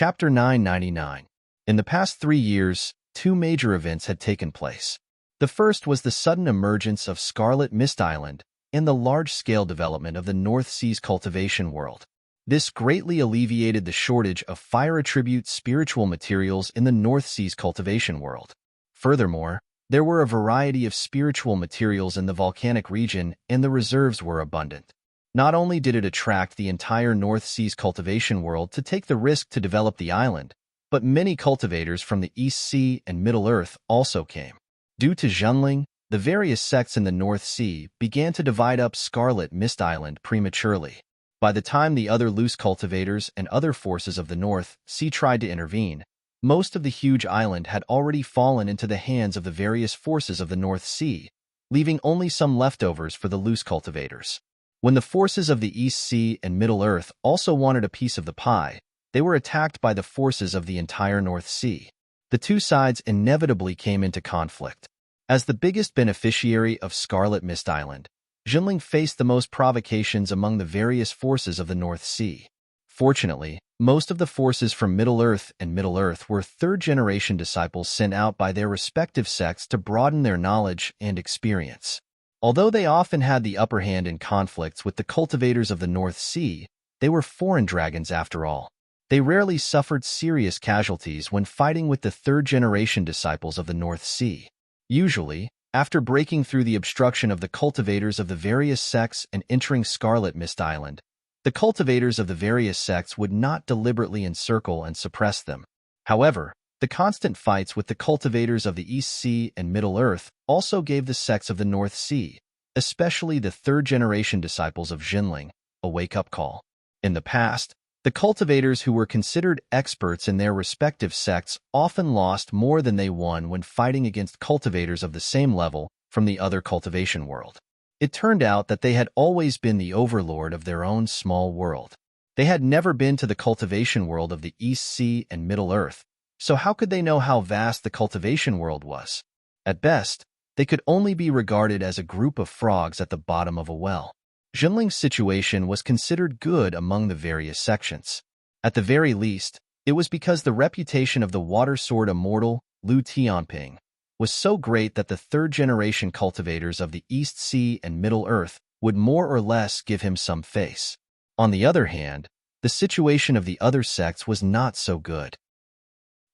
Chapter 999. In the past 3 years, two major events had taken place. The first was the sudden emergence of Scarlet Mist Island and the large-scale development of the North Sea's cultivation world. This greatly alleviated the shortage of fire-attribute spiritual materials in the North Sea's cultivation world. Furthermore, there were a variety of spiritual materials in the volcanic region and the reserves were abundant. Not only did it attract the entire North Sea's cultivation world to take the risk to develop the island, but many cultivators from the East Sea and Middle-earth also came. Due to Zhenling, the various sects in the North Sea began to divide up Scarlet Mist Island prematurely. By the time the other loose cultivators and other forces of the North Sea tried to intervene, most of the huge island had already fallen into the hands of the various forces of the North Sea, leaving only some leftovers for the loose cultivators. When the forces of the East Sea and Middle-earth also wanted a piece of the pie, they were attacked by the forces of the entire North Sea. The two sides inevitably came into conflict. As the biggest beneficiary of Scarlet Mist Island, Zhenling faced the most provocations among the various forces of the North Sea. Fortunately, most of the forces from Middle-earth and Middle-earth were third-generation disciples sent out by their respective sects to broaden their knowledge and experience. Although they often had the upper hand in conflicts with the cultivators of the North Sea, they were foreign dragons after all. They rarely suffered serious casualties when fighting with the third-generation disciples of the North Sea. Usually, after breaking through the obstruction of the cultivators of the various sects and entering Scarlet Mist Island, the cultivators of the various sects would not deliberately encircle and suppress them. However, the constant fights with the cultivators of the East Sea and Middle-earth also gave the sects of the North Sea, especially the third-generation disciples of Zhenling, a wake-up call. In the past, the cultivators who were considered experts in their respective sects often lost more than they won when fighting against cultivators of the same level from the other cultivation world. It turned out that they had always been the overlord of their own small world. They had never been to the cultivation world of the East Sea and Middle-earth, so how could they know how vast the cultivation world was? At best, they could only be regarded as a group of frogs at the bottom of a well. Zhenling's situation was considered good among the various sections. At the very least, it was because the reputation of the water sword immortal, Lu Tianping, was so great that the third-generation cultivators of the East Sea and Middle-earth would more or less give him some face. On the other hand, the situation of the other sects was not so good.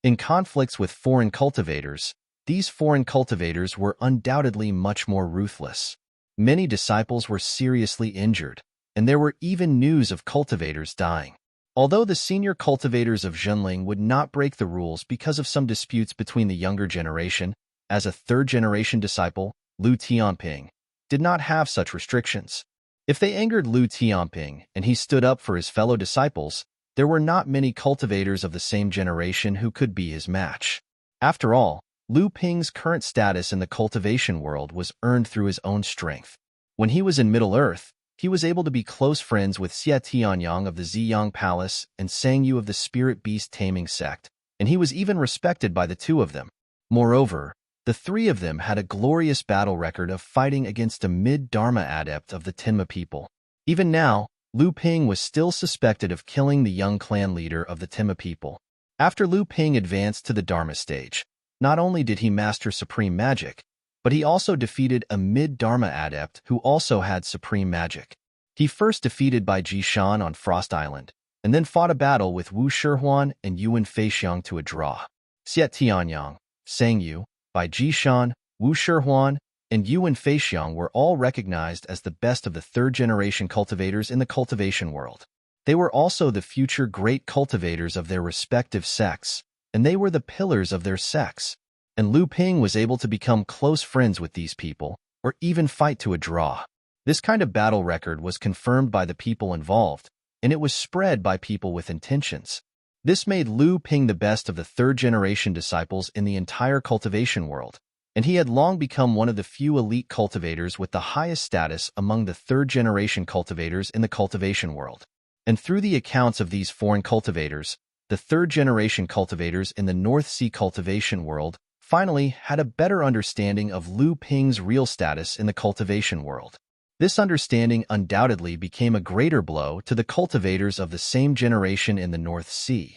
In conflicts with foreign cultivators, these foreign cultivators were undoubtedly much more ruthless. Many disciples were seriously injured, and there were even news of cultivators dying. Although the senior cultivators of Zhenling would not break the rules because of some disputes between the younger generation, as a third-generation disciple, Lu Tianping, did not have such restrictions. If they angered Lu Tianping and he stood up for his fellow disciples, there were not many cultivators of the same generation who could be his match. After all, Lu Ping's current status in the cultivation world was earned through his own strength. When he was in Middle-earth, he was able to be close friends with Xie Tianyang of the Ziyang Palace and Sang Yu of the Spirit Beast Taming Sect, and he was even respected by the two of them. Moreover, the three of them had a glorious battle record of fighting against a mid-Dharma adept of the Tenma people. Even now, Lu Ping was still suspected of killing the young clan leader of the Tenma people. After Lu Ping advanced to the Dharma stage, not only did he master supreme magic, but he also defeated a mid-Dharma adept who also had supreme magic. He first defeated Bai Jishan on Frost Island, and then fought a battle with Wu Shihuan and Yuan Feixiang to a draw. Xie Tianyang, Sang Yu, Bai Jishan, Wu Shihuan, and Yuan Feixiang were all recognized as the best of the third-generation cultivators in the cultivation world. They were also the future great cultivators of their respective sects, and they were the pillars of their sects. And Lu Ping was able to become close friends with these people, or even fight to a draw. This kind of battle record was confirmed by the people involved, and it was spread by people with intentions. This made Lu Ping the best of the third-generation disciples in the entire cultivation world, and he had long become one of the few elite cultivators with the highest status among the third-generation cultivators in the cultivation world. And through the accounts of these foreign cultivators, the third-generation cultivators in the North Sea cultivation world finally had a better understanding of Lu Ping's real status in the cultivation world. This understanding undoubtedly became a greater blow to the cultivators of the same generation in the North Sea.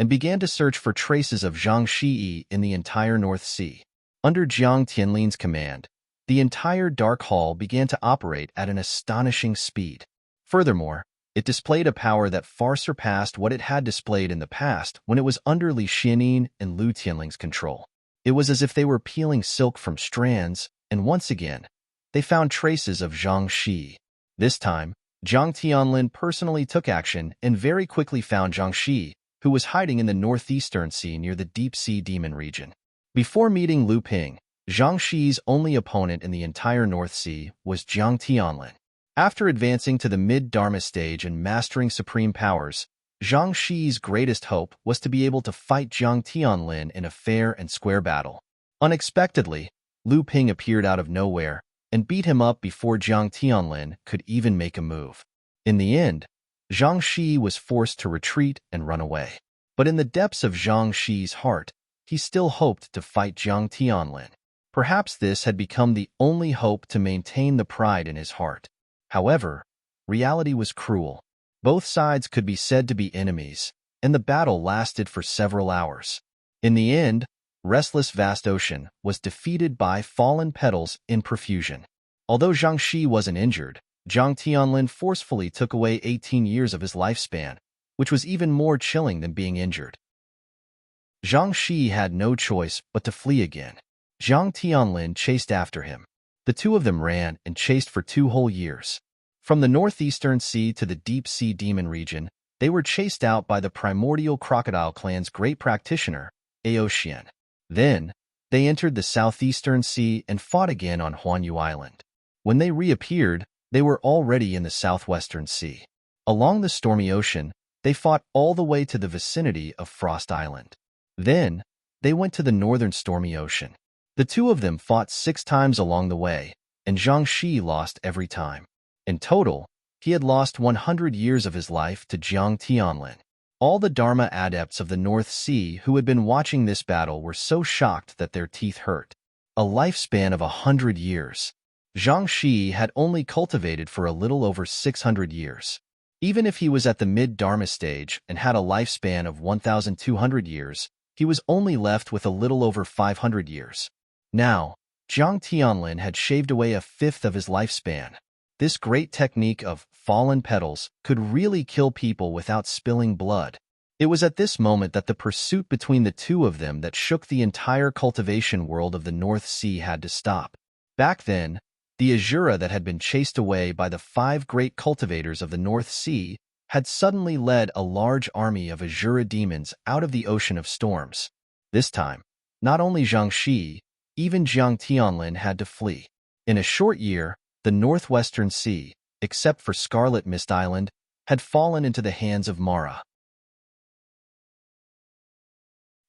and began to search for traces of Zhang Shi in the entire North Sea. Under Jiang Tianlin's command, the entire Dark Hall began to operate at an astonishing speed. Furthermore, it displayed a power that far surpassed what it had displayed in the past when it was under Li Xianin and Lu Tianling's control. It was as if they were peeling silk from strands, and once again, they found traces of Zhang Shi. This time, Jiang Tianlin personally took action and very quickly found Zhang Shi, who was hiding in the northeastern sea near the Deep Sea Demon region. Before meeting Lu Ping, Zhang Shi's only opponent in the entire North Sea was Jiang Tianlin. After advancing to the mid-Dharma stage and mastering supreme powers, Zhang Shi's greatest hope was to be able to fight Jiang Tianlin in a fair and square battle. Unexpectedly, Lu Ping appeared out of nowhere and beat him up before Jiang Tianlin could even make a move. In the end, Zhang Shi was forced to retreat and run away. But in the depths of Zhang Shi's heart, he still hoped to fight Jiang Tianlin. Perhaps this had become the only hope to maintain the pride in his heart. However, reality was cruel. Both sides could be said to be enemies, and the battle lasted for several hours. In the end, restless vast ocean was defeated by fallen petals in profusion. Although Zhang Shi wasn't injured, Jiang Tianlin forcefully took away 18 years of his lifespan, which was even more chilling than being injured. Zhang Shi had no choice but to flee again. Jiang Tianlin chased after him. The two of them ran and chased for 2 whole years. From the northeastern sea to the Deep Sea Demon region, they were chased out by the primordial crocodile clan's great practitioner, Aoxian. Then, they entered the southeastern sea and fought again on Huanyu Island. When they reappeared, they were already in the southwestern sea. Along the stormy ocean, they fought all the way to the vicinity of Frost Island. Then, they went to the northern stormy ocean. The two of them fought 6 times along the way, and Zhang Shi lost every time. In total, he had lost 100 years of his life to Jiang Tianlin. All the Dharma adepts of the North Sea who had been watching this battle were so shocked that their teeth hurt. A lifespan of 100 years. Zhang Shi had only cultivated for a little over 600 years. Even if he was at the mid-Dharma stage and had a lifespan of 1,200 years, he was only left with a little over 500 years. Now, Jiang Tianlin had shaved away 1/5 of his lifespan. This great technique of fallen petals could really kill people without spilling blood. It was at this moment that the pursuit between the two of them that shook the entire cultivation world of the North Sea had to stop. Back then, the Azura that had been chased away by the 5 great cultivators of the North Sea had suddenly led a large army of Azura demons out of the ocean of storms. This time, not only Zhang Shi, even Jiang Tianlin had to flee. In a short year, the northwestern sea, except for Scarlet Mist Island, had fallen into the hands of Mara.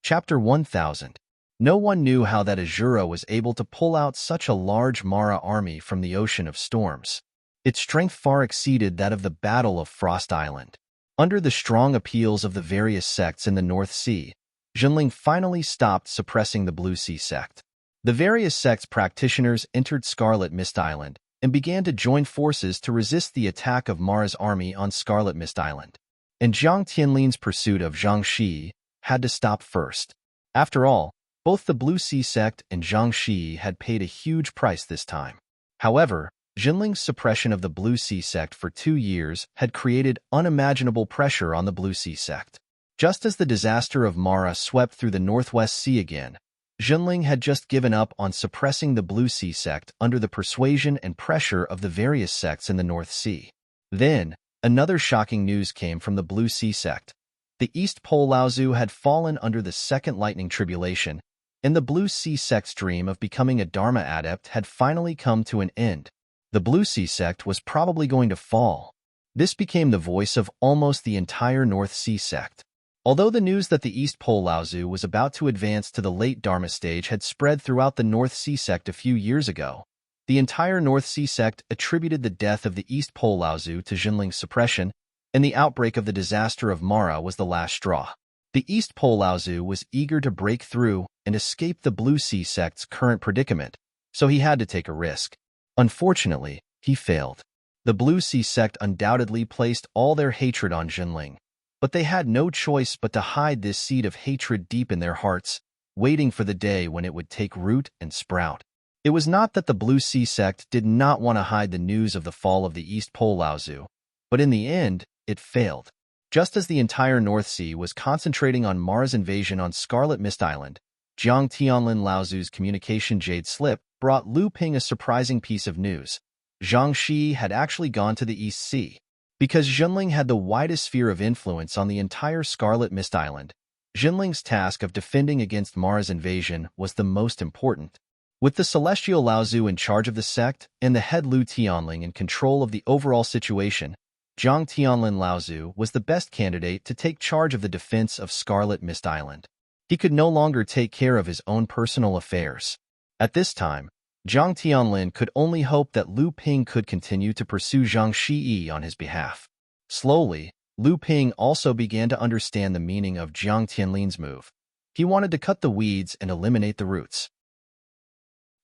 Chapter 1000. No one knew how that Azura was able to pull out such a large Mara army from the ocean of storms. Its strength far exceeded that of the Battle of Frost Island. Under the strong appeals of the various sects in the North Sea, Jinling finally stopped suppressing the Blue Sea sect. The various sects' practitioners entered Scarlet Mist Island and began to join forces to resist the attack of Mara's army on Scarlet Mist Island. And Jiang Tianlin's pursuit of Zhang Shi had to stop first. After all, both the Blue Sea sect and Zhang Shi had paid a huge price this time. However, Jinling's suppression of the Blue Sea sect for 2 years had created unimaginable pressure on the Blue Sea sect. Just as the disaster of Mara swept through the Northwest Sea again, Jinling had just given up on suppressing the Blue Sea sect under the persuasion and pressure of the various sects in the North Sea. Then, another shocking news came from the Blue Sea sect. The East Pole Laozu had fallen under the Second Lightning Tribulation, and the Blue Sea sect's dream of becoming a Dharma adept had finally come to an end. The Blue Sea sect was probably going to fall. This became the voice of almost the entire North Sea sect. Although the news that the East Pole Laozu was about to advance to the late Dharma stage had spread throughout the North Sea sect a few years ago, the entire North Sea sect attributed the death of the East Pole Laozu to Jinling's suppression, and the outbreak of the disaster of Mara was the last straw. The East Pole Laozu was eager to break through and escape the Blue Sea sect's current predicament, so he had to take a risk. Unfortunately, he failed. The Blue Sea sect undoubtedly placed all their hatred on Jinling. But they had no choice but to hide this seed of hatred deep in their hearts, waiting for the day when it would take root and sprout. It was not that the Blue Sea sect did not want to hide the news of the fall of the East Pole Laozu, but in the end, it failed. Just as the entire North Sea was concentrating on Mara's invasion on Scarlet Mist Island, Jiang Tianlin Laozu's communication jade slip brought Lu Ping a surprising piece of news. Zhang Shi had actually gone to the East Sea. Because Zhenling had the widest sphere of influence on the entire Scarlet Mist Island, Zhenling's task of defending against Mara's invasion was the most important. With the Celestial Laozu in charge of the sect and the head Lu Tianling in control of the overall situation, Jiang Tianlin Laozu was the best candidate to take charge of the defense of Scarlet Mist Island. He could no longer take care of his own personal affairs. At this time, Jiang Tianlin could only hope that Lu Ping could continue to pursue Zhang Shi on his behalf. Slowly, Lu Ping also began to understand the meaning of Jiang Tianlin's move. He wanted to cut the weeds and eliminate the roots.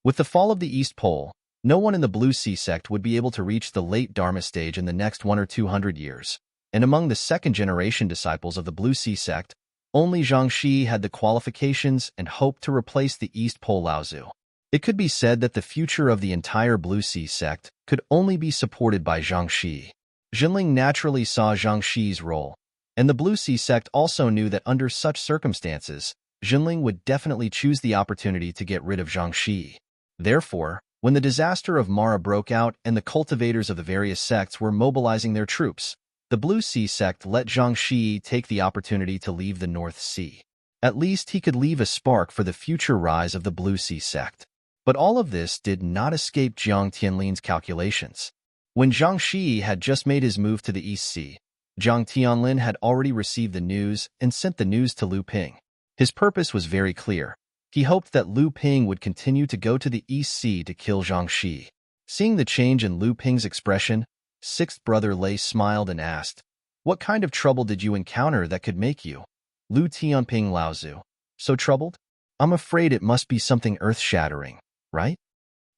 With the fall of the East Pole, no one in the Blue Sea sect would be able to reach the late Dharma stage in the next 100 or 200 years, and among the second-generation disciples of the Blue Sea sect, only Zhang Shi had the qualifications and hoped to replace the East Pole Laozu. It could be said that the future of the entire Blue Sea sect could only be supported by Zhang Shi. Zhenling naturally saw Zhang Shi's role, and the Blue Sea sect also knew that under such circumstances, Zhenling would definitely choose the opportunity to get rid of Zhang Shi. Therefore, when the disaster of Mara broke out and the cultivators of the various sects were mobilizing their troops, the Blue Sea sect let Zhang Shi take the opportunity to leave the North Sea. At least he could leave a spark for the future rise of the Blue Sea sect. But all of this did not escape Jiang Tianlin's calculations. When Zhang Shi had just made his move to the East Sea, Jiang Tianlin had already received the news and sent the news to Lu Ping. His purpose was very clear. He hoped that Lu Ping would continue to go to the East Sea to kill Zhang Shi. Seeing the change in Lu Ping's expression, sixth brother Lei smiled and asked, "What kind of trouble did you encounter that could make you, Lu Tianping Laozu, so troubled? I'm afraid it must be something earth-shattering, right?"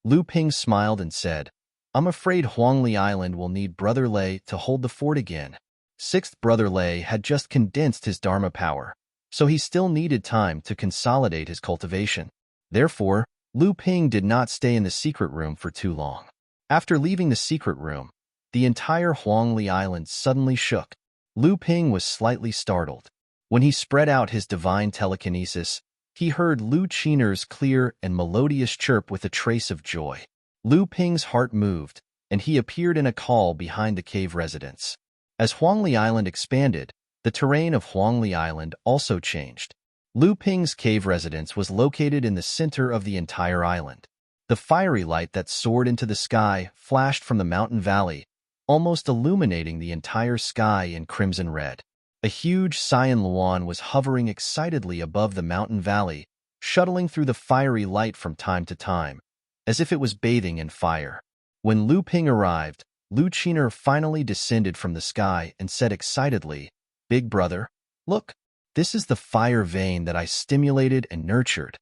Lu Ping smiled and said, "I'm afraid Huangli Island will need Brother Lei to hold the fort again." Sixth brother Lei had just condensed his Dharma power, so he still needed time to consolidate his cultivation. Therefore, Lu Ping did not stay in the secret room for too long. After leaving the secret room, the entire Huangli Island suddenly shook. Lu Ping was slightly startled. When he spread out his divine telekinesis, he heard Lu Qiner's clear and melodious chirp with a trace of joy. Lu Ping's heart moved, and he appeared in a call behind the cave residence. As Huangli Island expanded, the terrain of Huangli Island also changed. Lu Ping's cave residence was located in the center of the entire island. The fiery light that soared into the sky flashed from the mountain valley, almost illuminating the entire sky in crimson red. A huge cyan luan was hovering excitedly above the mountain valley, shuttling through the fiery light from time to time, as if it was bathing in fire. When Lu Ping arrived, Lu Qiner finally descended from the sky and said excitedly, "Big brother, look, this is the fire vein that I stimulated and nurtured."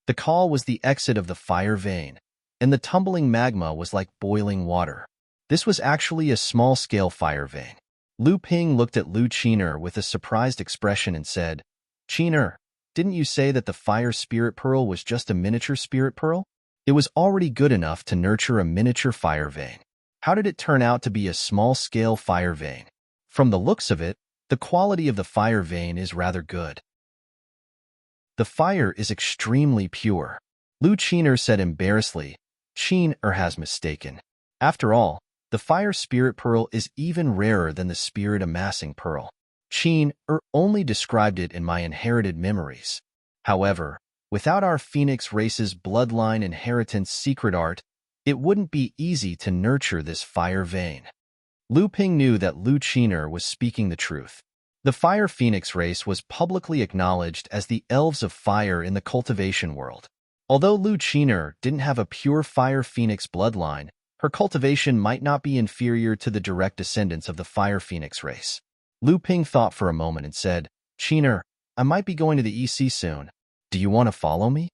The call was the exit of the fire vein, and the tumbling magma was like boiling water. This was actually a small-scale fire vein. Lu Ping looked at Lu Qiner with a surprised expression and said, "Qiner, didn't you say that the fire spirit pearl was just a miniature spirit pearl? It was already good enough to nurture a miniature fire vein. How did it turn out to be a small-scale fire vein? From the looks of it, the quality of the fire vein is rather good. The fire is extremely pure." Lu Qiner said embarrassedly, "Qiner has mistaken. After all, the fire spirit pearl is even rarer than the spirit amassing pearl. Qiner only described it in my inherited memories. However, without our phoenix race's bloodline inheritance secret art, it wouldn't be easy to nurture this fire vein." Lu Ping knew that Lu Qiner was speaking the truth. The Fire Phoenix race was publicly acknowledged as the elves of fire in the cultivation world. Although Lu Qiner didn't have a pure Fire Phoenix bloodline, her cultivation might not be inferior to the direct descendants of the Fire Phoenix race. Lu Ping thought for a moment and said, "Qiner, I might be going to the EC soon. Do you want to follow me?"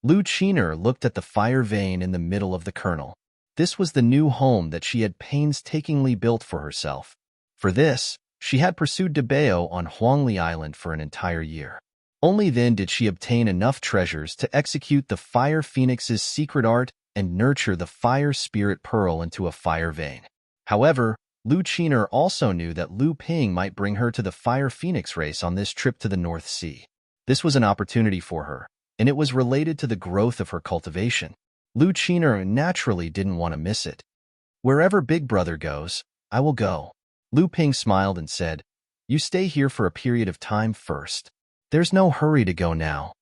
Lu Qiner looked at the fire vein in the middle of the kernel. This was the new home that she had painstakingly built for herself. For this, She had pursued Debeo on Huangli Island for an entire year. Only then did she obtain enough treasures to execute the Fire Phoenix's secret art and nurture the Fire Spirit Pearl into a fire vein. However, Lu Qiner also knew that Lu Ping might bring her to the Fire Phoenix race on this trip to the North Sea. This was an opportunity for her, and it was related to the growth of her cultivation. Lu Qiner naturally didn't want to miss it. Wherever Big Brother goes, I will go. Lu Ping smiled and said, You stay here for a period of time first. There's no hurry to go now.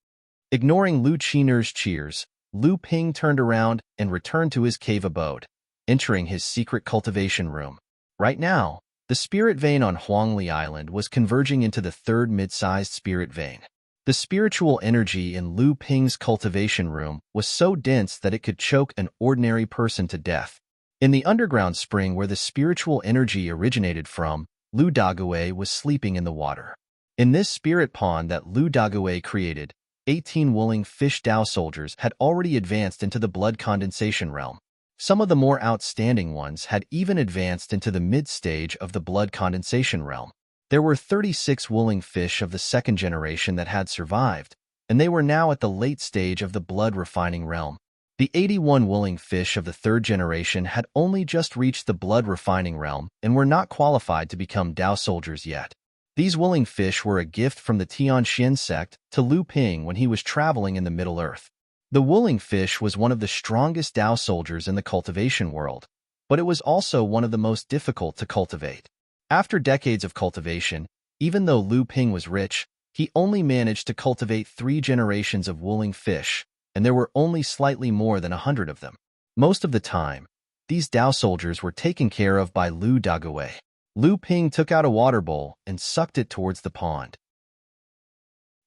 Ignoring Lu Qiner's cheers, Lu Ping turned around and returned to his cave abode, entering his secret cultivation room. Right now, the spirit vein on Huangli Island was converging into the third mid-sized spirit vein. The spiritual energy in Lu Ping's cultivation room was so dense that it could choke an ordinary person to death. In the underground spring where the spiritual energy originated from, Lu Dague was sleeping in the water. In this spirit pond that Lu Dague created, 18 willing fish Dao soldiers had already advanced into the blood condensation realm. Some of the more outstanding ones had even advanced into the mid-stage of the blood condensation realm. There were 36 willing fish of the second generation that had survived, and they were now at the late stage of the blood refining realm. The 81 willing fish of the third generation had only just reached the blood refining realm and were not qualified to become Dao soldiers yet. These willing fish were a gift from the Tianxian sect to Lu Ping when he was traveling in the Middle Earth. The willing fish was one of the strongest Dao soldiers in the cultivation world, but it was also one of the most difficult to cultivate. After decades of cultivation, even though Lu Ping was rich, he only managed to cultivate 3 generations of willing fish, and there were only slightly more than 100 of them. Most of the time, these Dao soldiers were taken care of by Lu Dague. Lu Ping took out a water bowl and sucked it towards the pond.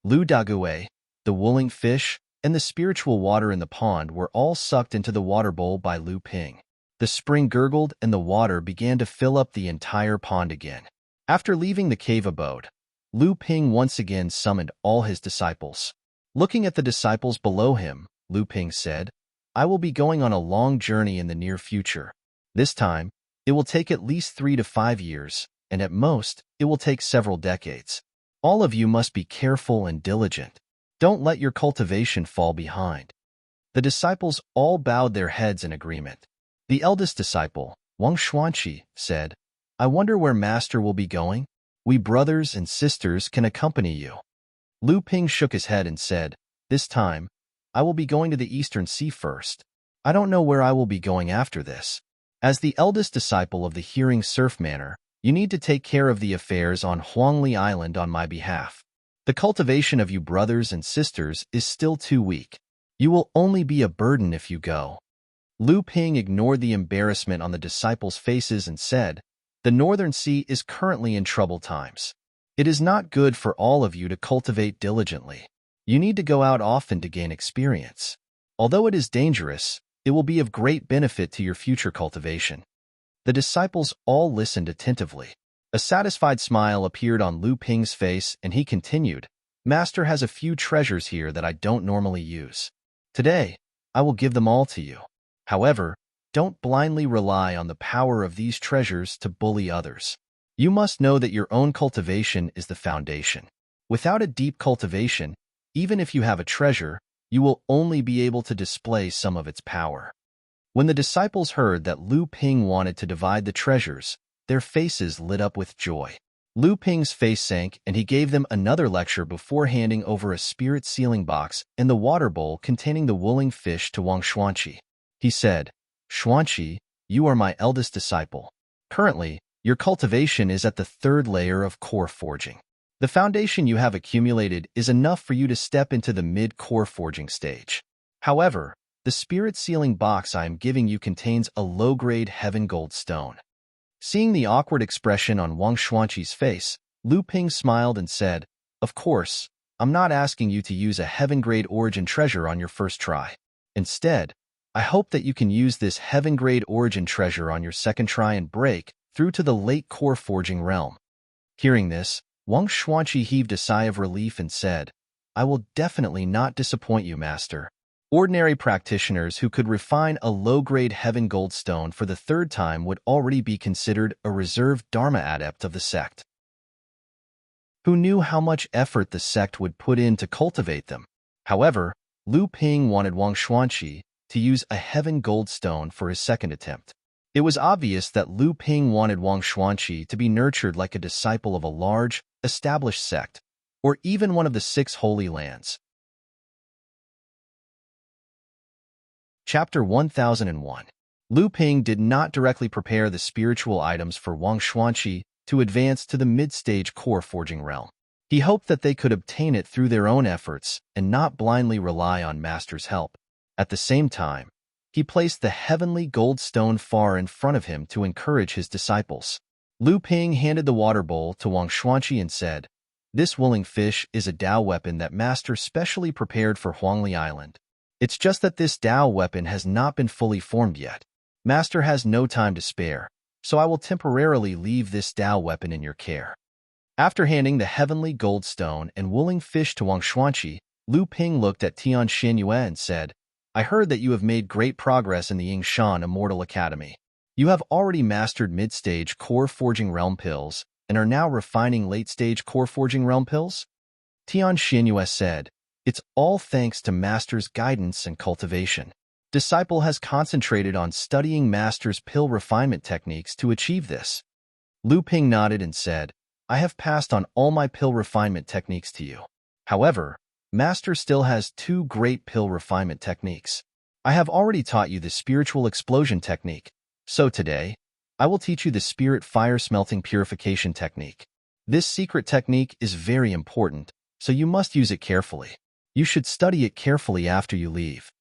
Lu Dague, the willing fish, and the spiritual water in the pond were all sucked into the water bowl by Lu Ping. The spring gurgled and the water began to fill up the entire pond again. After leaving the cave abode, Lu Ping once again summoned all his disciples. Looking at the disciples below him, Lu Ping said, I will be going on a long journey in the near future. This time, it will take at least 3 to 5 years, and at most, it will take several decades. All of you must be careful and diligent. Don't let your cultivation fall behind. The disciples all bowed their heads in agreement. The eldest disciple, Wang Xuanqi, said, I wonder where Master will be going? We brothers and sisters can accompany you. Lu Ping shook his head and said, This time, I will be going to the Eastern Sea first. I don't know where I will be going after this. As the eldest disciple of the Hearing Surf Manor, you need to take care of the affairs on Huangli Island on my behalf. The cultivation of you brothers and sisters is still too weak. You will only be a burden if you go. Lu Ping ignored the embarrassment on the disciples' faces and said, The Northern Sea is currently in troubled times. It is not good for all of you to cultivate diligently. You need to go out often to gain experience. Although it is dangerous, it will be of great benefit to your future cultivation. The disciples all listened attentively. A satisfied smile appeared on Lu Ping's face, and he continued, Master has a few treasures here that I don't normally use. Today, I will give them all to you. However, don't blindly rely on the power of these treasures to bully others. You must know that your own cultivation is the foundation. Without a deep cultivation, even if you have a treasure, you will only be able to display some of its power. When the disciples heard that Lu Ping wanted to divide the treasures, their faces lit up with joy. Lu Ping's face sank, and he gave them another lecture before handing over a spirit sealing box and the water bowl containing the willing fish to Wang Xuanqi. He said, Xuanqi, you are my eldest disciple. Currently, your cultivation is at the 3rd layer of core forging. The foundation you have accumulated is enough for you to step into the mid-core forging stage. However, the spirit sealing box I am giving you contains a low-grade heaven gold stone. Seeing the awkward expression on Wang Xuanqi's face, Lu Ping smiled and said, Of course, I'm not asking you to use a heaven-grade origin treasure on your first try. Instead, I hope that you can use this heaven-grade origin treasure on your second try and break through to the late core forging realm. Hearing this, Wang Xuanqi heaved a sigh of relief and said, I will definitely not disappoint you, Master. Ordinary practitioners who could refine a low-grade heaven gold stone for the 3rd time would already be considered a reserved Dharma adept of the sect. Who knew how much effort the sect would put in to cultivate them? However, Lu Ping wanted Wang Xuanqi to use a heaven gold stone for his second attempt. It was obvious that Lu Ping wanted Wang Xuanqi to be nurtured like a disciple of a large, established sect, or even one of the 6 holy lands. Chapter 1001. Lu Ping did not directly prepare the spiritual items for Wang Xuanqi to advance to the mid-stage core forging realm. He hoped that they could obtain it through their own efforts and not blindly rely on Master's help. At the same time, he placed the heavenly gold stone far in front of him to encourage his disciples. Lu Ping handed the water bowl to Wang Xuanqi and said, "This willing fish is a Dao weapon that Master specially prepared for Huangli Island. It's just that this Dao weapon has not been fully formed yet. Master has no time to spare, so I will temporarily leave this Dao weapon in your care." After handing the heavenly gold stone and willing fish to Wang Xuanqi, Lu Ping looked at Tian Xianyue and said, "I heard that you have made great progress in the Yingshan Immortal Academy. You have already mastered mid-stage core forging realm pills and are now refining late-stage core forging realm pills?" Tian Xianyue said, "It's all thanks to Master's guidance and cultivation. Disciple has concentrated on studying Master's pill refinement techniques to achieve this." Lu Ping nodded and said, "I have passed on all my pill refinement techniques to you. However, Master still has 2 great pill refinement techniques. I have already taught you the spiritual explosion technique, so today, I will teach you the spirit fire smelting purification technique. This secret technique is very important, so you must use it carefully. You should study it carefully after you leave."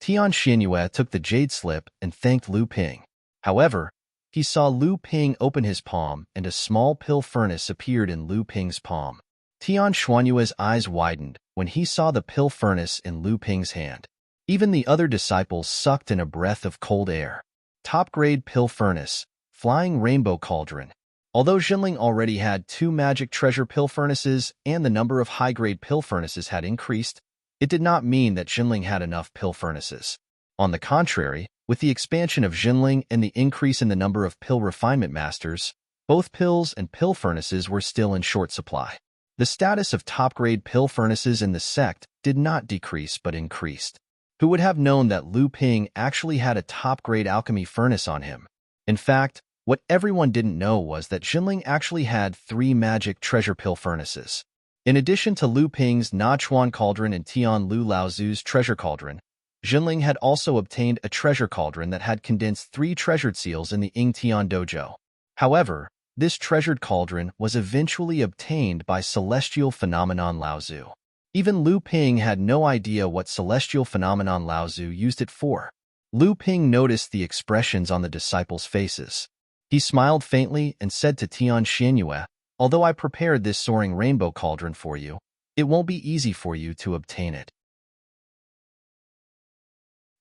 Tian Xianyue took the jade slip and thanked Lu Ping. However, he saw Lu Ping open his palm and a small pill furnace appeared in Lu Ping's palm. Tian Xuanyue's eyes widened when he saw the pill furnace in Lu Ping's hand. Even the other disciples sucked in a breath of cold air. Top-grade pill furnace, flying rainbow cauldron. Although Jinling already had 2 magic treasure pill furnaces and the number of high-grade pill furnaces had increased, it did not mean that Jinling had enough pill furnaces. On the contrary, with the expansion of Jinling and the increase in the number of pill refinement masters, both pills and pill furnaces were still in short supply. The status of top-grade pill furnaces in the sect did not decrease but increased. Who would have known that Lu Ping actually had a top-grade alchemy furnace on him? In fact, what everyone didn't know was that Jinling actually had 3 magic treasure pill furnaces. In addition to Lu Ping's Nachuan cauldron and Tian Lu Laozu's treasure cauldron, Jinling had also obtained a treasure cauldron that had condensed 3 treasured seals in the Ying Tian dojo. However, this treasured cauldron was eventually obtained by Celestial Phenomenon Laozu. Even Lu Ping had no idea what Celestial Phenomenon Laozu used it for. Lu Ping noticed the expressions on the disciples' faces. He smiled faintly and said to Tian Xianyue, "Although I prepared this soaring rainbow cauldron for you, it won't be easy for you to obtain it."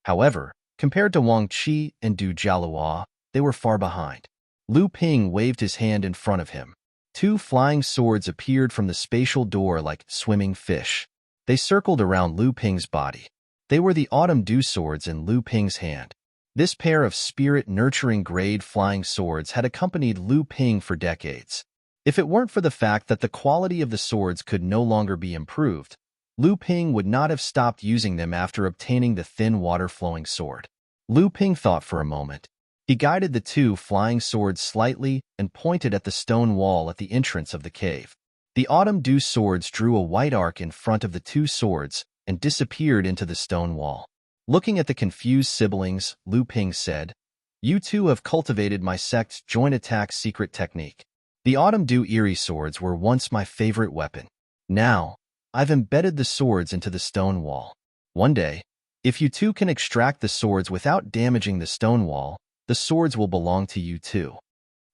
However, compared to Wang Qi and Du Jialuo, they were far behind. Lu Ping waved his hand in front of him. 2 flying swords appeared from the spatial door like swimming fish. They circled around Lu Ping's body. They were the autumn dew swords in Lu Ping's hand. This pair of spirit-nurturing grade flying swords had accompanied Lu Ping for decades. If it weren't for the fact that the quality of the swords could no longer be improved, Lu Ping would not have stopped using them after obtaining the thin water-flowing sword. Lu Ping thought for a moment. He guided the 2 flying swords slightly and pointed at the stone wall at the entrance of the cave. The autumn dew swords drew a white arc in front of the 2 swords and disappeared into the stone wall. Looking at the confused siblings, Lu Ping said, "You 2 have cultivated my sect's joint attack secret technique. The autumn dew eerie swords were once my favorite weapon. Now, I've embedded the swords into the stone wall. One day, if you 2 can extract the swords without damaging the stone wall, the swords will belong to you too."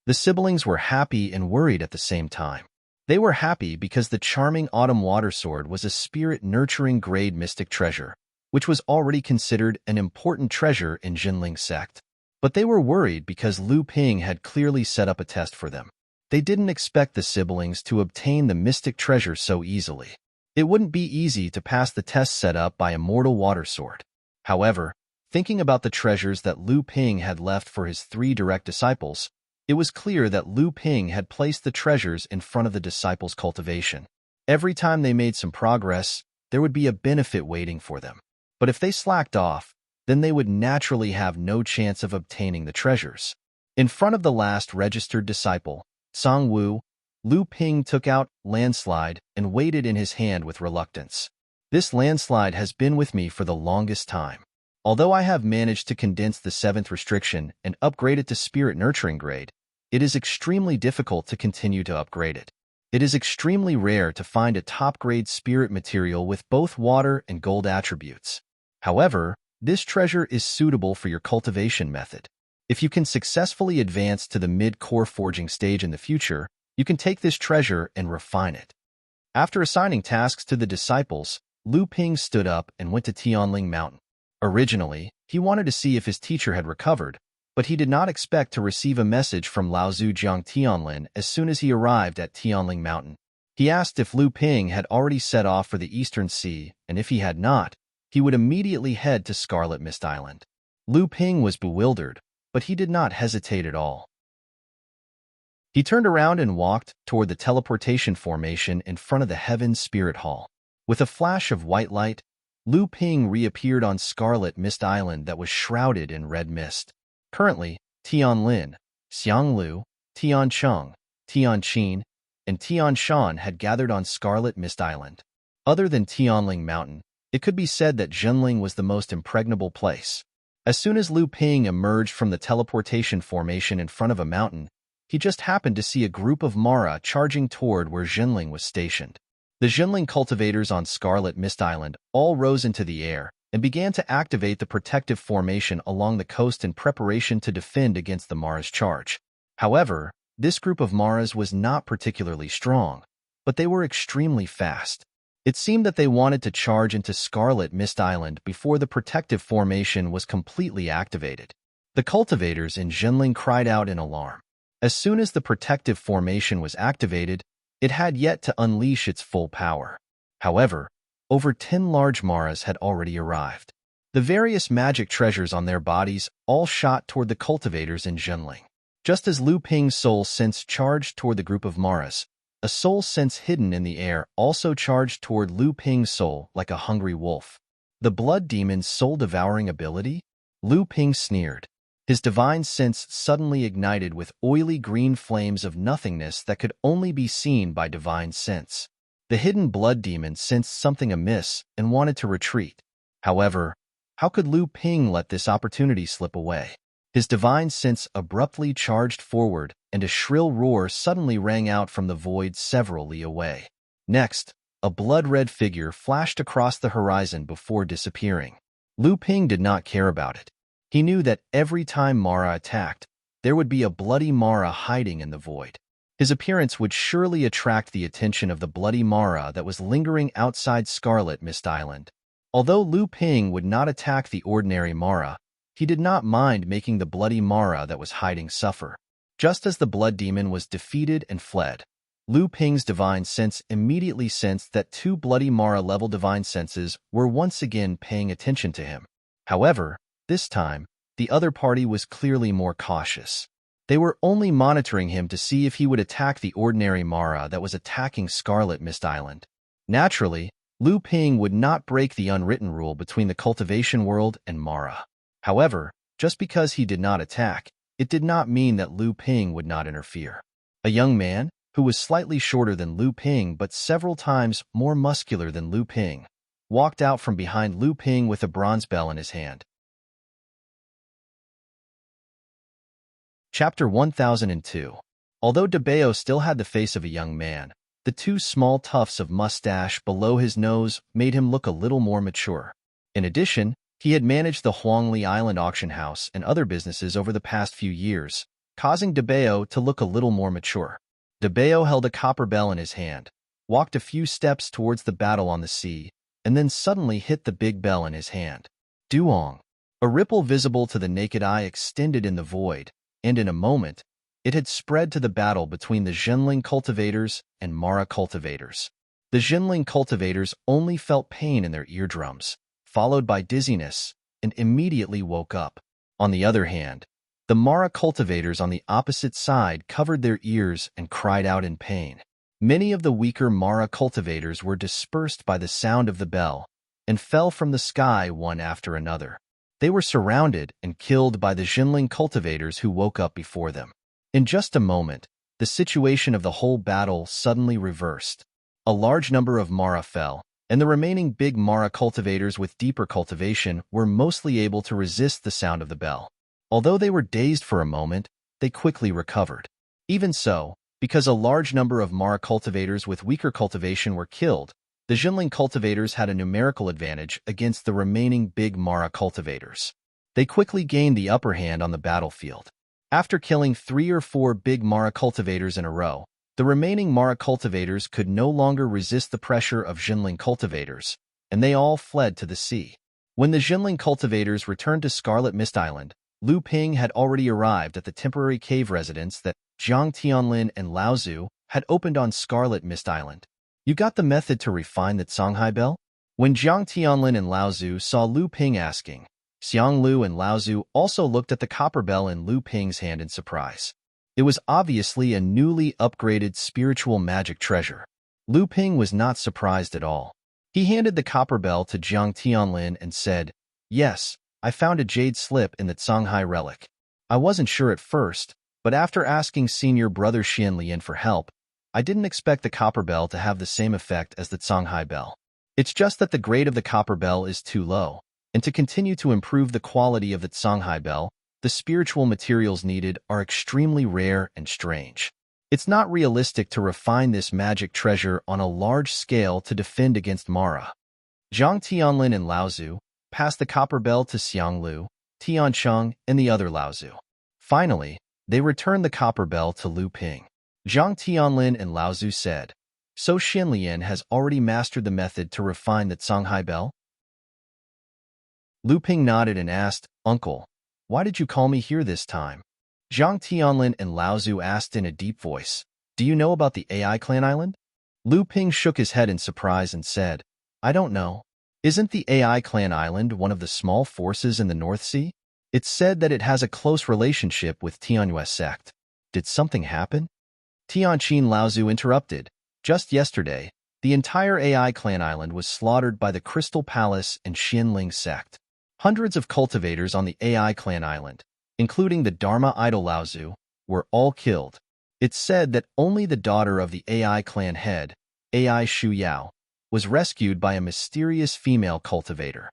The siblings were happy and worried at the same time. They were happy because the charming autumn water sword was a spirit-nurturing grade mystic treasure, which was already considered an important treasure in Jinling sect. But they were worried because Lu Ping had clearly set up a test for them. They didn't expect the siblings to obtain the mystic treasure so easily. It wouldn't be easy to pass the test set up by Immortal Water Sword. However, thinking about the treasures that Lu Ping had left for his 3 direct disciples, It was clear that Lu Ping had placed the treasures in front of the disciples' cultivation. Every time they made some progress, there would be a benefit waiting for them. But if they slacked off, then they would naturally have no chance of obtaining the treasures. In front of the last registered disciple, Song Wu, Lu Ping took out landslide and weighed it in his hand with reluctance. This landslide has been with me for the longest time. Although I have managed to condense the 7th restriction and upgrade it to spirit nurturing grade, it is extremely difficult to continue to upgrade it. It is extremely rare to find a top-grade spirit material with both water and gold attributes. However, this treasure is suitable for your cultivation method. If you can successfully advance to the mid-core forging stage in the future, you can take this treasure and refine it. After assigning tasks to the disciples, Lu Ping stood up and went to Tianling Mountain. Originally, he wanted to see if his teacher had recovered, but he did not expect to receive a message from Lao Zhu Jiang Tianlin as soon as he arrived at Tianling Mountain. He asked if Lu Ping had already set off for the Eastern Sea, and if he had not, he would immediately head to Scarlet Mist Island. Lu Ping was bewildered, but he did not hesitate at all. He turned around and walked toward the teleportation formation in front of the Heaven Spirit Hall. With a flash of white light, Lu Ping reappeared on Scarlet Mist Island that was shrouded in red mist. Currently, Tianlin, Xianglu, Tiancheng, Tianqin, and Tianshan had gathered on Scarlet Mist Island. Other than Tianling Mountain, it could be said that Zhenling was the most impregnable place. As soon as Lu Ping emerged from the teleportation formation in front of a mountain, he just happened to see a group of Mara charging toward where Zhenling was stationed. The Zhenling cultivators on Scarlet Mist Island all rose into the air and began to activate the protective formation along the coast in preparation to defend against the Mara's charge. However, this group of Maras was not particularly strong, but they were extremely fast. It seemed that they wanted to charge into Scarlet Mist Island before the protective formation was completely activated. The cultivators in Zhenling cried out in alarm. As soon as the protective formation was activated, it had yet to unleash its full power. However, over 10 large Maras had already arrived. The various magic treasures on their bodies all shot toward the cultivators in Zhenling. Just as Lu Ping's soul sense charged toward the group of Maras, a soul sense hidden in the air also charged toward Lu Ping's soul like a hungry wolf. The blood demon's soul-devouring ability? Lu Ping sneered. His divine sense suddenly ignited with oily green flames of nothingness that could only be seen by divine sense. The hidden blood demon sensed something amiss and wanted to retreat. However, how could Lu Ping let this opportunity slip away? His divine sense abruptly charged forward, and a shrill roar suddenly rang out from the void several li away. Next, a blood-red figure flashed across the horizon before disappearing. Lu Ping did not care about it. He knew that every time Mara attacked, there would be a bloody Mara hiding in the void. His appearance would surely attract the attention of the bloody Mara that was lingering outside Scarlet Mist Island. Although Lu Ping would not attack the ordinary Mara, he did not mind making the bloody Mara that was hiding suffer. Just as the blood demon was defeated and fled, Lu Ping's divine sense immediately sensed that 2 bloody Mara-level divine senses were once again paying attention to him. However, this time, the other party was clearly more cautious. They were only monitoring him to see if he would attack the ordinary Mara that was attacking Scarlet Mist Island. Naturally, Lu Ping would not break the unwritten rule between the cultivation world and Mara. However, just because he did not attack, it did not mean that Lu Ping would not interfere. A young man, who was slightly shorter than Lu Ping but several times more muscular than Lu Ping, walked out from behind Lu Ping with a bronze bell in his hand. Chapter 1002. Although DeBeo still had the face of a young man, the 2 small tufts of mustache below his nose made him look a little more mature. In addition, he had managed the Huangli Island auction house and other businesses over the past few years, causing DeBeo to look a little more mature. DeBeo held a copper bell in his hand, walked a few steps towards the battle on the sea, and then suddenly hit the big bell in his hand. Duong. A ripple visible to the naked eye extended in the void, and in a moment, it had spread to the battle between the Zhenling cultivators and Mara cultivators. The Zhenling cultivators only felt pain in their eardrums, followed by dizziness, and immediately woke up. On the other hand, The Mara cultivators on the opposite side covered their ears and cried out in pain. Many of the weaker Mara cultivators were dispersed by the sound of the bell and fell from the sky one after another. They were surrounded and killed by the Jinling cultivators who woke up before them. In just a moment, the situation of the whole battle suddenly reversed. A large number of Mara fell, and the remaining big Mara cultivators with deeper cultivation were mostly able to resist the sound of the bell. Although they were dazed for a moment, they quickly recovered. Even so, because a large number of Mara cultivators with weaker cultivation were killed, the Jinling cultivators had a numerical advantage against the remaining big Mara cultivators. They quickly gained the upper hand on the battlefield. After killing 3 or 4 big Mara cultivators in a row, the remaining Mara cultivators could no longer resist the pressure of Jinling cultivators, and they all fled to the sea. When the Jinling cultivators returned to Scarlet Mist Island, Lu Ping had already arrived at the temporary cave residence that Zhang Tianlin and Lao Zhu had opened on Scarlet Mist Island. You got the method to refine the Songhai bell? When Zhang Tianlin and Lao Zhu saw Lu Ping asking, Xiang Lu and Lao Zhu also looked at the copper bell in Lu Ping's hand in surprise. It was obviously a newly upgraded spiritual magic treasure. Lu Ping was not surprised at all. He handed the copper bell to Zhang Tianlin and said, "Yes, I found a jade slip in the Songhai relic. I wasn't sure at first, but after asking senior brother Xian Lian for help, I didn't expect the copper bell to have the same effect as the Songhai bell. It's just that the grade of the copper bell is too low, and to continue to improve the quality of the Songhai bell, the spiritual materials needed are extremely rare and strange. It's not realistic to refine this magic treasure on a large scale to defend against Mara." Zhang Tianlin and Lao Zhu passed the copper bell to Xiang Lu, Tiancheng, and the other Lao Zhu. Finally, they returned the copper bell to Lu Ping. Zhang Tianlin and Lao Zhu said, "So Xian Lian has already mastered the method to refine the Songhai bell?" Lu Ping nodded and asked, "Uncle, why did you call me here this time?" Zhang Tianlin and Lao Zhu asked in a deep voice, "Do you know about the AI Clan Island?" Lu Ping shook his head in surprise and said, "I don't know. Isn't the AI Clan Island one of the small forces in the North Sea? It's said that it has a close relationship with Tianyue sect. Did something happen?" Tianqin Lao Zhu interrupted. "Just yesterday, the entire AI Clan Island was slaughtered by the Crystal Palace and Xianling sect. Hundreds of cultivators on the AI Clan Island, including the Dharma idol Lao Zhu, were all killed. It's said that only the daughter of the AI Clan head, AI Shu Yao, was rescued by a mysterious female cultivator."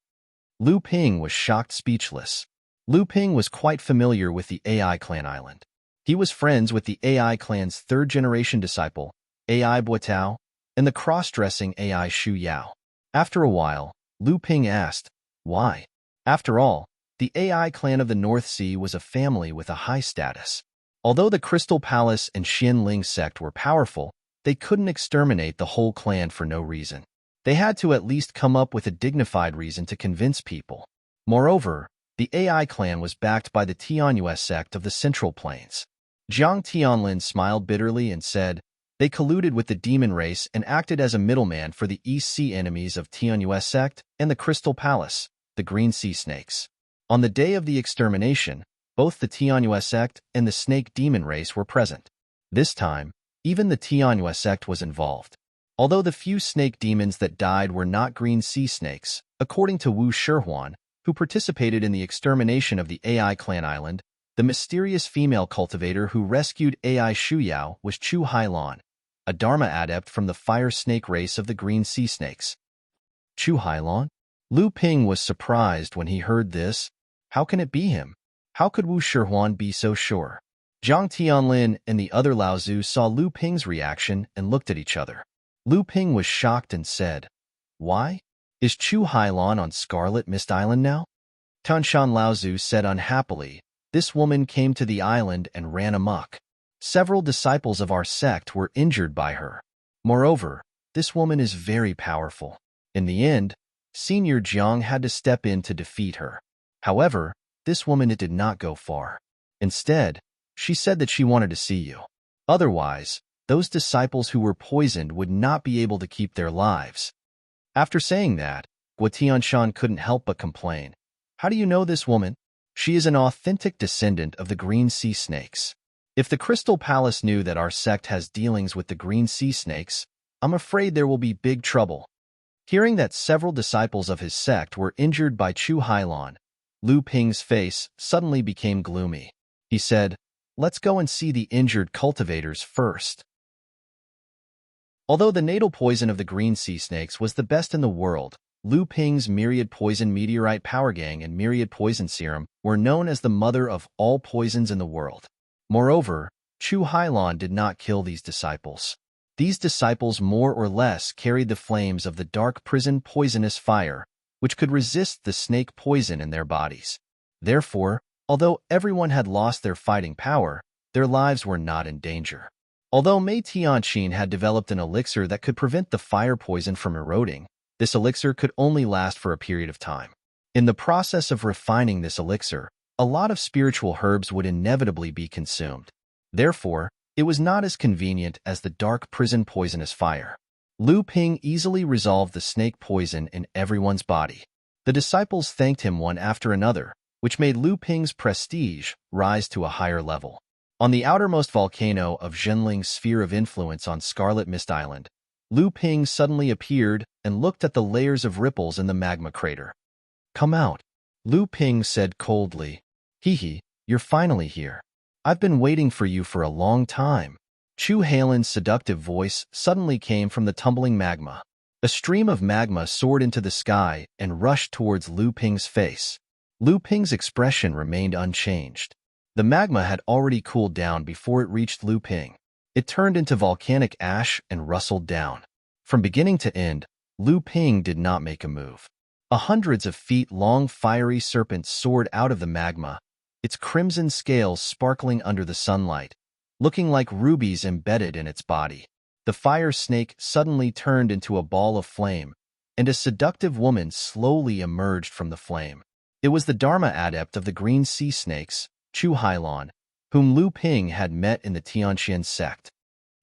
Lu Ping was shocked speechless. Lu Ping was quite familiar with the AI Clan Island. He was friends with the AI Clan's third-generation disciple, AI Buotao, and the cross-dressing AI Shu Yao. After a while, Lu Ping asked, "Why?" After all, the AI Clan of the North Sea was a family with a high status. Although the Crystal Palace and Xianling sect were powerful, they couldn't exterminate the whole clan for no reason. They had to at least come up with a dignified reason to convince people. Moreover, the AI Clan was backed by the Tianyue sect of the Central Plains. Zhang Tianlin smiled bitterly and said, "They colluded with the demon race and acted as a middleman for the East Sea enemies of Tianyue sect and the Crystal Palace, the Green Sea Snakes. On the day of the extermination, both the Tianyue sect and the snake demon race were present. This time, even the Tianyue sect was involved. Although the few snake demons that died were not green sea snakes, according to Wu Shihuan, who participated in the extermination of the AI Clan Island, the mysterious female cultivator who rescued AI Shu Yao was Chu Hailan, a Dharma adept from the fire snake race of the green sea snakes." Chu Hailan? Lu Ping was surprised when he heard this. How can it be him? How could Wu Shihuan be so sure? Zhang Tianlin and the other Lao Zhu saw Lu Ping's reaction and looked at each other. Lu Ping was shocked and said, "Why? Is Chu Hailan on Scarlet Mist Island now?" Tanshan Lao Zhu said unhappily, "This woman came to the island and ran amok. Several disciples of our sect were injured by her. Moreover, this woman is very powerful. In the end, Senior Jiang had to step in to defeat her. However, this woman did not go far. Instead, she said that she wanted to see you. Otherwise, those disciples who were poisoned would not be able to keep their lives." After saying that, Guo Tianshan couldn't help but complain. "How do you know this woman?" She is an authentic descendant of the green sea snakes. If the Crystal Palace knew that our sect has dealings with the green sea snakes, I'm afraid there will be big trouble. Hearing that several disciples of his sect were injured by Chu Hailon, Lu Ping's face suddenly became gloomy. He said, "Let's go and see the injured cultivators first." Although the natal poison of the green sea snakes was the best in the world, Lu Ping's Myriad Poison Meteorite Power Gang and Myriad Poison Serum were known as the mother of all poisons in the world. Moreover, Chu Hailon did not kill these disciples. These disciples more or less carried the flames of the dark prison poisonous fire, which could resist the snake poison in their bodies. Therefore, although everyone had lost their fighting power, their lives were not in danger. Although Mei Tianqin had developed an elixir that could prevent the fire poison from eroding, this elixir could only last for a period of time. In the process of refining this elixir, a lot of spiritual herbs would inevitably be consumed. Therefore, it was not as convenient as the dark prison poisonous fire. Lu Ping easily resolved the snake poison in everyone's body. The disciples thanked him one after another, which made Lu Ping's prestige rise to a higher level. On the outermost volcano of Zhenling's sphere of influence on Scarlet Mist Island, Lu Ping suddenly appeared and looked at the layers of ripples in the magma crater. "Come out," Lu Ping said coldly. "Hee, you're finally here. I've been waiting for you for a long time." Chu Hailon's seductive voice suddenly came from the tumbling magma. A stream of magma soared into the sky and rushed towards Lu Ping's face. Lu Ping's expression remained unchanged. The magma had already cooled down before it reached Lu Ping. It turned into volcanic ash and rustled down. From beginning to end, Lu Ping did not make a move. A hundreds of feet long fiery serpent soared out of the magma, its crimson scales sparkling under the sunlight, looking like rubies embedded in its body. The fire snake suddenly turned into a ball of flame, and a seductive woman slowly emerged from the flame. It was the Dharma adept of the green sea snakes, Chu Hailon, whom Lu Ping had met in the Tianqian sect.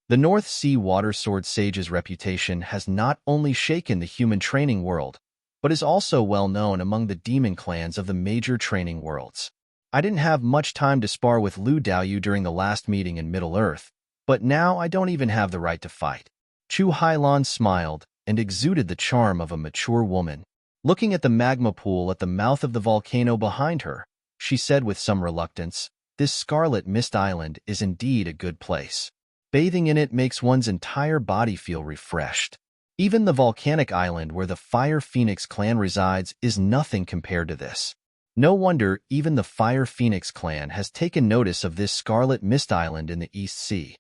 The North Sea Water Sword Sage's reputation has not only shaken the human training world, but is also well known among the demon clans of the major training worlds. I didn't have much time to spar with Lu Daoyu during the last meeting in Middle-earth, but now I don't even have the right to fight. Chu Hailon smiled and exuded the charm of a mature woman. Looking at the magma pool at the mouth of the volcano behind her, she said with some reluctance, "This Scarlet Mist Island is indeed a good place. Bathing in it makes one's entire body feel refreshed. Even the volcanic island where the Fire Phoenix clan resides is nothing compared to this." No wonder even the Fire Phoenix clan has taken notice of this Scarlet Mist Island in the East Sea.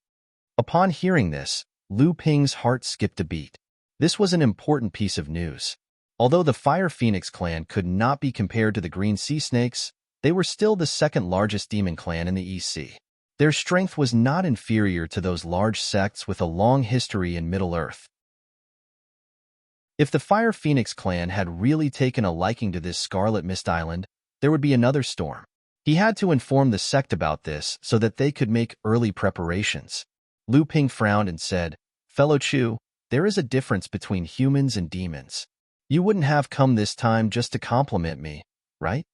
Upon hearing this, Lu Ping's heart skipped a beat. This was an important piece of news. Although the Fire Phoenix clan could not be compared to the Green Sea Snakes, they were still the second largest demon clan in the East Sea. Their strength was not inferior to those large sects with a long history in Middle-earth. If the Fire Phoenix clan had really taken a liking to this Scarlet Mist Island, there would be another storm. He had to inform the sect about this so that they could make early preparations. Lu Ping frowned and said, "Fellow Chu, there is a difference between humans and demons. You wouldn't have come this time just to compliment me, right?"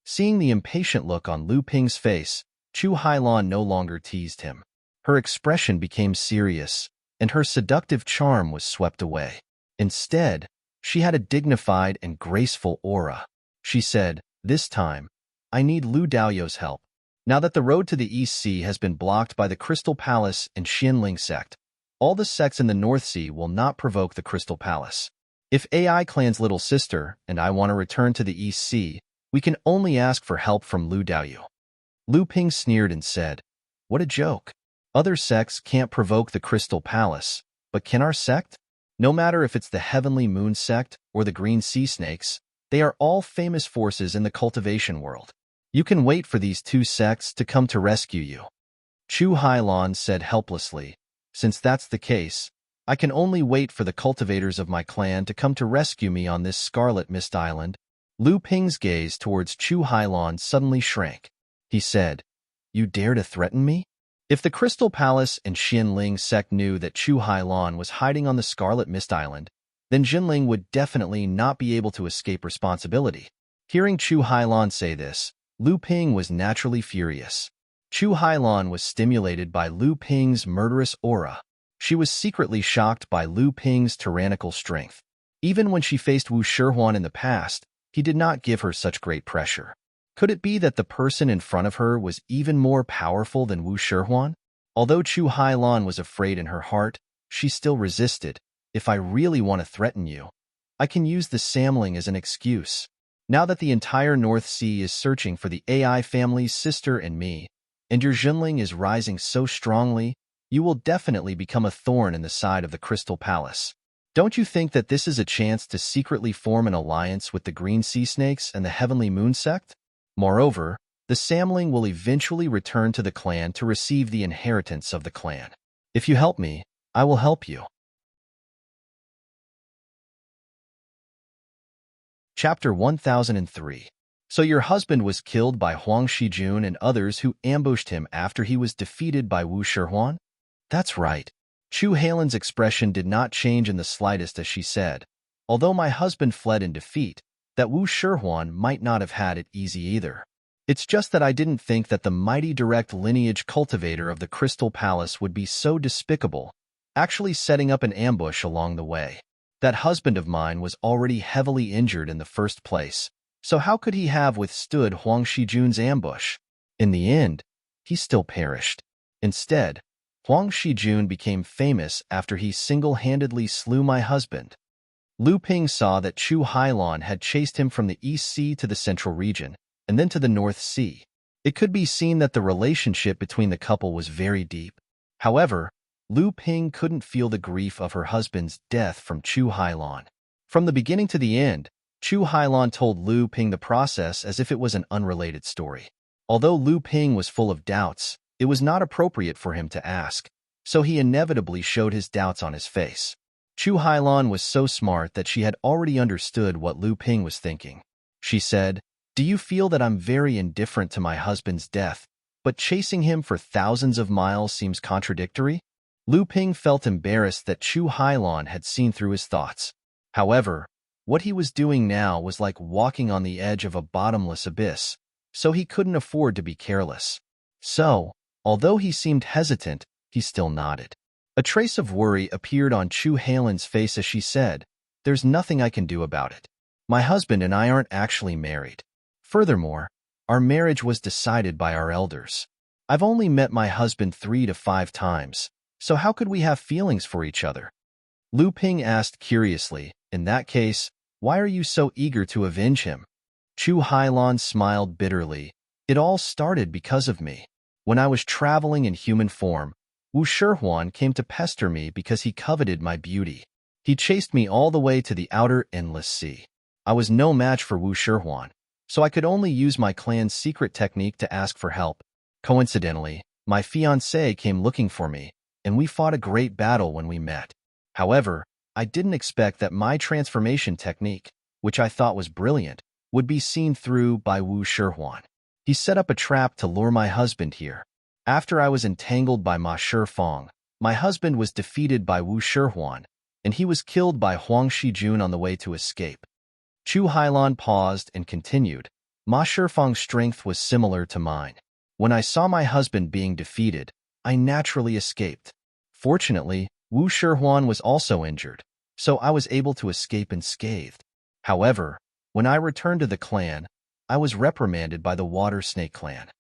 Seeing the impatient look on Lu Ping's face, Chu Hailon no longer teased him. Her expression became serious, and her seductive charm was swept away. Instead, she had a dignified and graceful aura. She said, "This time, I need Lu Daoyu's help. Now that the road to the East Sea has been blocked by the Crystal Palace and Xianling sect, all the sects in the North Sea will not provoke the Crystal Palace. If AI Clan's little sister and I want to return to the East Sea, we can only ask for help from Lu Daoyu." Lu Ping sneered and said, "What a joke. Other sects can't provoke the Crystal Palace, but can our sect? No matter if it's the Heavenly Moon sect or the Green Sea Snakes, they are all famous forces in the cultivation world. You can wait for these two sects to come to rescue you." Chu Hailon said helplessly, "Since that's the case, I can only wait for the cultivators of my clan to come to rescue me on this Scarlet Mist Island." Lu Ping's gaze towards Chu Hailon suddenly shrank. He said, "You dare to threaten me?" If the Crystal Palace and Xianling sect knew that Chu Hailon was hiding on the Scarlet Mist Island, then Jinling would definitely not be able to escape responsibility. Hearing Chu Hailon say this, Lu Ping was naturally furious. Chu Hailan was stimulated by Lu Ping's murderous aura. She was secretly shocked by Lu Ping's tyrannical strength. Even when she faced Wu Shihuan in the past, he did not give her such great pressure. Could it be that the person in front of her was even more powerful than Wu Shihuan? Although Chu Hailan was afraid in her heart, she still resisted. If I really want to threaten you, I can use the Samling as an excuse. Now that the entire North Sea is searching for the AI family's sister and me, and your Junling is rising so strongly, you will definitely become a thorn in the side of the Crystal Palace. Don't you think that this is a chance to secretly form an alliance with the Green Sea Snakes and the Heavenly Moon Sect? Moreover, the Samling will eventually return to the clan to receive the inheritance of the clan. If you help me, I will help you. Chapter 1003. So your husband was killed by Huang Shijun and others who ambushed him after he was defeated by Wu Shihuan? That's right. Chu Hailan's expression did not change in the slightest as she said, although my husband fled in defeat, that Wu Shihuan might not have had it easy either. It's just that I didn't think that the mighty direct lineage cultivator of the Crystal Palace would be so despicable, actually setting up an ambush along the way. That husband of mine was already heavily injured in the first place, so how could he have withstood Huang Shijun's ambush? In the end, he still perished. Instead, Huang Shijun became famous after he single-handedly slew my husband. Lu Ping saw that Chu Hailan had chased him from the East Sea to the Central region, and then to the North Sea. It could be seen that the relationship between the couple was very deep. However, Lu Ping couldn't feel the grief of her husband's death from Chu Hailan. From the beginning to the end, Chu Hailan told Lu Ping the process as if it was an unrelated story. Although Lu Ping was full of doubts, it was not appropriate for him to ask, so he inevitably showed his doubts on his face. Chu Hailan was so smart that she had already understood what Lu Ping was thinking. She said, "Do you feel that I'm very indifferent to my husband's death, but chasing him for thousands of miles seems contradictory?" Lu Ping felt embarrassed that Chu Hailan had seen through his thoughts. However, what he was doing now was like walking on the edge of a bottomless abyss, so he couldn't afford to be careless. So, although he seemed hesitant, he still nodded. A trace of worry appeared on Chu Hailan's face as she said, "There's nothing I can do about it. My husband and I aren't actually married. Furthermore, our marriage was decided by our elders. I've only met my husband 3 to 5 times, so how could we have feelings for each other?" Lu Ping asked curiously, "In that case, why are you so eager to avenge him?" Chu Hailan smiled bitterly. "It all started because of me. When I was traveling in human form, Wu Shihuan came to pester me because he coveted my beauty. He chased me all the way to the outer endless sea. I was no match for Wu Shihuan, so I could only use my clan's secret technique to ask for help. Coincidentally, my fiancé came looking for me, and we fought a great battle when we met. However, I didn't expect that my transformation technique, which I thought was brilliant, would be seen through by Wu Shihuan. He set up a trap to lure my husband here. After I was entangled by Ma Shifeng, my husband was defeated by Wu Shihuan, and he was killed by Huang Shijun on the way to escape." Chu Hailan paused and continued, "Ma Shifeng's strength was similar to mine. When I saw my husband being defeated, I naturally escaped. Fortunately, Wu Shihuan was also injured, so I was able to escape unscathed. However, when I returned to the clan, I was reprimanded by the Water Snake clan.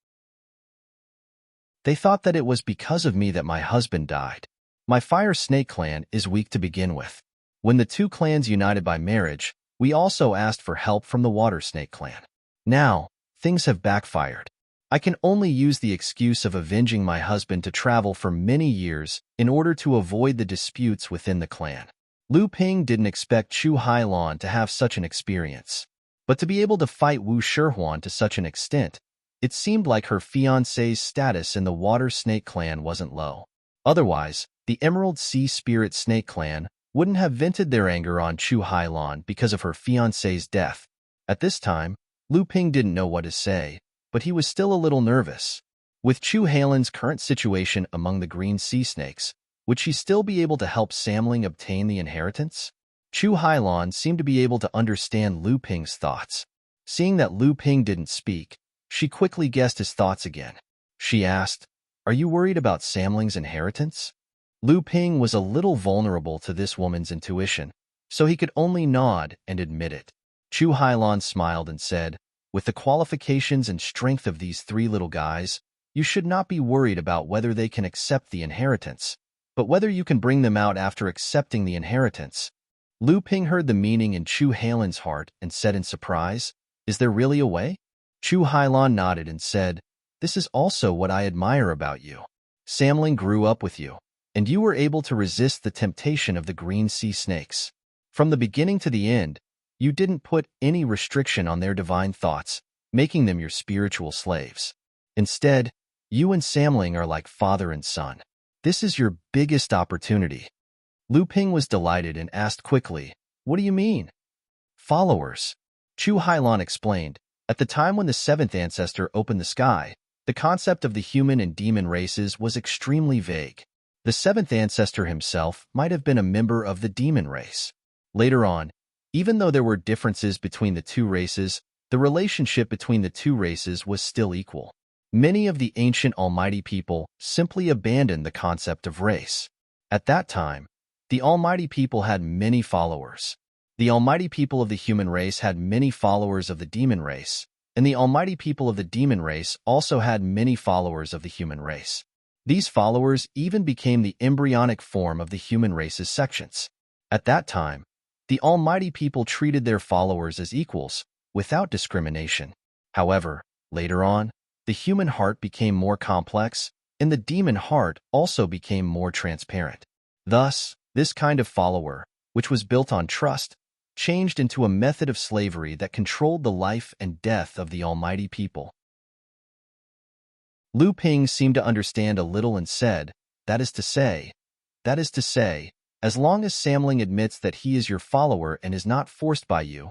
They thought that it was because of me that my husband died. My Fire Snake clan is weak to begin with. When the two clans united by marriage, we also asked for help from the Water Snake clan. Now, things have backfired. I can only use the excuse of avenging my husband to travel for many years in order to avoid the disputes within the clan." Lu Ping didn't expect Chu Hailan to have such an experience. But to be able to fight Wu Shihuan to such an extent, it seemed like her fiancé's status in the Water Snake clan wasn't low. Otherwise, the Emerald Sea Spirit Snake clan wouldn't have vented their anger on Chu Hailan because of her fiancé's death. At this time, Lu Ping didn't know what to say, but he was still a little nervous. With Chu Hailan's current situation among the Green Sea Snakes, would she still be able to help Samling obtain the inheritance? Chu Hailan seemed to be able to understand Lu Ping's thoughts. Seeing that Lu Ping didn't speak, She quickly guessed his thoughts again. She asked, "Are you worried about Samling's inheritance?" Lu Ping was a little vulnerable to this woman's intuition, so he could only nod and admit it. Chu Hailan smiled and said, "With the qualifications and strength of these three little guys, you should not be worried about whether they can accept the inheritance, but whether you can bring them out after accepting the inheritance." Lu Ping heard the meaning in Chu Hailan's heart and said in surprise, "Is there really a way?" Chu Hailan nodded and said, "This is also what I admire about you. Samling grew up with you, and you were able to resist the temptation of the green sea snakes. From the beginning to the end, you didn't put any restriction on their divine thoughts, making them your spiritual slaves. Instead, you and Samling are like father and son. This is your biggest opportunity." Lu Ping was delighted and asked quickly, "What do you mean?" "Followers." Chu Hailan explained, "At the time when the seventh ancestor opened the sky, the concept of the human and demon races was extremely vague. The seventh ancestor himself might have been a member of the demon race. Later on, even though there were differences between the two races, the relationship between the two races was still equal. Many of the ancient Almighty people simply abandoned the concept of race. At that time, the Almighty people had many followers. The Almighty people of the human race had many followers of the demon race, and the Almighty people of the demon race also had many followers of the human race. These followers even became the embryonic form of the human race's sections. At that time, the Almighty people treated their followers as equals, without discrimination. However, later on, the human heart became more complex, and the demon heart also became more transparent. Thus, this kind of follower, which was built on trust, changed into a method of slavery that controlled the life and death of the Almighty people. Lu Ping seemed to understand a little and said, that is to say, as long as Samling admits that he is your follower and is not forced by you,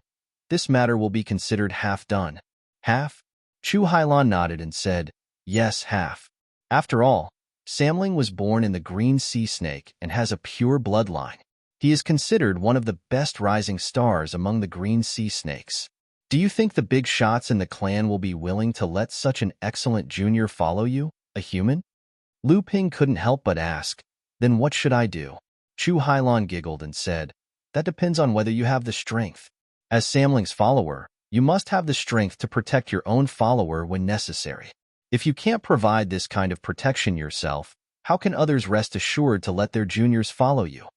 this matter will be considered half done." "Half?" Chu Hailan nodded and said, "Yes, half. After all, Samling was born in the green sea snake and has a pure bloodline. He is considered one of the best rising stars among the green sea snakes. Do you think the big shots in the clan will be willing to let such an excellent junior follow you, a human?" Lu Ping couldn't help but ask, "Then what should I do?" Chu Hailan giggled and said, "That depends on whether you have the strength. As Samling's follower, you must have the strength to protect your own follower when necessary. If you can't provide this kind of protection yourself, how can others rest assured to let their juniors follow you?"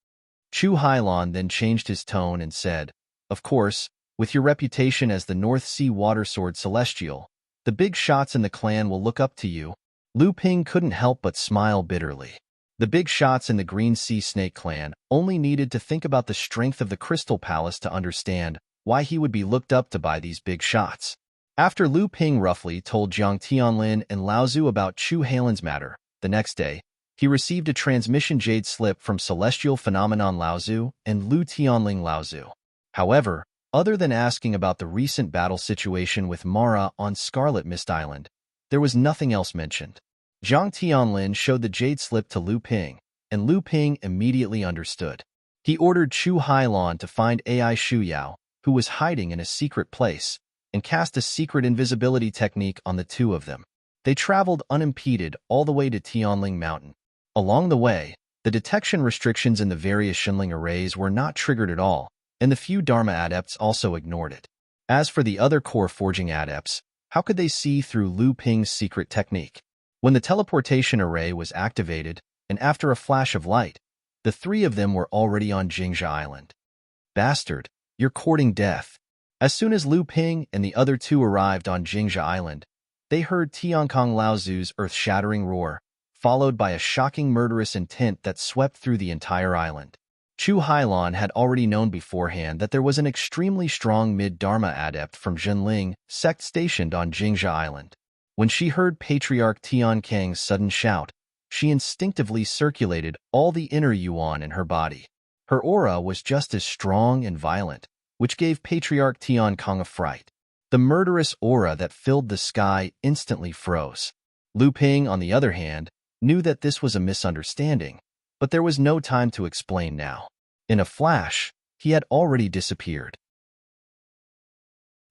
Chu Hailan then changed his tone and said, "Of course, with your reputation as the North Sea Water Sword Celestial, the big shots in the clan will look up to you." Lu Ping couldn't help but smile bitterly. The big shots in the Green Sea Snake clan only needed to think about the strength of the Crystal Palace to understand why he would be looked up to by these big shots. After Lu Ping roughly told Jiang Tianlin and Laozu about Chu Hailan's matter, the next day, he received a transmission jade slip from Celestial Phenomenon Laozu and Lu Tianling Laozu. However, other than asking about the recent battle situation with Mara on Scarlet Mist Island, there was nothing else mentioned. Jiang Tianlin showed the jade slip to Lu Ping, and Lu Ping immediately understood. He ordered Chu Hailan to find Ai Shuyao, who was hiding in a secret place, and cast a secret invisibility technique on the two of them. They traveled unimpeded all the way to Tianling Mountain. Along the way, the detection restrictions in the various Shinling arrays were not triggered at all, and the few Dharma adepts also ignored it. As for the other core forging adepts, how could they see through Lu Ping's secret technique? When the teleportation array was activated, and after a flash of light, the three of them were already on Jingzha Island. "Bastard, you're courting death." As soon as Lu Ping and the other two arrived on Jingzha Island, they heard Tiankong Laozu's earth-shattering roar, followed by a shocking murderous intent that swept through the entire island. Chu Hailan had already known beforehand that there was an extremely strong mid-Dharma adept from Zhenling sect stationed on Jingzha Island. When she heard Patriarch Tiankang's sudden shout, she instinctively circulated all the inner yuan in her body. Her aura was just as strong and violent, which gave Patriarch Tiankang a fright. The murderous aura that filled the sky instantly froze. Lu Ping, on the other hand, knew that this was a misunderstanding, but there was no time to explain now. In a flash, he had already disappeared.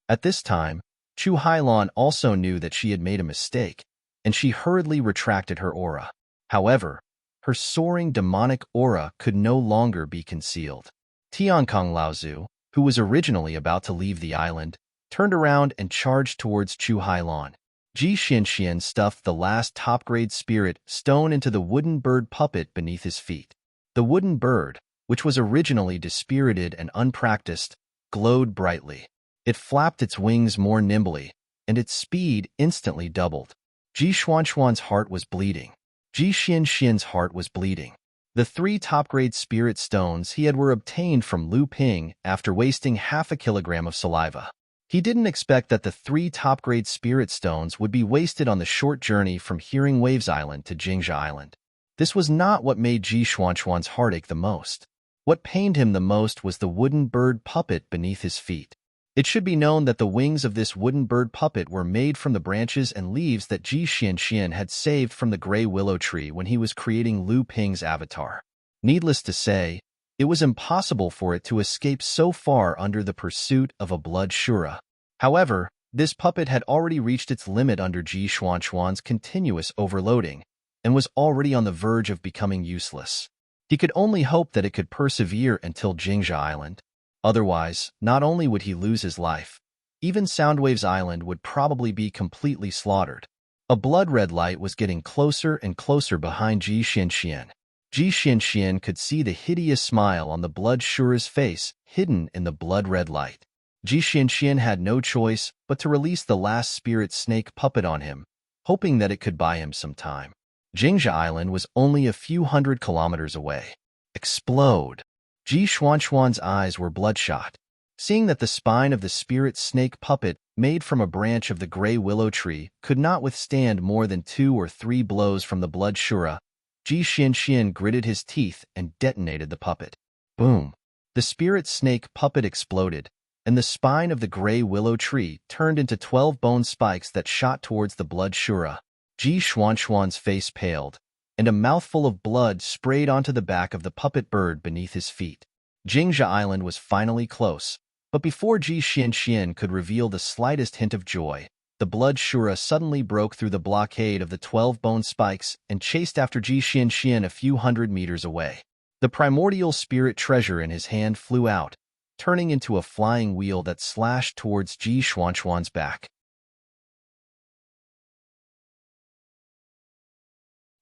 At this time, Chu Hailan also knew that she had made a mistake, and she hurriedly retracted her aura. However, her soaring demonic aura could no longer be concealed. Tiankong Laozu, who was originally about to leave the island, turned around and charged towards Chu Hailan. Ji Xianxian stuffed the last top-grade spirit stone into the wooden bird puppet beneath his feet. The wooden bird, which was originally dispirited and unpracticed, glowed brightly. It flapped its wings more nimbly, and its speed instantly doubled. Ji Xuanxuan's heart was bleeding. Ji Xianxian's heart was bleeding. The 3 top-grade spirit stones he had were obtained from Lu Ping after wasting half a kilogram of saliva. He didn't expect that the 3 top-grade spirit stones would be wasted on the short journey from Hearing Waves Island to Jingzha Island. This was not what made Ji Xuanxuan's heart ache the most. What pained him the most was the wooden bird puppet beneath his feet. It should be known that the wings of this wooden bird puppet were made from the branches and leaves that Ji Xianxian had saved from the gray willow tree when he was creating Lu Ping's avatar. Needless to say, it was impossible for it to escape so far under the pursuit of a blood shura. However, this puppet had already reached its limit under Ji Xuanxuan's continuous overloading and was already on the verge of becoming useless. He could only hope that it could persevere until Jingzha Island. Otherwise, not only would he lose his life, even Soundwaves Island would probably be completely slaughtered. A blood-red light was getting closer and closer behind Ji Xianxian. Ji Xianxian could see the hideous smile on the blood shura's face hidden in the blood-red light. Ji Xianxian had no choice but to release the last spirit snake puppet on him, hoping that it could buy him some time. Jingzha Island was only a few hundred kilometers away. Explode! Ji Xuanxuan's eyes were bloodshot. Seeing that the spine of the spirit snake puppet made from a branch of the gray willow tree could not withstand more than 2 or 3 blows from the blood shura, Ji Xianxian gritted his teeth and detonated the puppet. Boom! The spirit snake puppet exploded, and the spine of the gray willow tree turned into 12 bone spikes that shot towards the blood shura. Ji Xuanxuan's face paled, and a mouthful of blood sprayed onto the back of the puppet bird beneath his feet. Jingzha Island was finally close, but before Ji Xianxian could reveal the slightest hint of joy, the blood shura suddenly broke through the blockade of the 12 bone spikes and chased after Ji Xianxian a few hundred meters away. The primordial spirit treasure in his hand flew out, turning into a flying wheel that slashed towards Ji Xuanxuan's back.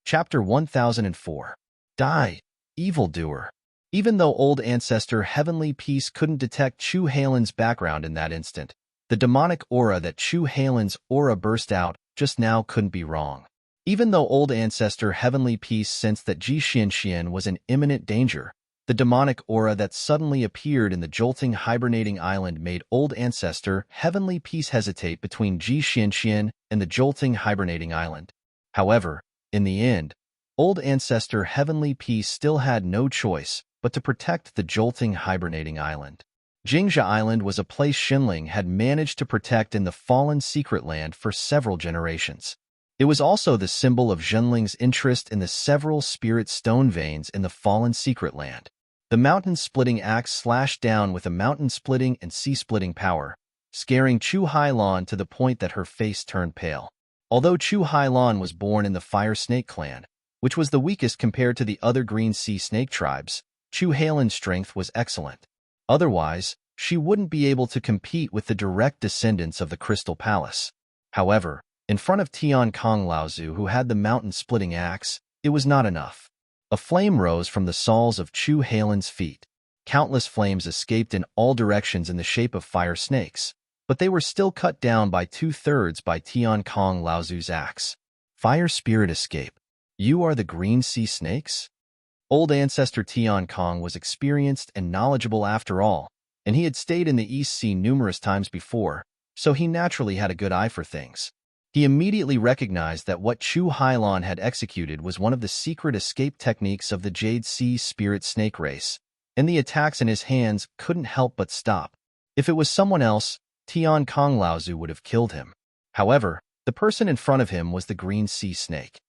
Chapter 1004. Die, evildoer. Even though Old Ancestor Heavenly Peace couldn't detect Chu Hailan's background in that instant, the demonic aura that Chu Hailan's aura burst out just now couldn't be wrong. Even though Old Ancestor Heavenly Peace sensed that Ji Xianxian was in imminent danger, the demonic aura that suddenly appeared in the jolting hibernating island made Old Ancestor Heavenly Peace hesitate between Ji Xianxian and the jolting hibernating island. However, in the end, Old Ancestor Heavenly Peace still had no choice but to protect the jolting hibernating island. Jingzha Island was a place Xinling had managed to protect in the fallen secret land for several generations. It was also the symbol of Xinling's interest in the several spirit stone veins in the fallen secret land. The mountain-splitting axe slashed down with a mountain-splitting and sea-splitting power, scaring Chu Hailan to the point that her face turned pale. Although Chu Hailan was born in the Fire Snake clan, which was the weakest compared to the other Green Sea Snake tribes, Chu Hailan's strength was excellent. Otherwise, she wouldn't be able to compete with the direct descendants of the Crystal Palace. However, in front of Tiankong Laozu, who had the mountain-splitting axe, it was not enough. A flame rose from the soles of Chu Hailan's feet. Countless flames escaped in all directions in the shape of fire snakes, but they were still cut down by 2/3 by Tiankong Laozu's axe. Fire Spirit Escape. You are the Green Sea Snakes? Old Ancestor Tiankong was experienced and knowledgeable after all, and he had stayed in the East Sea numerous times before, so he naturally had a good eye for things. He immediately recognized that what Chu Hailan had executed was one of the secret escape techniques of the Jade Sea Spirit Snake race, and the attacks in his hands couldn't help but stop. If it was someone else, Tiankong Laozu would have killed him. However, the person in front of him was the Green Sea Snake.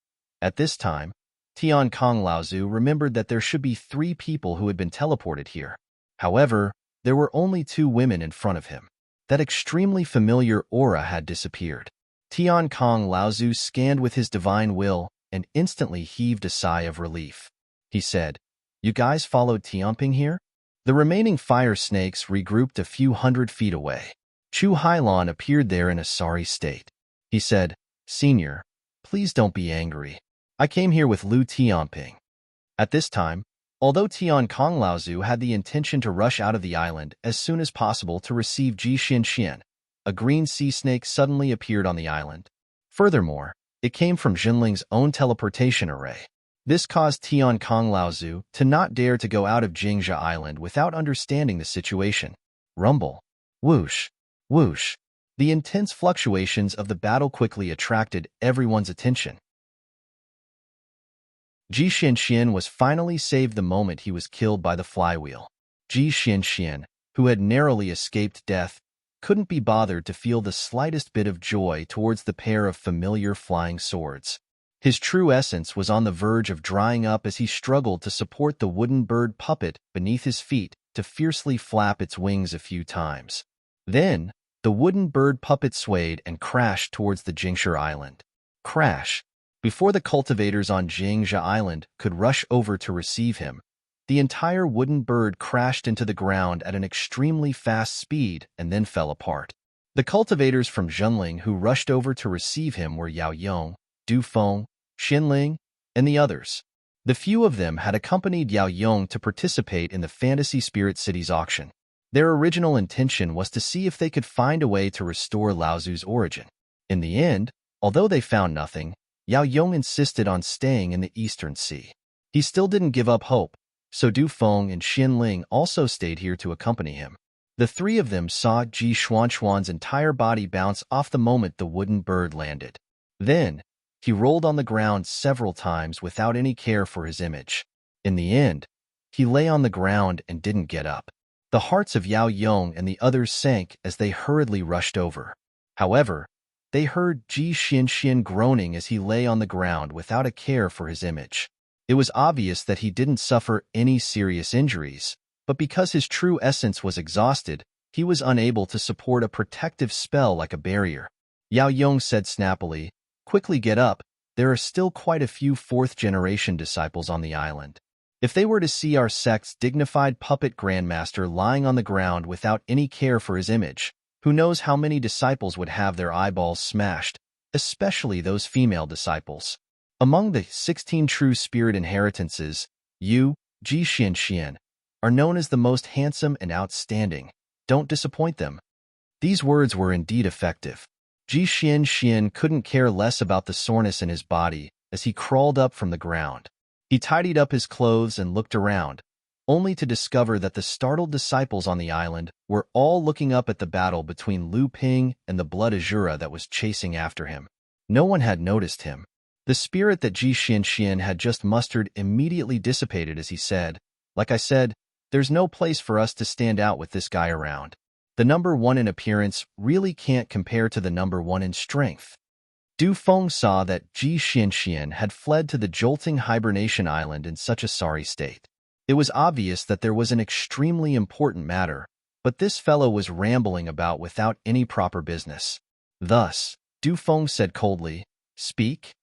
At this time, Tiankong Laozu remembered that there should be 3 people who had been teleported here. However, there were only 2 women in front of him. That extremely familiar aura had disappeared. Tian Kong Laozu scanned with his divine will and instantly heaved a sigh of relief. He said, "You guys followed Tianping here?" The remaining fire snakes regrouped a few hundred feet away. Chu Hailon appeared there in a sorry state. He said, "Senior, please don't be angry. I came here with Lu Tianping." At this time, although Tian Kong Laozu had the intention to rush out of the island as soon as possible to receive Ji Xianxian, a green sea snake suddenly appeared on the island. Furthermore, it came from Jinling's own teleportation array. This caused Tian Kong Laozu to not dare to go out of Jingzha Island without understanding the situation. Rumble. Whoosh. Whoosh. The intense fluctuations of the battle quickly attracted everyone's attention. Ji Xianxian was finally saved the moment he was killed by the flywheel. Ji Xianxian, who had narrowly escaped death, couldn't be bothered to feel the slightest bit of joy towards the pair of familiar flying swords. His true essence was on the verge of drying up as he struggled to support the wooden bird puppet beneath his feet to fiercely flap its wings a few times. Then, the wooden bird puppet swayed and crashed towards the Jingzha Island. Crash! Before the cultivators on Jingzha Island could rush over to receive him, the entire wooden bird crashed into the ground at an extremely fast speed and then fell apart. The cultivators from Jinling who rushed over to receive him were Yao Yong, Du Feng, Xinling, and the others. The few of them had accompanied Yao Yong to participate in the Fantasy Spirit City's auction. Their original intention was to see if they could find a way to restore Laozu's origin. In the end, although they found nothing, Yao Yong insisted on staying in the Eastern Sea. He still didn't give up hope, so Du Feng and Xinling also stayed here to accompany him. The three of them saw Ji Xuanxuan's entire body bounce off the moment the wooden bird landed. Then, he rolled on the ground several times without any care for his image. In the end, he lay on the ground and didn't get up. The hearts of Yao Yong and the others sank as they hurriedly rushed over. However, they heard Ji Xianxian groaning as he lay on the ground without a care for his image. It was obvious that he didn't suffer any serious injuries, but because his true essence was exhausted, he was unable to support a protective spell like a barrier. Yao Yong said snappily, "Quickly get up, there are still quite a few fourth-generation disciples on the island. If they were to see our sect's dignified puppet grandmaster lying on the ground without any care for his image, who knows how many disciples would have their eyeballs smashed, especially those female disciples. Among the 16 true spirit inheritances, you, Ji Xianxian, are known as the most handsome and outstanding. Don't disappoint them." These words were indeed effective. Ji Xianxian couldn't care less about the soreness in his body as he crawled up from the ground. He tidied up his clothes and looked around, only to discover that the startled disciples on the island were all looking up at the battle between Lu Ping and the blood Azura that was chasing after him. No one had noticed him. The spirit that Ji Xianxian had just mustered immediately dissipated as he said, "Like I said, there's no place for us to stand out with this guy around. The number one in appearance really can't compare to the number one in strength." Du Feng saw that Ji Xianxian had fled to the jolting hibernation island in such a sorry state. It was obvious that there was an extremely important matter, but this fellow was rambling about without any proper business. Thus, Du Feng said coldly, "Speak."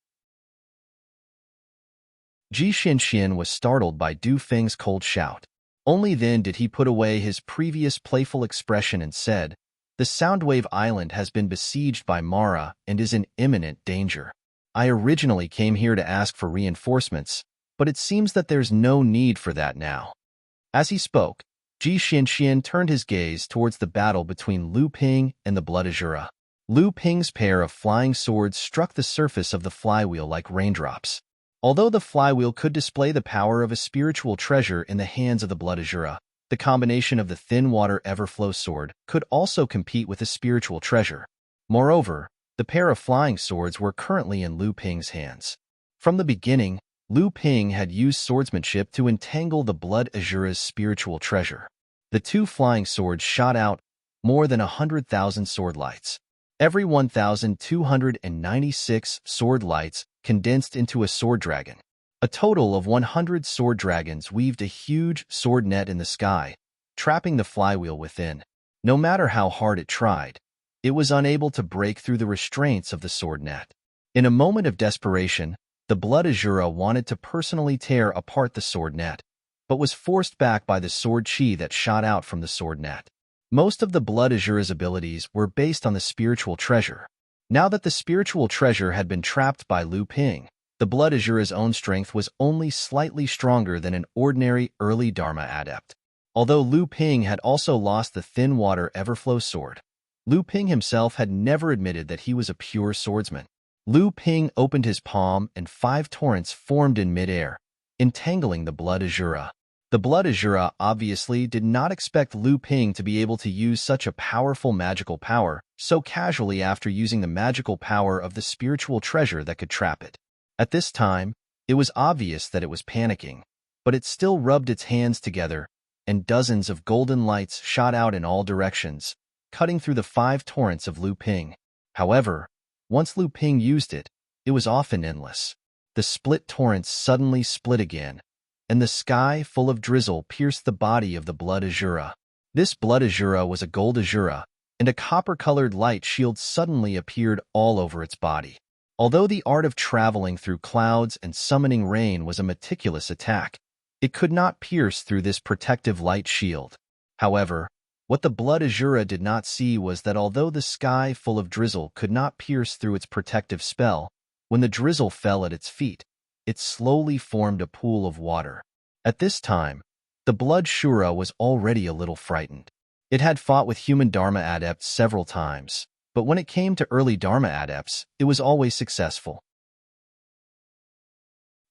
Ji Xianxian was startled by Du Feng's cold shout. Only then did he put away his previous playful expression and said, "The Soundwave Island has been besieged by Mara and is in imminent danger. I originally came here to ask for reinforcements, but it seems that there's no need for that now." As he spoke, Ji Xianxian turned his gaze towards the battle between Lu Ping and the blood Azura. Lu Ping's pair of flying swords struck the surface of the flywheel like raindrops. Although the flywheel could display the power of a spiritual treasure in the hands of the blood Azura, the combination of the thin water Everflow sword could also compete with a spiritual treasure. Moreover, the pair of flying swords were currently in Lu Ping's hands. From the beginning, Lu Ping had used swordsmanship to entangle the blood Azura's spiritual treasure. The two flying swords shot out more than 100,000 sword lights. Every 1,296 sword lights condensed into a sword dragon. A total of 100 sword dragons weaved a huge sword net in the sky, trapping the flywheel within. No matter how hard it tried, it was unable to break through the restraints of the sword net. In a moment of desperation, the Blood Azura wanted to personally tear apart the sword net, but was forced back by the sword chi that shot out from the sword net. Most of the Blood Azura's abilities were based on the spiritual treasure. Now that the spiritual treasure had been trapped by Lu Ping, the Blood Azura's own strength was only slightly stronger than an ordinary early Dharma adept. Although Lu Ping had also lost the Thin Water Everflow sword, Lu Ping himself had never admitted that he was a pure swordsman. Lu Ping opened his palm and 5 torrents formed in midair, entangling the Blood Azura. The Blood Azura obviously did not expect Lu Ping to be able to use such a powerful magical power so casually after using the magical power of the spiritual treasure that could trap it. At this time, it was obvious that it was panicking, but it still rubbed its hands together, and dozens of golden lights shot out in all directions, cutting through the 5 torrents of Lu Ping. However, once Lu Ping used it, it was often endless. The split torrents suddenly split again, and the sky full of drizzle pierced the body of the Blood Azura. This Blood Azura was a gold Azura, and a copper-colored light shield suddenly appeared all over its body. Although the art of traveling through clouds and summoning rain was a meticulous attack, it could not pierce through this protective light shield. However, what the Blood Azura did not see was that although the sky full of drizzle could not pierce through its protective spell, when the drizzle fell at its feet, it slowly formed a pool of water. At this time, the Blood Shura was already a little frightened. It had fought with human Dharma adepts several times, but when it came to early Dharma adepts, it was always successful.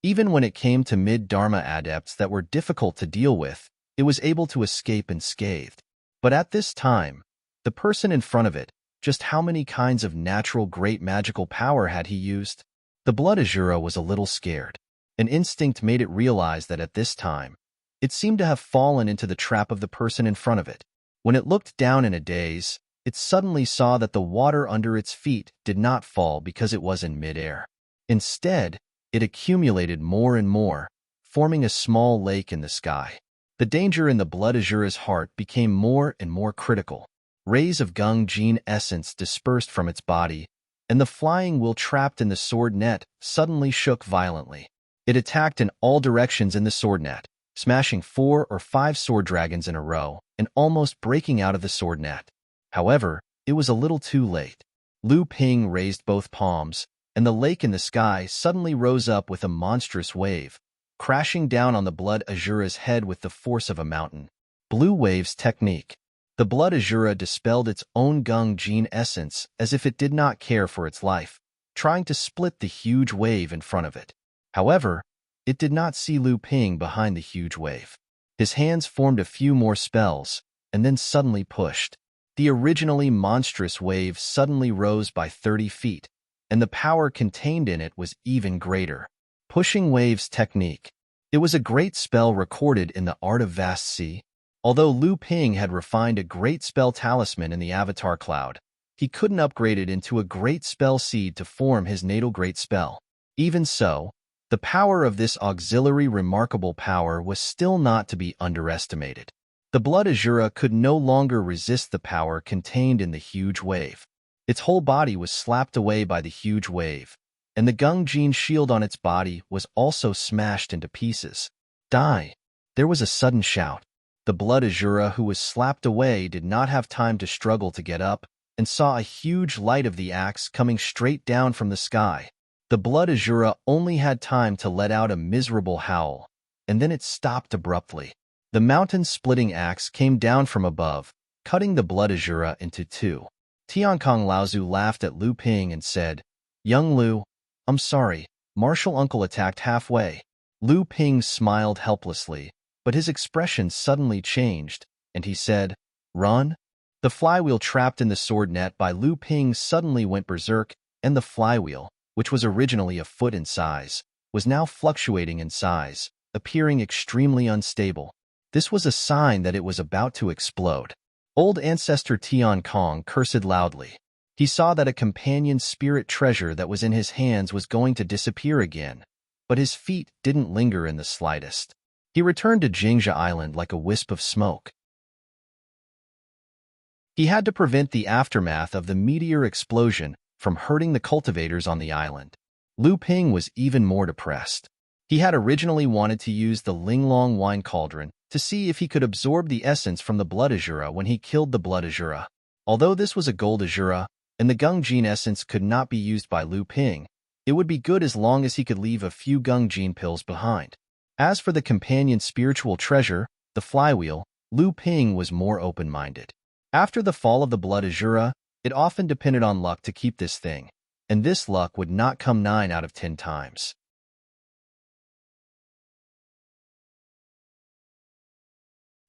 Even when it came to mid-Dharma adepts that were difficult to deal with, it was able to escape unscathed. But at this time, the person in front of it, just how many kinds of natural great magical power had he used? The Blood Azura was a little scared. An instinct made it realize that at this time, it seemed to have fallen into the trap of the person in front of it. When it looked down in a daze, it suddenly saw that the water under its feet did not fall because it was in midair. Instead, it accumulated more and more, forming a small lake in the sky. The danger in the Blood Azura's heart became more and more critical. Rays of Gung Jin essence dispersed from its body, and the flying will trapped in the sword net suddenly shook violently. It attacked in all directions in the sword net, smashing 4 or 5 sword dragons in a row and almost breaking out of the sword net. However, it was a little too late. Lu Ping raised both palms, and the lake in the sky suddenly rose up with a monstrous wave, crashing down on the Blood Azura's head with the force of a mountain. Blue Wave's technique. The Blood Azura dispelled its own Gung Jin essence as if it did not care for its life, trying to split the huge wave in front of it. However, it did not see Lu Ping behind the huge wave. His hands formed a few more spells, and then suddenly pushed. The originally monstrous wave suddenly rose by 30 feet, and the power contained in it was even greater. Pushing Wave's technique. It was a great spell recorded in the Art of Vast Sea. Although Lu Ping had refined a great spell talisman in the Avatar Cloud, he couldn't upgrade it into a great spell seed to form his natal great spell. Even so, the power of this auxiliary remarkable power was still not to be underestimated. The Blood Azura could no longer resist the power contained in the huge wave. Its whole body was slapped away by the huge wave, and the Gung Jin shield on its body was also smashed into pieces. Die! There was a sudden shout. The Blood Azura who was slapped away did not have time to struggle to get up, and saw a huge light of the axe coming straight down from the sky. The Blood Azura only had time to let out a miserable howl, and then it stopped abruptly. The mountain-splitting axe came down from above, cutting the Blood Azura into 2. Tiankong Laozu laughed at Lu Ping and said, "Young Lu, I'm sorry, Martial Uncle attacked halfway." Lu Ping smiled helplessly, but his expression suddenly changed, and he said, "Run?" The flywheel trapped in the sword net by Lu Ping suddenly went berserk, and the flywheel, which was originally a foot in size, was now fluctuating in size, appearing extremely unstable. This was a sign that it was about to explode. Old Ancestor Tian Kong cursed loudly. He saw that a companion spirit treasure that was in his hands was going to disappear again, but his feet didn't linger in the slightest. He returned to Jingzha Island like a wisp of smoke. He had to prevent the aftermath of the meteor explosion from hurting the cultivators on the island. Lu Ping was even more depressed. He had originally wanted to use the Linglong wine cauldron to see if he could absorb the essence from the blood azura when he killed the blood azura. Although this was a gold azura, and the gung gene essence could not be used by Lu Ping, it would be good as long as he could leave a few gung gene pills behind. As for the companion spiritual treasure, the flywheel, Lu Ping was more open-minded. After the fall of the blood azura, it often depended on luck to keep this thing, and this luck would not come 9 out of 10 times.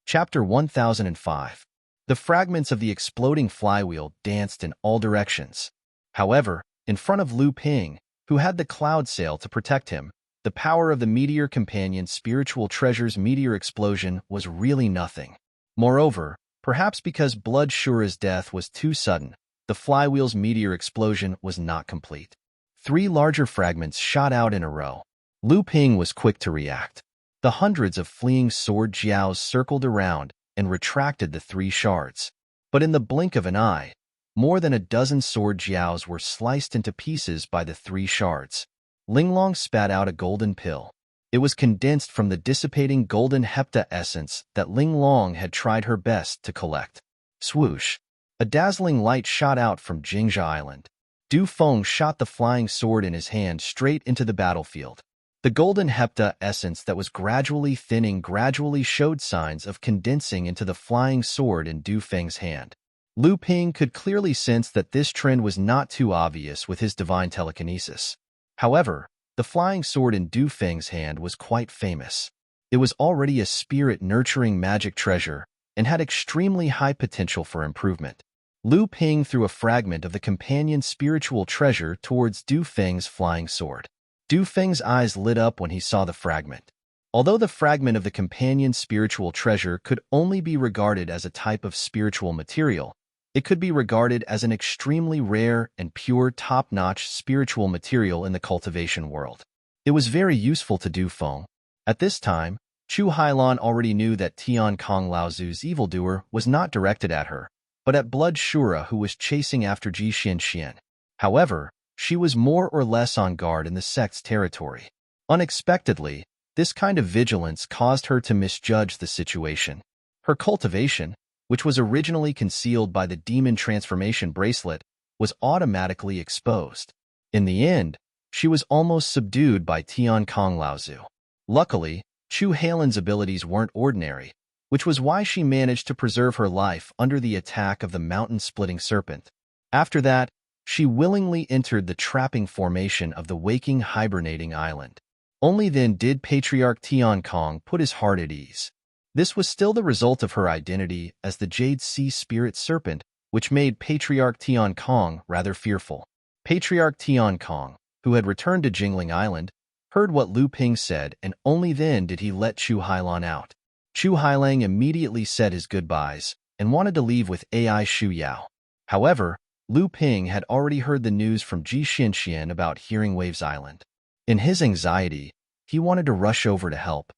Chapter 1005. The fragments of the exploding flywheel danced in all directions. However, in front of Lu Ping, who had the cloud sail to protect him, the power of the meteor companion spiritual treasure's meteor explosion was really nothing. Moreover, perhaps because Blood Shura's death was too sudden, the flywheel's meteor explosion was not complete. 3 larger fragments shot out in a row. Lu Ping was quick to react. The hundreds of fleeing sword jiaos circled around and retracted the 3 shards. But in the blink of an eye, more than a dozen sword jiaos were sliced into pieces by the 3 shards. Linglong spat out a golden pill. It was condensed from the dissipating golden hepta essence that Linglong had tried her best to collect. Swoosh! A dazzling light shot out from Jingzha Island. Du Feng shot the flying sword in his hand straight into the battlefield. The golden hepta essence that was gradually thinning gradually showed signs of condensing into the flying sword in Du Feng's hand. Lu Ping could clearly sense that this trend was not too obvious with his divine telekinesis. However, the flying sword in Du Feng's hand was quite famous. It was already a spirit-nurturing magic treasure and had extremely high potential for improvement. Lu Ping threw a fragment of the companion spiritual treasure towards Du Feng's flying sword. Du Feng's eyes lit up when he saw the fragment. Although the fragment of the companion spiritual treasure could only be regarded as a type of spiritual material, it could be regarded as an extremely rare and pure top-notch spiritual material in the cultivation world. It was very useful to Du Feng. At this time, Chu Hailan already knew that Tian Kong Laozu's evildoer was not directed at her, but at Blood Shura, who was chasing after Ji Xianxian. However, she was more or less on guard in the sect's territory. Unexpectedly, this kind of vigilance caused her to misjudge the situation. Her cultivation, which was originally concealed by the demon transformation bracelet, was automatically exposed. In the end, she was almost subdued by Tian Kong Laozu. Luckily, Chu Hailan's abilities weren't ordinary, which was why she managed to preserve her life under the attack of the mountain-splitting serpent. After that, she willingly entered the trapping formation of the waking hibernating island. Only then did Patriarch Tian Kong put his heart at ease. This was still the result of her identity as the Jade Sea Spirit Serpent, which made Patriarch Tian Kong rather fearful. Patriarch Tian Kong, who had returned to Jingling Island, heard what Lu Ping said, and only then did he let Chu Hailan out. Chu Hailang immediately said his goodbyes and wanted to leave with Ai Shu Yao. However, Lu Ping had already heard the news from Ji Xianxian about Hearing Waves Island. In his anxiety, he wanted to rush over to help.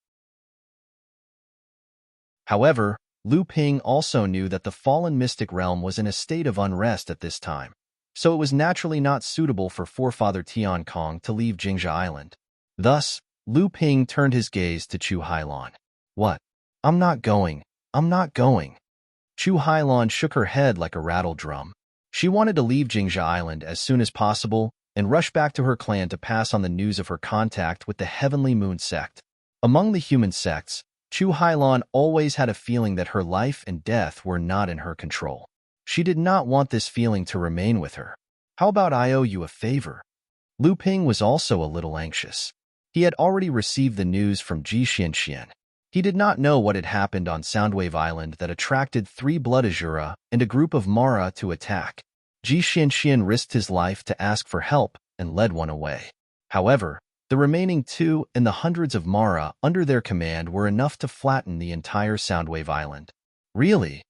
However, Lu Ping also knew that the fallen mystic realm was in a state of unrest at this time, so it was naturally not suitable for forefather Tian Kong to leave Jingzha Island. Thus, Lu Ping turned his gaze to Chu Hailan. What? I'm not going. I'm not going. Chu Hailan shook her head like a rattle drum. She wanted to leave Jingzha Island as soon as possible and rush back to her clan to pass on the news of her contact with the Heavenly Moon sect. Among the human sects, Chu Hailan always had a feeling that her life and death were not in her control. She did not want this feeling to remain with her. How about I owe you a favor? Lu Ping was also a little anxious. He had already received the news from Ji Xianxian. He did not know what had happened on Soundwave Island that attracted 3 Blood Azura and a group of Mara to attack. Ji Xianxian risked his life to ask for help and led one away. However, the remaining 2 and the hundreds of Mara under their command were enough to flatten the entire Soundwave Island. Really?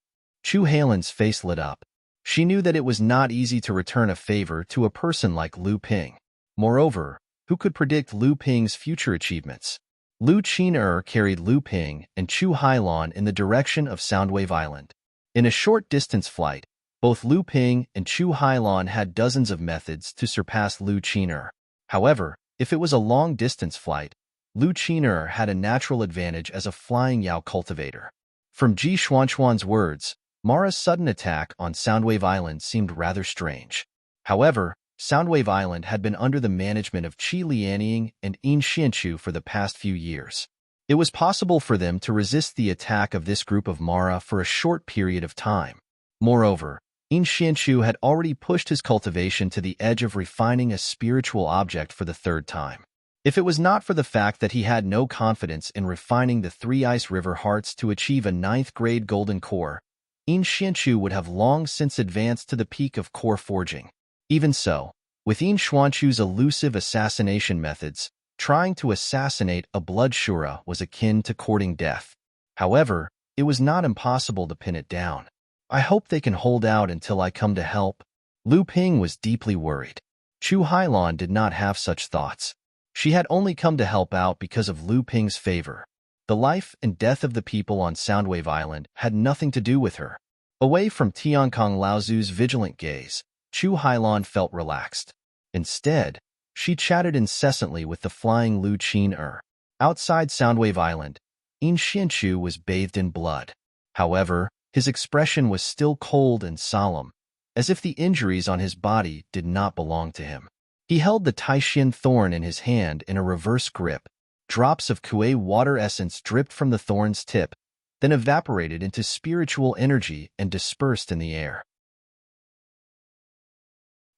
Chu Hailan's face lit up. She knew that it was not easy to return a favor to a person like Lu Ping. Moreover, who could predict Lu Ping's future achievements? Lu Qin carried Lu Ping and Chu Hailan in the direction of Soundwave Island. In a short-distance flight, Both Lu Ping and Chu Hailon had dozens of methods to surpass Lu Qin'er. However, if it was a long-distance flight, Lu Qin'er had a natural advantage as a flying Yao cultivator. From Ji Xuanquan's words, Mara's sudden attack on Soundwave Island seemed rather strange. However, Soundwave Island had been under the management of Qi Lianying and Yin Xianchu for the past few years. It was possible for them to resist the attack of this group of Mara for a short period of time. Moreover, Yin Xianchu had already pushed his cultivation to the edge of refining a spiritual object for the third time. If it was not for the fact that he had no confidence in refining the 3 Ice River Hearts to achieve a 9th-grade golden core, Yin Xianchu would have long since advanced to the peak of core forging. Even so, with Yin Xuanchu's elusive assassination methods, trying to assassinate a blood shura was akin to courting death. However, it was not impossible to pin it down. I hope they can hold out until I come to help. Lu Ping was deeply worried. Chu Hailon did not have such thoughts. She had only come to help out because of Lu Ping's favor. The life and death of the people on Soundwave Island had nothing to do with her. Away from Tiankong Laozu's vigilant gaze, Chu Hailon felt relaxed. Instead, she chatted incessantly with the flying Lu Qin'er. Outside Soundwave Island, Yin Xianchu was bathed in blood. However, his expression was still cold and solemn, as if the injuries on his body did not belong to him. He held the Taishin thorn in his hand in a reverse grip. Drops of Kuei water essence dripped from the thorn's tip, then evaporated into spiritual energy and dispersed in the air.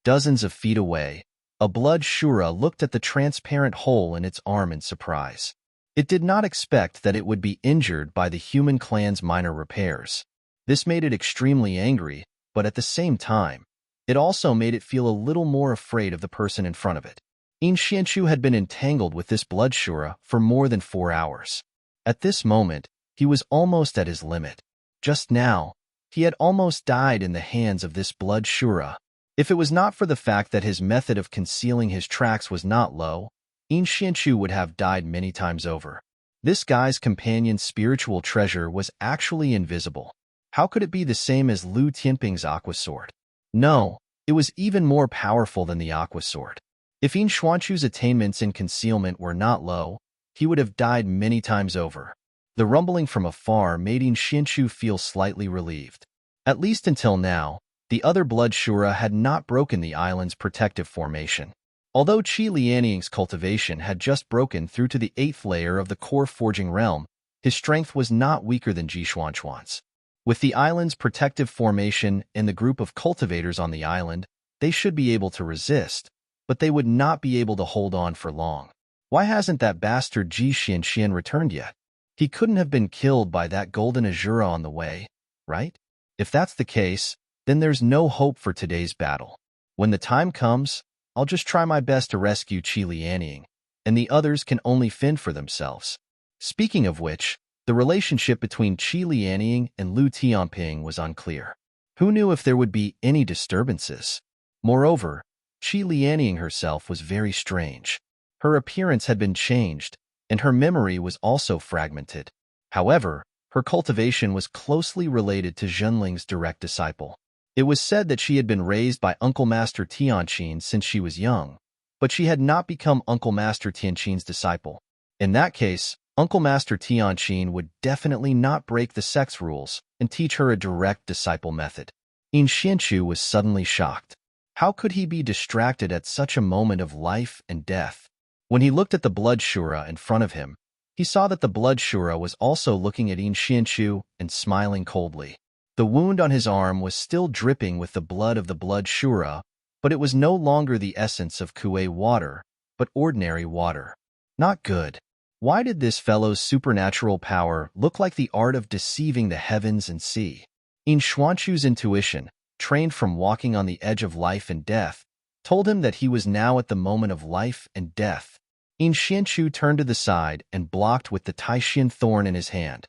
Dozens of feet away, a blood shura looked at the transparent hole in its arm in surprise. It did not expect that it would be injured by the human clan's minor repairs. This made it extremely angry, but at the same time, it also made it feel a little more afraid of the person in front of it. Yin Xianchu had been entangled with this blood shura for more than 4 hours. At this moment, he was almost at his limit. Just now, he had almost died in the hands of this blood shura. If it was not for the fact that his method of concealing his tracks was not low, Yin Xianchu would have died many times over. This guy's companion's spiritual treasure was actually invisible. How could it be the same as Lu Tianping's aqua sword? No, it was even more powerful than the aqua sword. If Yin Xuanchu's attainments in concealment were not low, he would have died many times over. The rumbling from afar made Yin Xianchu feel slightly relieved. At least until now, the other blood shura had not broken the island's protective formation. Although Qi Lianying's cultivation had just broken through to the 8th layer of the core forging realm, his strength was not weaker than Ji Xuanquan's. With the island's protective formation and the group of cultivators on the island, they should be able to resist, but they would not be able to hold on for long. Why hasn't that bastard Ji Xianxian returned yet? He couldn't have been killed by that golden Azura on the way, right? If that's the case, then there's no hope for today's battle. When the time comes, I'll just try my best to rescue Qi Lianying, and the others can only fend for themselves. Speaking of which, the relationship between Qi Lianying and Lu Tianping was unclear. Who knew if there would be any disturbances? Moreover, Qi Lianying herself was very strange. Her appearance had been changed, and her memory was also fragmented. However, her cultivation was closely related to Zhenling's direct disciple. It was said that she had been raised by Uncle Master Tianqin since she was young, but she had not become Uncle Master Tianqin's disciple. In that case, Uncle Master Tianqin would definitely not break the sex rules and teach her a direct disciple method. Yin Xianchu was suddenly shocked. How could he be distracted at such a moment of life and death? When he looked at the blood shura in front of him, he saw that the blood shura was also looking at Yin Xianchu and smiling coldly. The wound on his arm was still dripping with the blood of the blood shura, but it was no longer the essence of Kuei water, but ordinary water. Not good. Why did this fellow's supernatural power look like the art of deceiving the heavens and sea? Yin Xuanchu's intuition, trained from walking on the edge of life and death, told him that he was now at the moment of life and death. Yin Xianchu turned to the side and blocked with the Taishin thorn in his hand.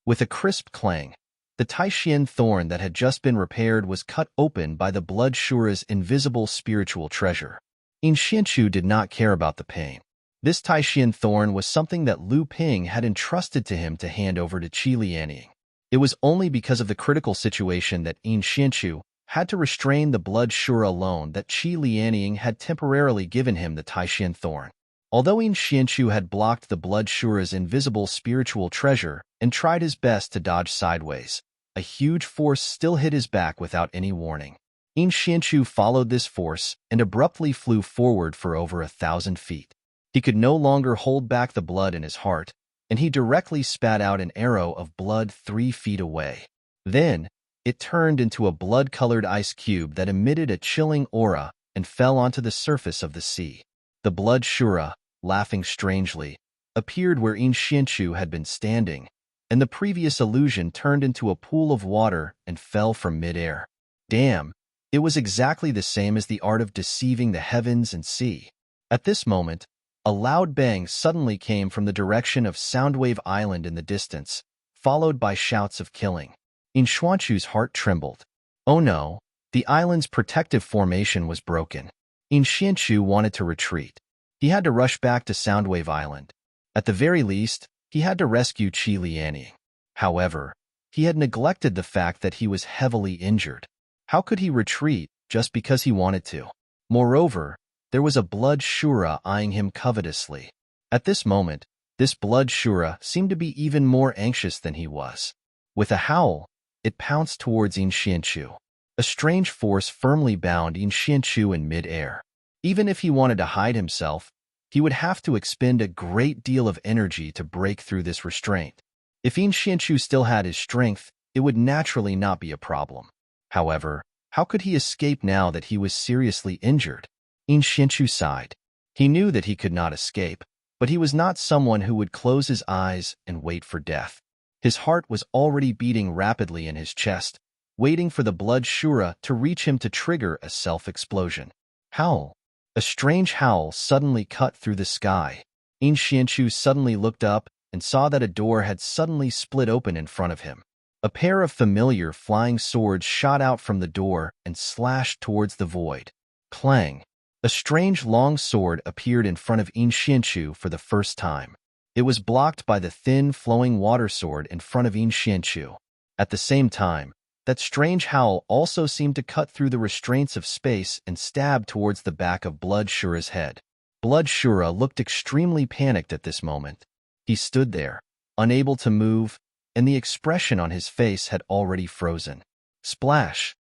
With a crisp clang, the Taishin thorn that had just been repaired was cut open by the blood shura's invisible spiritual treasure. Yin Xianchu did not care about the pain. This Taishin thorn was something that Lu Ping had entrusted to him to hand over to Qi Lianying. It was only because of the critical situation that In Xianchu had to restrain the blood Shura alone that Qi Lianying had temporarily given him the Taishan thorn. Although In Xianchu had blocked the blood Shura's invisible spiritual treasure and tried his best to dodge sideways, a huge force still hit his back without any warning. In Xianchu followed this force and abruptly flew forward for over 1,000 feet. He could no longer hold back the blood in his heart, and he directly spat out an arrow of blood 3 feet away. Then, it turned into a blood-colored ice cube that emitted a chilling aura and fell onto the surface of the sea. The blood Shura, laughing strangely, appeared where In Xianchu had been standing, and the previous illusion turned into a pool of water and fell from mid-air. Damn, it was exactly the same as the art of deceiving the heavens and sea. At this moment, a loud bang suddenly came from the direction of Soundwave Island in the distance, followed by shouts of killing. In Xuanchu's heart trembled. Oh no, the island's protective formation was broken. In Xianchu wanted to retreat. He had to rush back to Soundwave Island. At the very least, he had to rescue Qi Lianying. However, he had neglected the fact that he was heavily injured. How could he retreat just because he wanted to? Moreover, there was a blood Shura eyeing him covetously. At this moment, this blood Shura seemed to be even more anxious than he was. With a howl, it pounced towards In Xianchu. A strange force firmly bound In Xianchu in mid-air. Even if he wanted to hide himself, he would have to expend a great deal of energy to break through this restraint. If In Xianchu still had his strength, it would naturally not be a problem. However, how could he escape now that he was seriously injured? In Xianchu sighed. He knew that he could not escape, but he was not someone who would close his eyes and wait for death. His heart was already beating rapidly in his chest, waiting for the blood Shura to reach him to trigger a self-explosion. Howl. A strange howl suddenly cut through the sky. In Xianchu suddenly looked up and saw that a door had suddenly split open in front of him. A pair of familiar flying swords shot out from the door and slashed towards the void. Clang! A strange long sword appeared in front of In Xianchu for the first time. It was blocked by the thin, flowing water sword in front of In Xianchu. At the same time, that strange howl also seemed to cut through the restraints of space and stab towards the back of Blood Shura's head. Blood Shura looked extremely panicked at this moment. He stood there, unable to move, and the expression on his face had already frozen. Splash!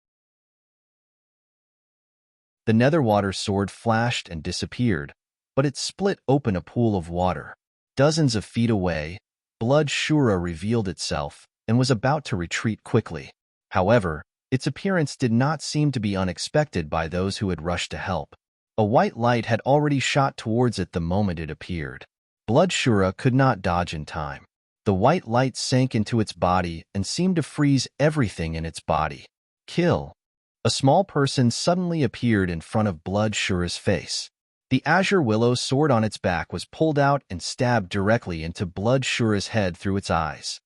The netherwater sword flashed and disappeared, but it split open a pool of water. Dozens of feet away, Blood Shura revealed itself and was about to retreat quickly. However, its appearance did not seem to be unexpected by those who had rushed to help. A white light had already shot towards it the moment it appeared. Blood Shura could not dodge in time. The white light sank into its body and seemed to freeze everything in its body. Kill! A small person suddenly appeared in front of Blood Shura's face. The azure willow sword on its back was pulled out and stabbed directly into Blood Shura's head through its eyes.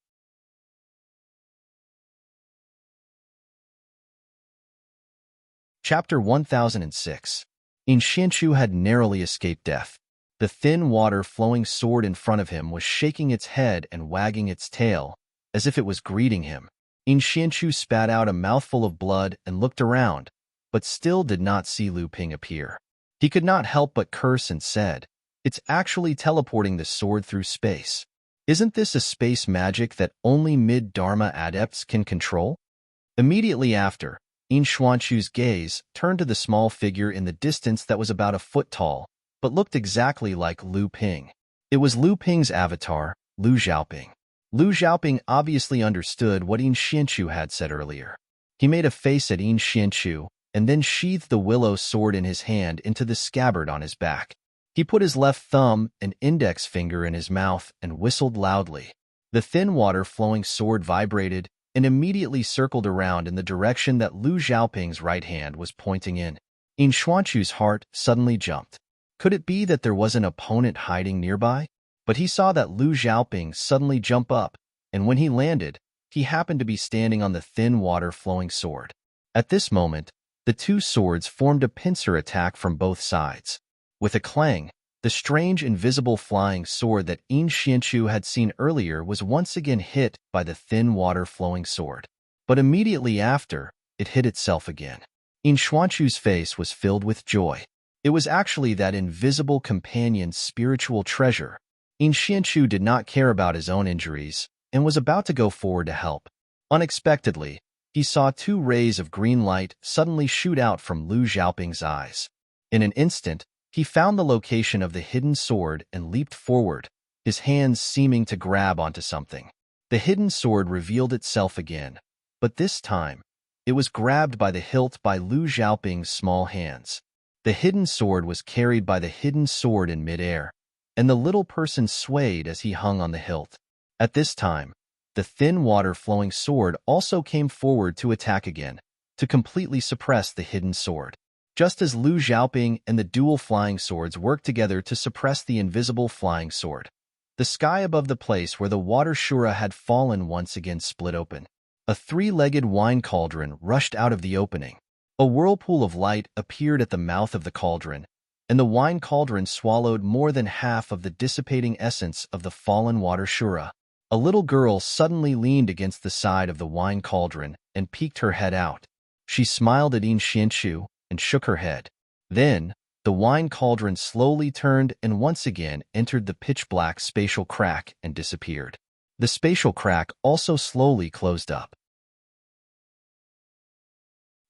Chapter 1006. In Xianchu had narrowly escaped death. The thin water-flowing sword in front of him was shaking its head and wagging its tail, as if it was greeting him. In Xianchu spat out a mouthful of blood and looked around, but still did not see Lu Ping appear. He could not help but curse and said, "It's actually teleporting the sword through space. Isn't this a space magic that only mid-Dharma adepts can control?" Immediately after, In Xuanchu's gaze turned to the small figure in the distance that was about a foot tall, but looked exactly like Lu Ping. It was Lu Ping's avatar, Lu Xiaoping. Lu Xiaoping obviously understood what In Xianchu had said earlier. He made a face at In Xianchu and then sheathed the willow sword in his hand into the scabbard on his back. He put his left thumb and index finger in his mouth and whistled loudly. The thin water-flowing sword vibrated and immediately circled around in the direction that Lu Xiaoping's right hand was pointing in. In Xuanchu's heart suddenly jumped. Could it be that there was an opponent hiding nearby? But he saw that Lu Xiaoping suddenly jump up, and when he landed, he happened to be standing on the thin water-flowing sword. At this moment, the two swords formed a pincer attack from both sides. With a clang, The strange invisible flying sword that In Xianchu had seen earlier was once again hit by the thin water-flowing sword. But immediately after, it hit itself again. In Xuanchu's face was filled with joy. It was actually that invisible companion's spiritual treasure. In Xianchu did not care about his own injuries and was about to go forward to help. Unexpectedly, he saw two rays of green light suddenly shoot out from Lu Xiaoping's eyes. In an instant, he found the location of the hidden sword and leaped forward, his hands seeming to grab onto something. The hidden sword revealed itself again, but this time, it was grabbed by the hilt by Lu Xiaoping's small hands. The hidden sword was carried by the hidden sword in midair, and the little person swayed as he hung on the hilt. At this time, the thin water-flowing sword also came forward to attack again, to completely suppress the hidden sword. Just as Lu Xiaoping and the dual flying swords worked together to suppress the invisible flying sword, the sky above the place where the water Shura had fallen once again split open. A three-legged wine cauldron rushed out of the opening. A whirlpool of light appeared at the mouth of the cauldron, and the wine cauldron swallowed more than half of the dissipating essence of the fallen water Shura. A little girl suddenly leaned against the side of the wine cauldron and peeked her head out. She smiled at In Xianchu and shook her head. Then, the wine cauldron slowly turned and once again entered the pitch-black spatial crack and disappeared. The spatial crack also slowly closed up.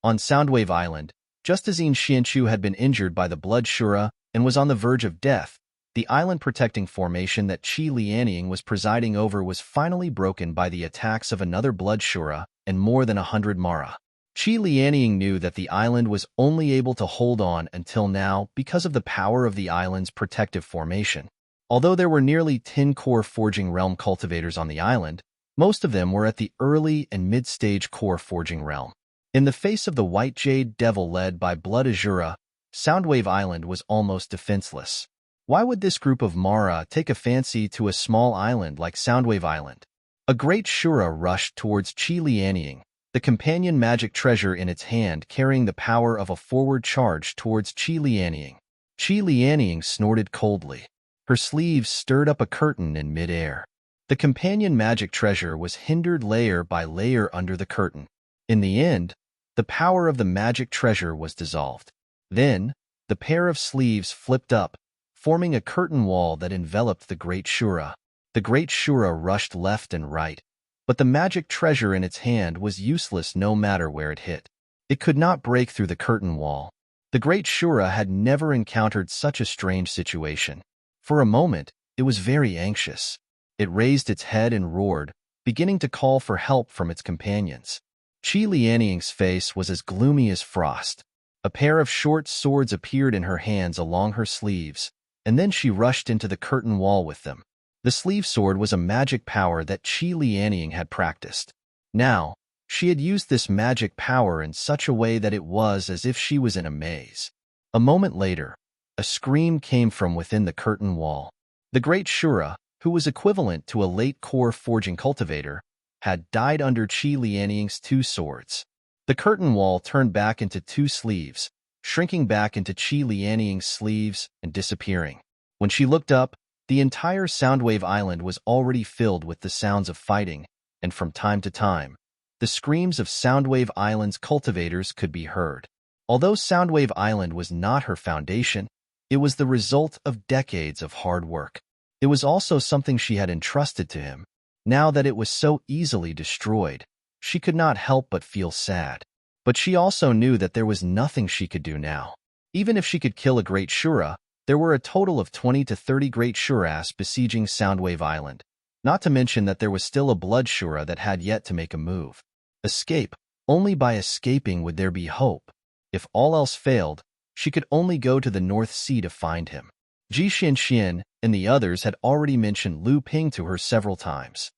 On Soundwave Island, just as In Xianchu had been injured by the blood Shura and was on the verge of death, the island-protecting formation that Qi Lianying was presiding over was finally broken by the attacks of another blood Shura and more than 100 Mara. Qi Lianying knew that the island was only able to hold on until now because of the power of the island's protective formation. Although there were nearly 10 core forging realm cultivators on the island, most of them were at the early and mid-stage core forging realm. In the face of the White Jade Devil led by Blood Azura, Soundwave Island was almost defenseless. Why would this group of Mara take a fancy to a small island like Soundwave Island? A great Shura rushed towards Qi Lianying, the companion magic treasure in its hand carrying the power of a forward charge towards Qi Lianying. Qi Lianying snorted coldly. Her sleeves stirred up a curtain in midair. The companion magic treasure was hindered layer by layer under the curtain. In the end, the power of the magic treasure was dissolved. Then, the pair of sleeves flipped up, forming a curtain wall that enveloped the Great Shura. The Great Shura rushed left and right, but the magic treasure in its hand was useless no matter where it hit. It could not break through the curtain wall. The Great Shura had never encountered such a strange situation. For a moment, it was very anxious. It raised its head and roared, beginning to call for help from its companions. Qi Lianying's face was as gloomy as frost. A pair of short swords appeared in her hands along her sleeves, and then she rushed into the curtain wall with them. The sleeve sword was a magic power that Qi Lianying had practiced. Now, she had used this magic power in such a way that it was as if she was in a maze. A moment later, a scream came from within the curtain wall. The Great Shura, who was equivalent to a late core forging cultivator, had died under Qi Lianying's two swords. The curtain wall turned back into two sleeves, shrinking back into Qi Lianying's sleeves and disappearing. When she looked up, the entire Soundwave Island was already filled with the sounds of fighting, and from time to time, the screams of Soundwave Island's cultivators could be heard. Although Soundwave Island was not her foundation, it was the result of decades of hard work. It was also something she had entrusted to him. Now that it was so easily destroyed, she could not help but feel sad. But she also knew that there was nothing she could do now. Even if she could kill a Great Shura, there were a total of 20 to 30 Great Shuras besieging Soundwave Island, not to mention that there was still a Blood Shura that had yet to make a move. Escape. Only by escaping would there be hope. If all else failed, she could only go to the North Sea to find him. Ji Xianxian and the others had already mentioned Lu Ping to her several times.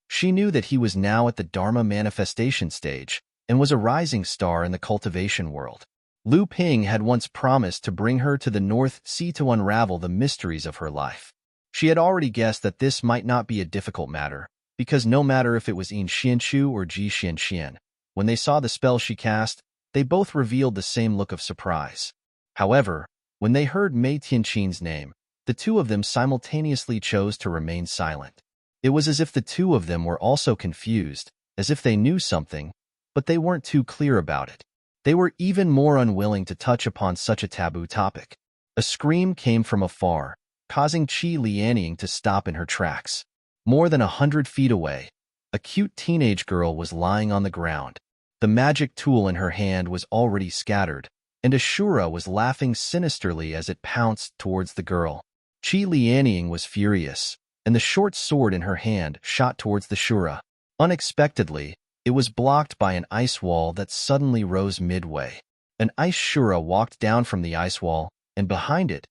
She knew that he was now at the Dharma manifestation stage and was a rising star in the cultivation world. Lu Ping had once promised to bring her to the North Sea to unravel the mysteries of her life. She had already guessed that this might not be a difficult matter, because no matter if it was In Xianchu or Ji Xianxian, when they saw the spell she cast, they both revealed the same look of surprise. However, When they heard Mei Tianqin's name, the two of them simultaneously chose to remain silent. It was as if the two of them were also confused, as if they knew something, but they weren't too clear about it. They were even more unwilling to touch upon such a taboo topic. A scream came from afar, causing Qi Lianying to stop in her tracks. More than 100 feet away, a cute teenage girl was lying on the ground. The magic tool in her hand was already scattered, and Ashura was laughing sinisterly as it pounced towards the girl. Qi Lianying was furious, and the short sword in her hand shot towards the Shura. Unexpectedly, it was blocked by an ice wall that suddenly rose midway. An ice Shura walked down from the ice wall, and behind it,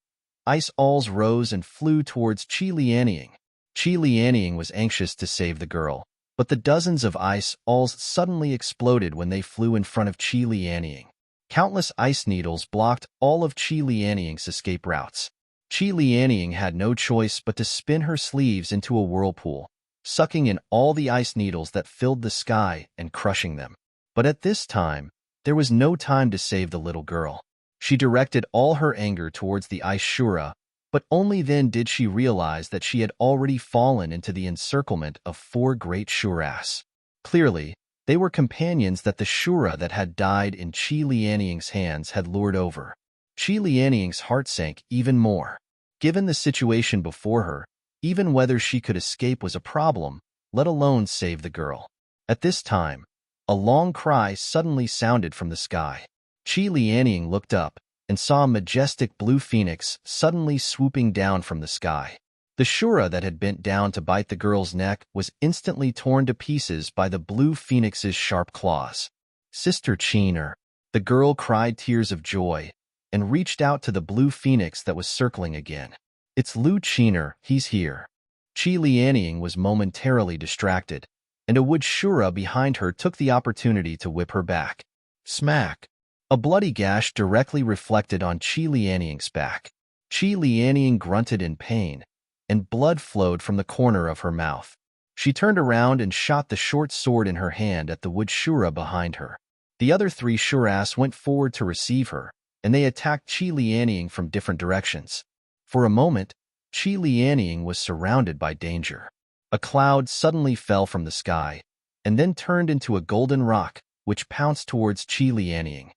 ice owls rose and flew towards Qi Lianying. Qi Lianying was anxious to save the girl, but the dozens of ice owls suddenly exploded when they flew in front of Qi Lianying. Countless ice needles blocked all of Qi Lianying's escape routes. Qi Lianying had no choice but to spin her sleeves into a whirlpool, sucking in all the ice needles that filled the sky and crushing them. But at this time, there was no time to save the little girl. She directed all her anger towards the ice Shura, but only then did she realize that she had already fallen into the encirclement of 4 great Shuras. Clearly, they were companions that the Shura that had died in Qi Lianying's hands had lured over. Qi Lianying's heart sank even more. Given the situation before her, even whether she could escape was a problem, let alone save the girl. At this time, a long cry suddenly sounded from the sky. Qi Lianying looked up and saw a majestic blue phoenix suddenly swooping down from the sky. The Shura that had bent down to bite the girl's neck was instantly torn to pieces by the blue phoenix's sharp claws. "Sister Qiner," the girl cried tears of joy and reached out to the blue phoenix that was circling again. "It's Lu Qiner, he's here." Qi Lianying was momentarily distracted, and a wood Shura behind her took the opportunity to whip her back. Smack! A bloody gash directly reflected on Qi Lianying's back. Qi Lianying grunted in pain, and blood flowed from the corner of her mouth. She turned around and shot the short sword in her hand at the wood Shura behind her. The other 3 Shuras went forward to receive her, and they attacked Qi Lianying from different directions. For a moment, Qi Lianying was surrounded by danger. A cloud suddenly fell from the sky, and then turned into a golden rock, which pounced towards Qi Lianying.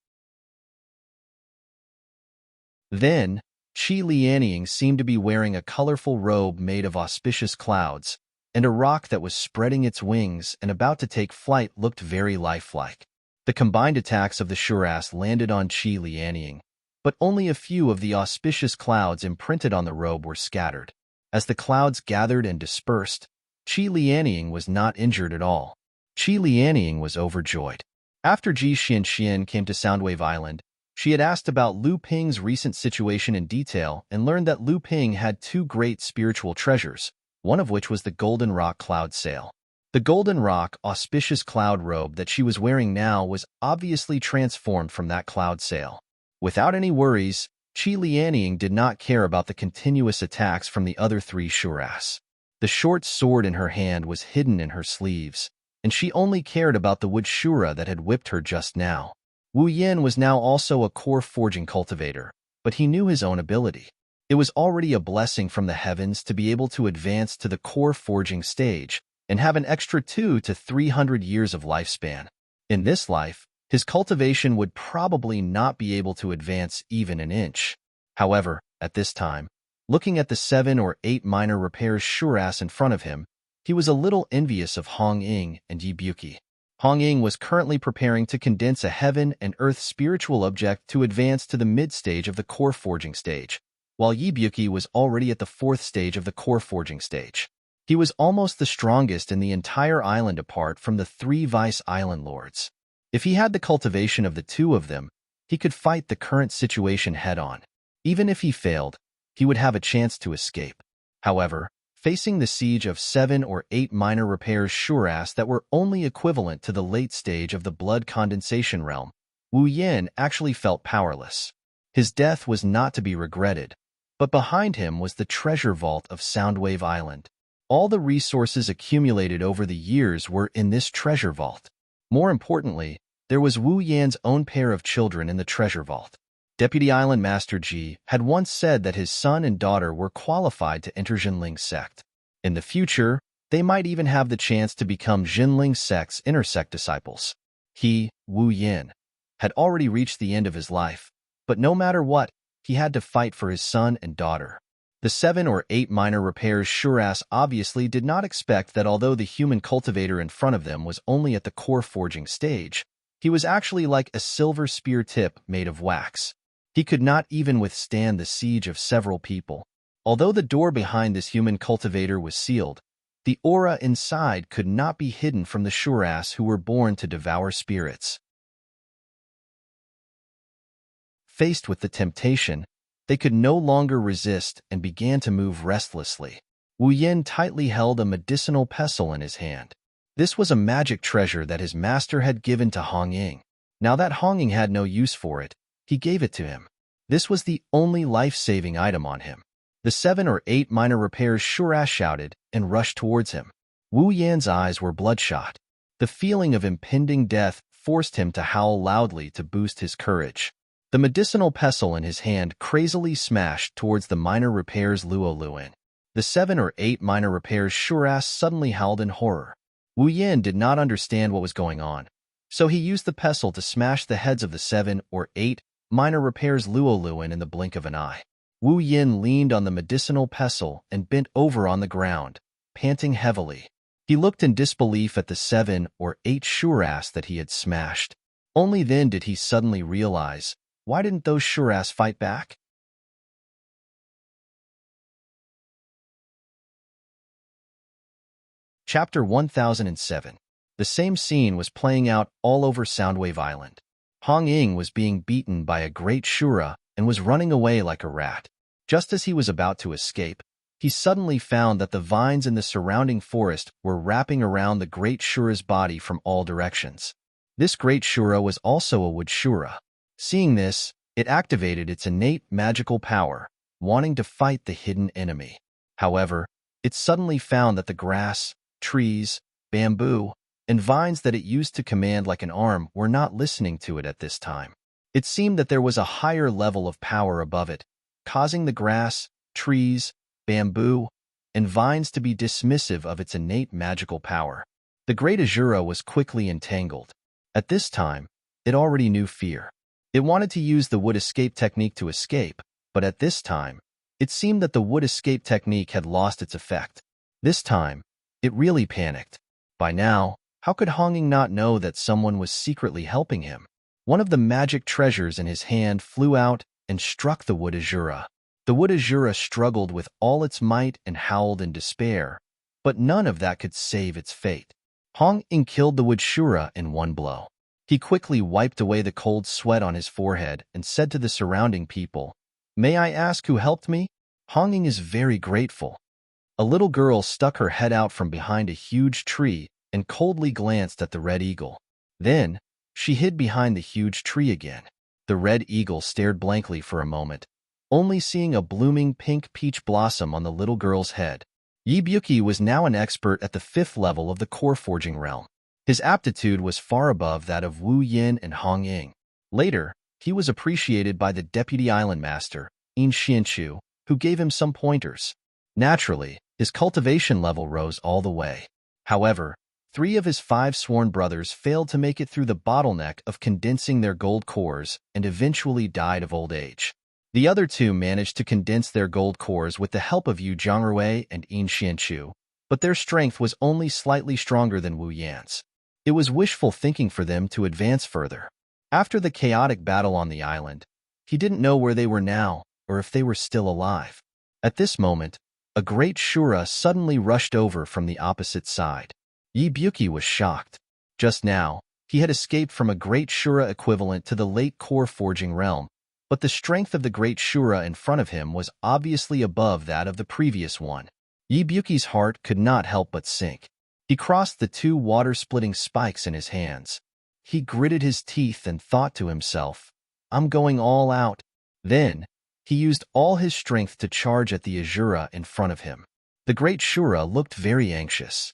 Then, Qi Lianying seemed to be wearing a colorful robe made of auspicious clouds, and a rock that was spreading its wings and about to take flight looked very lifelike. The combined attacks of the Shuras landed on Qi Lianying, but only a few of the auspicious clouds imprinted on the robe were scattered. As the clouds gathered and dispersed, Qi Lianying was not injured at all. Qi Lianying was overjoyed. After Ji Xianxian came to Soundwave Island, she had asked about Lu Ping's recent situation in detail and learned that Lu Ping had 2 great spiritual treasures, one of which was the Golden Rock Cloud Sail. The Golden Rock auspicious cloud robe that she was wearing now was obviously transformed from that cloud sail. Without any worries, Qi Lianying did not care about the continuous attacks from the other 3 Shuras. The short sword in her hand was hidden in her sleeves, and she only cared about the wood Shura that had whipped her just now. Wu Yan was now also a core forging cultivator, but he knew his own ability. It was already a blessing from the heavens to be able to advance to the core forging stage and have an extra 200 to 300 years of lifespan. In this life, his cultivation would probably not be able to advance even an inch. However, at this time, looking at the 7 or 8 minor repairs Shuras in front of him, he was a little envious of Hong Ying and Yi Buki. Hong Ying was currently preparing to condense a heaven and earth spiritual object to advance to the mid-stage of the core forging stage, while Yi Buki was already at the 4th stage of the core forging stage. He was almost the strongest in the entire island apart from the 3 vice island lords. If he had the cultivation of the 2 of them, he could fight the current situation head-on. Even if he failed, he would have a chance to escape. However, facing the siege of 7 or 8 minor repairs Shuras that were only equivalent to the late stage of the blood condensation realm, Wu Yan actually felt powerless. His death was not to be regretted, but behind him was the treasure vault of Soundwave Island. All the resources accumulated over the years were in this treasure vault. More importantly, there was Wu Yan's own pair of children in the treasure vault. Deputy Island Master Ji had once said that his son and daughter were qualified to enter Jinling's sect. In the future, they might even have the chance to become Jinling sect's inner sect disciples. He, Wu Yin, had already reached the end of his life, but no matter what, he had to fight for his son and daughter. The 7 or 8 minor repairs Shuras obviously did not expect that although the human cultivator in front of them was only at the core forging stage, he was actually like a silver spear tip made of wax. He could not even withstand the siege of several people. Although the door behind this human cultivator was sealed, the aura inside could not be hidden from the Shuras who were born to devour spirits. Faced with the temptation, they could no longer resist and began to move restlessly. Wu Yin tightly held a medicinal pestle in his hand. This was a magic treasure that his master had given to Hong Ying. Now that Hong Ying had no use for it, he gave it to him. This was the only life-saving item on him. The 7 or 8 minor repairs Shuras shouted and rushed towards him. Wu Yan's eyes were bloodshot. The feeling of impending death forced him to howl loudly to boost his courage. The medicinal pestle in his hand crazily smashed towards the minor repairs Luo Luin. The 7 or 8 minor repairs Shuras suddenly howled in horror. Wu Yin did not understand what was going on, so he used the pestle to smash the heads of the 7 or 8 minor repairs Luo Luin in the blink of an eye. Wu Yin leaned on the medicinal pestle and bent over on the ground, panting heavily. He looked in disbelief at the 7 or 8 Shuras that he had smashed. Only then did he suddenly realize, why didn't those Shuras fight back? Chapter 1007. The same scene was playing out all over Soundwave Island. Hong Ying was being beaten by a great Shura and was running away like a rat. Just as he was about to escape, he suddenly found that the vines in the surrounding forest were wrapping around the great Shura's body from all directions. This great Shura was also a wood Shura. Seeing this, it activated its innate magical power, wanting to fight the hidden enemy. However, it suddenly found that the grass, trees, bamboo, and vines that it used to command like an arm were not listening to it at this time. It seemed that there was a higher level of power above it, causing the grass, trees, bamboo, and vines to be dismissive of its innate magical power. The great Azura was quickly entangled. At this time, it already knew fear. It wanted to use the wood escape technique to escape, but at this time, it seemed that the wood escape technique had lost its effect. This time, it really panicked. By now, how could Hong Ying not know that someone was secretly helping him? One of the magic treasures in his hand flew out and struck the wood Azura. The wood Azura struggled with all its might and howled in despair, but none of that could save its fate. Hong Ying killed the wood Shura in one blow. He quickly wiped away the cold sweat on his forehead and said to the surrounding people, "May I ask who helped me?" Hong Ying is very grateful. A little girl stuck her head out from behind a huge tree and coldly glanced at the red eagle. Then, she hid behind the huge tree again. The red eagle stared blankly for a moment, only seeing a blooming pink peach blossom on the little girl's head. Yi Buki was now an expert at the 5th level of the core forging realm. His aptitude was far above that of Wu Yin and Hong Ying. Later, he was appreciated by the deputy island master, In Xianchu, who gave him some pointers. Naturally, his cultivation level rose all the way. However, 3 of his 5 sworn brothers failed to make it through the bottleneck of condensing their gold cores and eventually died of old age. The other 2 managed to condense their gold cores with the help of Yu Zhongrui and In Xianchu, but their strength was only slightly stronger than Wu Yan's. It was wishful thinking for them to advance further. After the chaotic battle on the island, he didn't know where they were now or if they were still alive. At this moment, a great Shura suddenly rushed over from the opposite side. Yi Buki was shocked. Just now, he had escaped from a great Shura equivalent to the late core forging realm, but the strength of the great Shura in front of him was obviously above that of the previous one. Yi Buki's heart could not help but sink. He crossed the 2 water-splitting spikes in his hands. He gritted his teeth and thought to himself, "I'm going all out." Then, he used all his strength to charge at the Azura in front of him. The great Shura looked very anxious.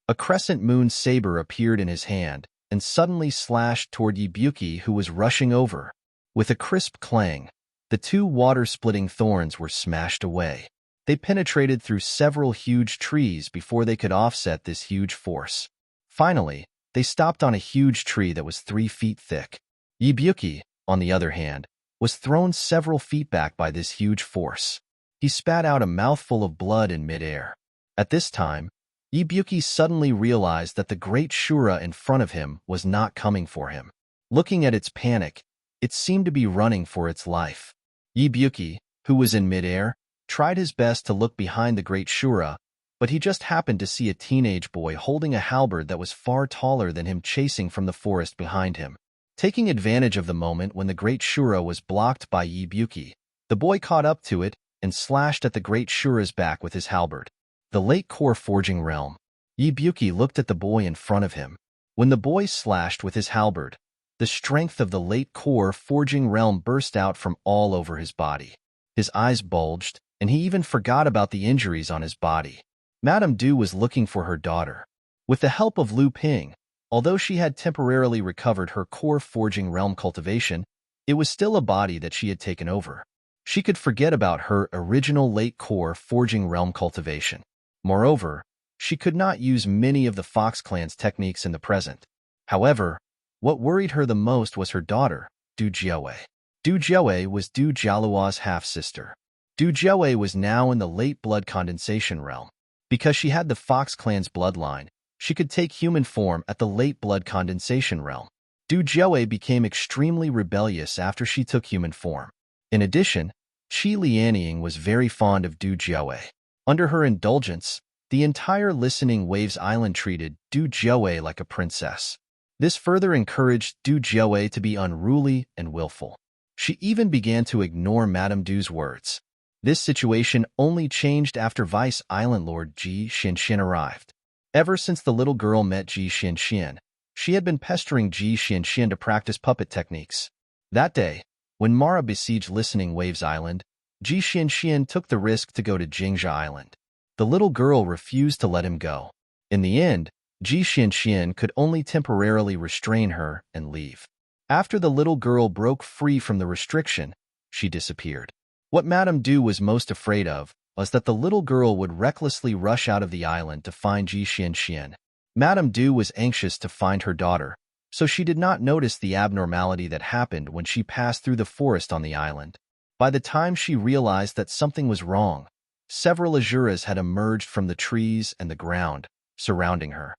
A crescent moon saber appeared in his hand, and suddenly slashed toward Ibuki, who was rushing over. With a crisp clang, the two water-splitting thorns were smashed away. They penetrated through several huge trees before they could offset this huge force. Finally, they stopped on a huge tree that was 3 feet thick. Ibuki, on the other hand, was thrown several feet back by this huge force. He spat out a mouthful of blood in midair. At this time, Ibuki suddenly realized that the great Shura in front of him was not coming for him. Looking at its panic, it seemed to be running for its life. Ibuki, who was in midair, tried his best to look behind the great Shura, but he just happened to see a teenage boy holding a halberd that was far taller than him chasing from the forest behind him. Taking advantage of the moment when the great Shura was blocked by Ibuki, the boy caught up to it and slashed at the great Shura's back with his halberd. The late core forging realm. Ibuki looked at the boy in front of him. When the boy slashed with his halberd, the strength of the late core forging realm burst out from all over his body. His eyes bulged, and he even forgot about the injuries on his body. Madame Du was looking for her daughter. With the help of Lu Ping, although she had temporarily recovered her core forging realm cultivation, it was still a body that she had taken over. She could forget about her original late core forging realm cultivation. Moreover, she could not use many of the Fox clan's techniques in the present. However, what worried her the most was her daughter, Du Jiawei. Du Jiawei was Du Jialuo's half-sister. Du Jiawei was now in the late blood condensation realm. Because she had the Fox clan's bloodline, she could take human form at the late blood condensation realm. Du Jiawei became extremely rebellious after she took human form. In addition, Qi Lianying was very fond of Du Jiawei. Under her indulgence, the entire Listening Waves Island treated Du Jiawei like a princess. This further encouraged Du Jiawei to be unruly and willful. She even began to ignore Madame Du's words. This situation only changed after Vice Island Lord Ji Xianxian arrived. Ever since the little girl met Ji Xianxian, she had been pestering Ji Xianxian to practice puppet techniques. That day, when Mara besieged Listening Waves Island, Ji Xianxian took the risk to go to Jingjia Island. The little girl refused to let him go. In the end, Ji Xianxian could only temporarily restrain her and leave. After the little girl broke free from the restriction, she disappeared. What Madame Du was most afraid of was that the little girl would recklessly rush out of the island to find Ji Xianxian. Madame Du was anxious to find her daughter, so she did not notice the abnormality that happened when she passed through the forest on the island. By the time she realized that something was wrong, several Azuras had emerged from the trees and the ground, surrounding her.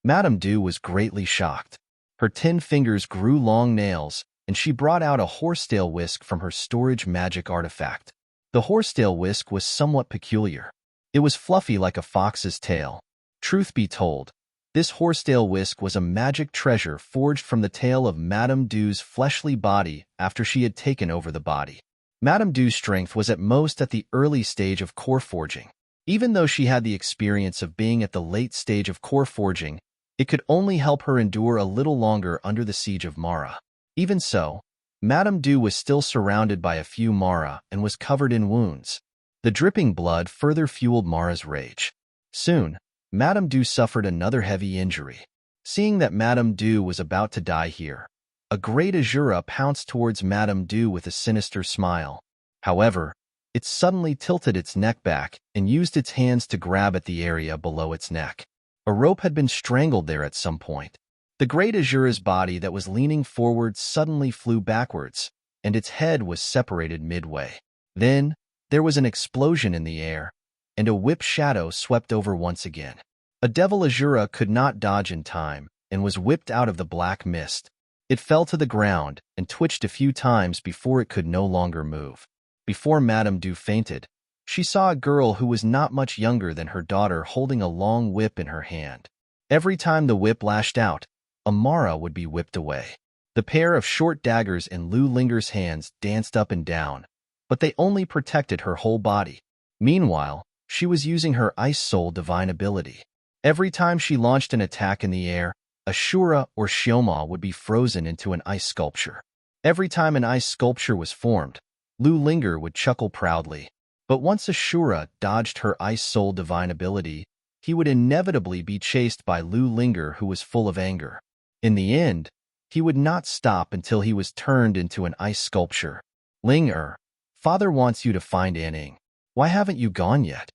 Madame Du was greatly shocked. Her 10 fingers grew long nails, and she brought out a horsetail whisk from her storage magic artifact. The horsetail whisk was somewhat peculiar. It was fluffy like a fox's tail. Truth be told, this horsetail whisk was a magic treasure forged from the tail of Madame Du's fleshly body after she had taken over the body. Madame Du's strength was at most at the early stage of core forging. Even though she had the experience of being at the late stage of core forging, it could only help her endure a little longer under the siege of Mara. Even so, Madame Du was still surrounded by a few Mara and was covered in wounds. The dripping blood further fueled Mara's rage. Soon, Madame Du suffered another heavy injury. Seeing that Madame Du was about to die here, a great Azura pounced towards Madame Du with a sinister smile. However, it suddenly tilted its neck back and used its hands to grab at the area below its neck. A rope had been strangled there at some point. The great Azura's body that was leaning forward suddenly flew backwards, and its head was separated midway. Then, there was an explosion in the air, and a whip shadow swept over once again. A devil Azura could not dodge in time and was whipped out of the black mist. It fell to the ground and twitched a few times before it could no longer move. Before Madame Du fainted, she saw a girl who was not much younger than her daughter holding a long whip in her hand. Every time the whip lashed out, Amara would be whipped away. The pair of short daggers in Lu Linger's hands danced up and down, but they only protected her whole body. Meanwhile, she was using her Ice Soul divine ability. Every time she launched an attack in the air, a Shura or Shioma would be frozen into an ice sculpture. Every time an ice sculpture was formed, Lu Linger would chuckle proudly. But once a Shura dodged her Ice Soul divine ability, he would inevitably be chased by Lu Linger, who was full of anger. In the end, he would not stop until he was turned into an ice sculpture. Linger, father wants you to find Anning. Why haven't you gone yet?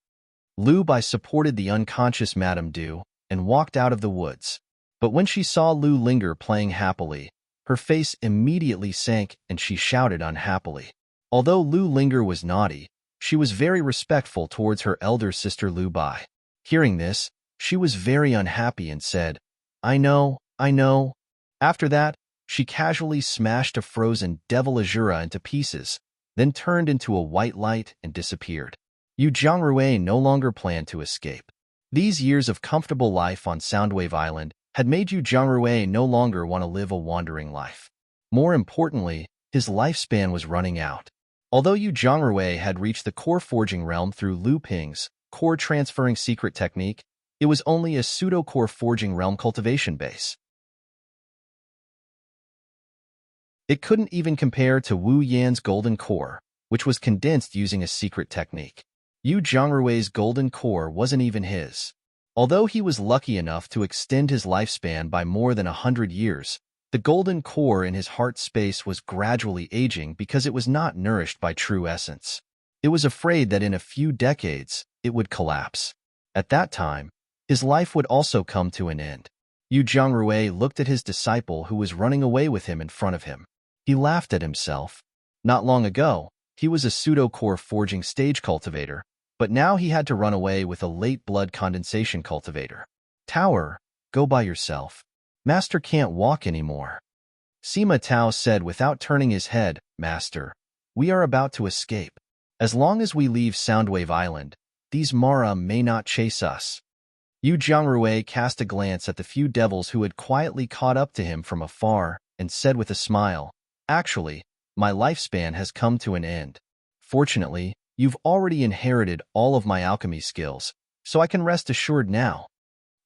Lu Bai supported the unconscious Madame Du and walked out of the woods. But when she saw Lu Linger playing happily, her face immediately sank and she shouted unhappily. Although Lu Linger was naughty, she was very respectful towards her elder sister Lu Bai. Hearing this, she was very unhappy and said, I know. After that, she casually smashed a frozen devil Azura into pieces, then turned into a white light and disappeared. Yu Jiangrui no longer planned to escape. These years of comfortable life on Soundwave Island had made Yu Jiangrui no longer want to live a wandering life. More importantly, his lifespan was running out. Although Yu Jiangrui had reached the core forging realm through Lu Ping's core transferring secret technique, it was only a pseudo-core forging realm cultivation base. It couldn't even compare to Wu Yan's golden core, which was condensed using a secret technique. Yu Jiangrui's golden core wasn't even his. Although he was lucky enough to extend his lifespan by more than 100 years, the golden core in his heart space was gradually aging because it was not nourished by true essence. It was afraid that in a few decades, it would collapse. At that time, his life would also come to an end. Yu Jiangrui looked at his disciple who was running away with him in front of him. He laughed at himself. Not long ago, he was a pseudo-core forging stage cultivator, but now he had to run away with a late blood condensation cultivator. Tower, go by yourself. Master can't walk anymore. Sima Tao said without turning his head, Master, we are about to escape. As long as we leave Soundwave Island, these Mara may not chase us. Yu Jiangrui cast a glance at the few devils who had quietly caught up to him from afar and said with a smile, Actually, my lifespan has come to an end. Fortunately, you've already inherited all of my alchemy skills, so I can rest assured now.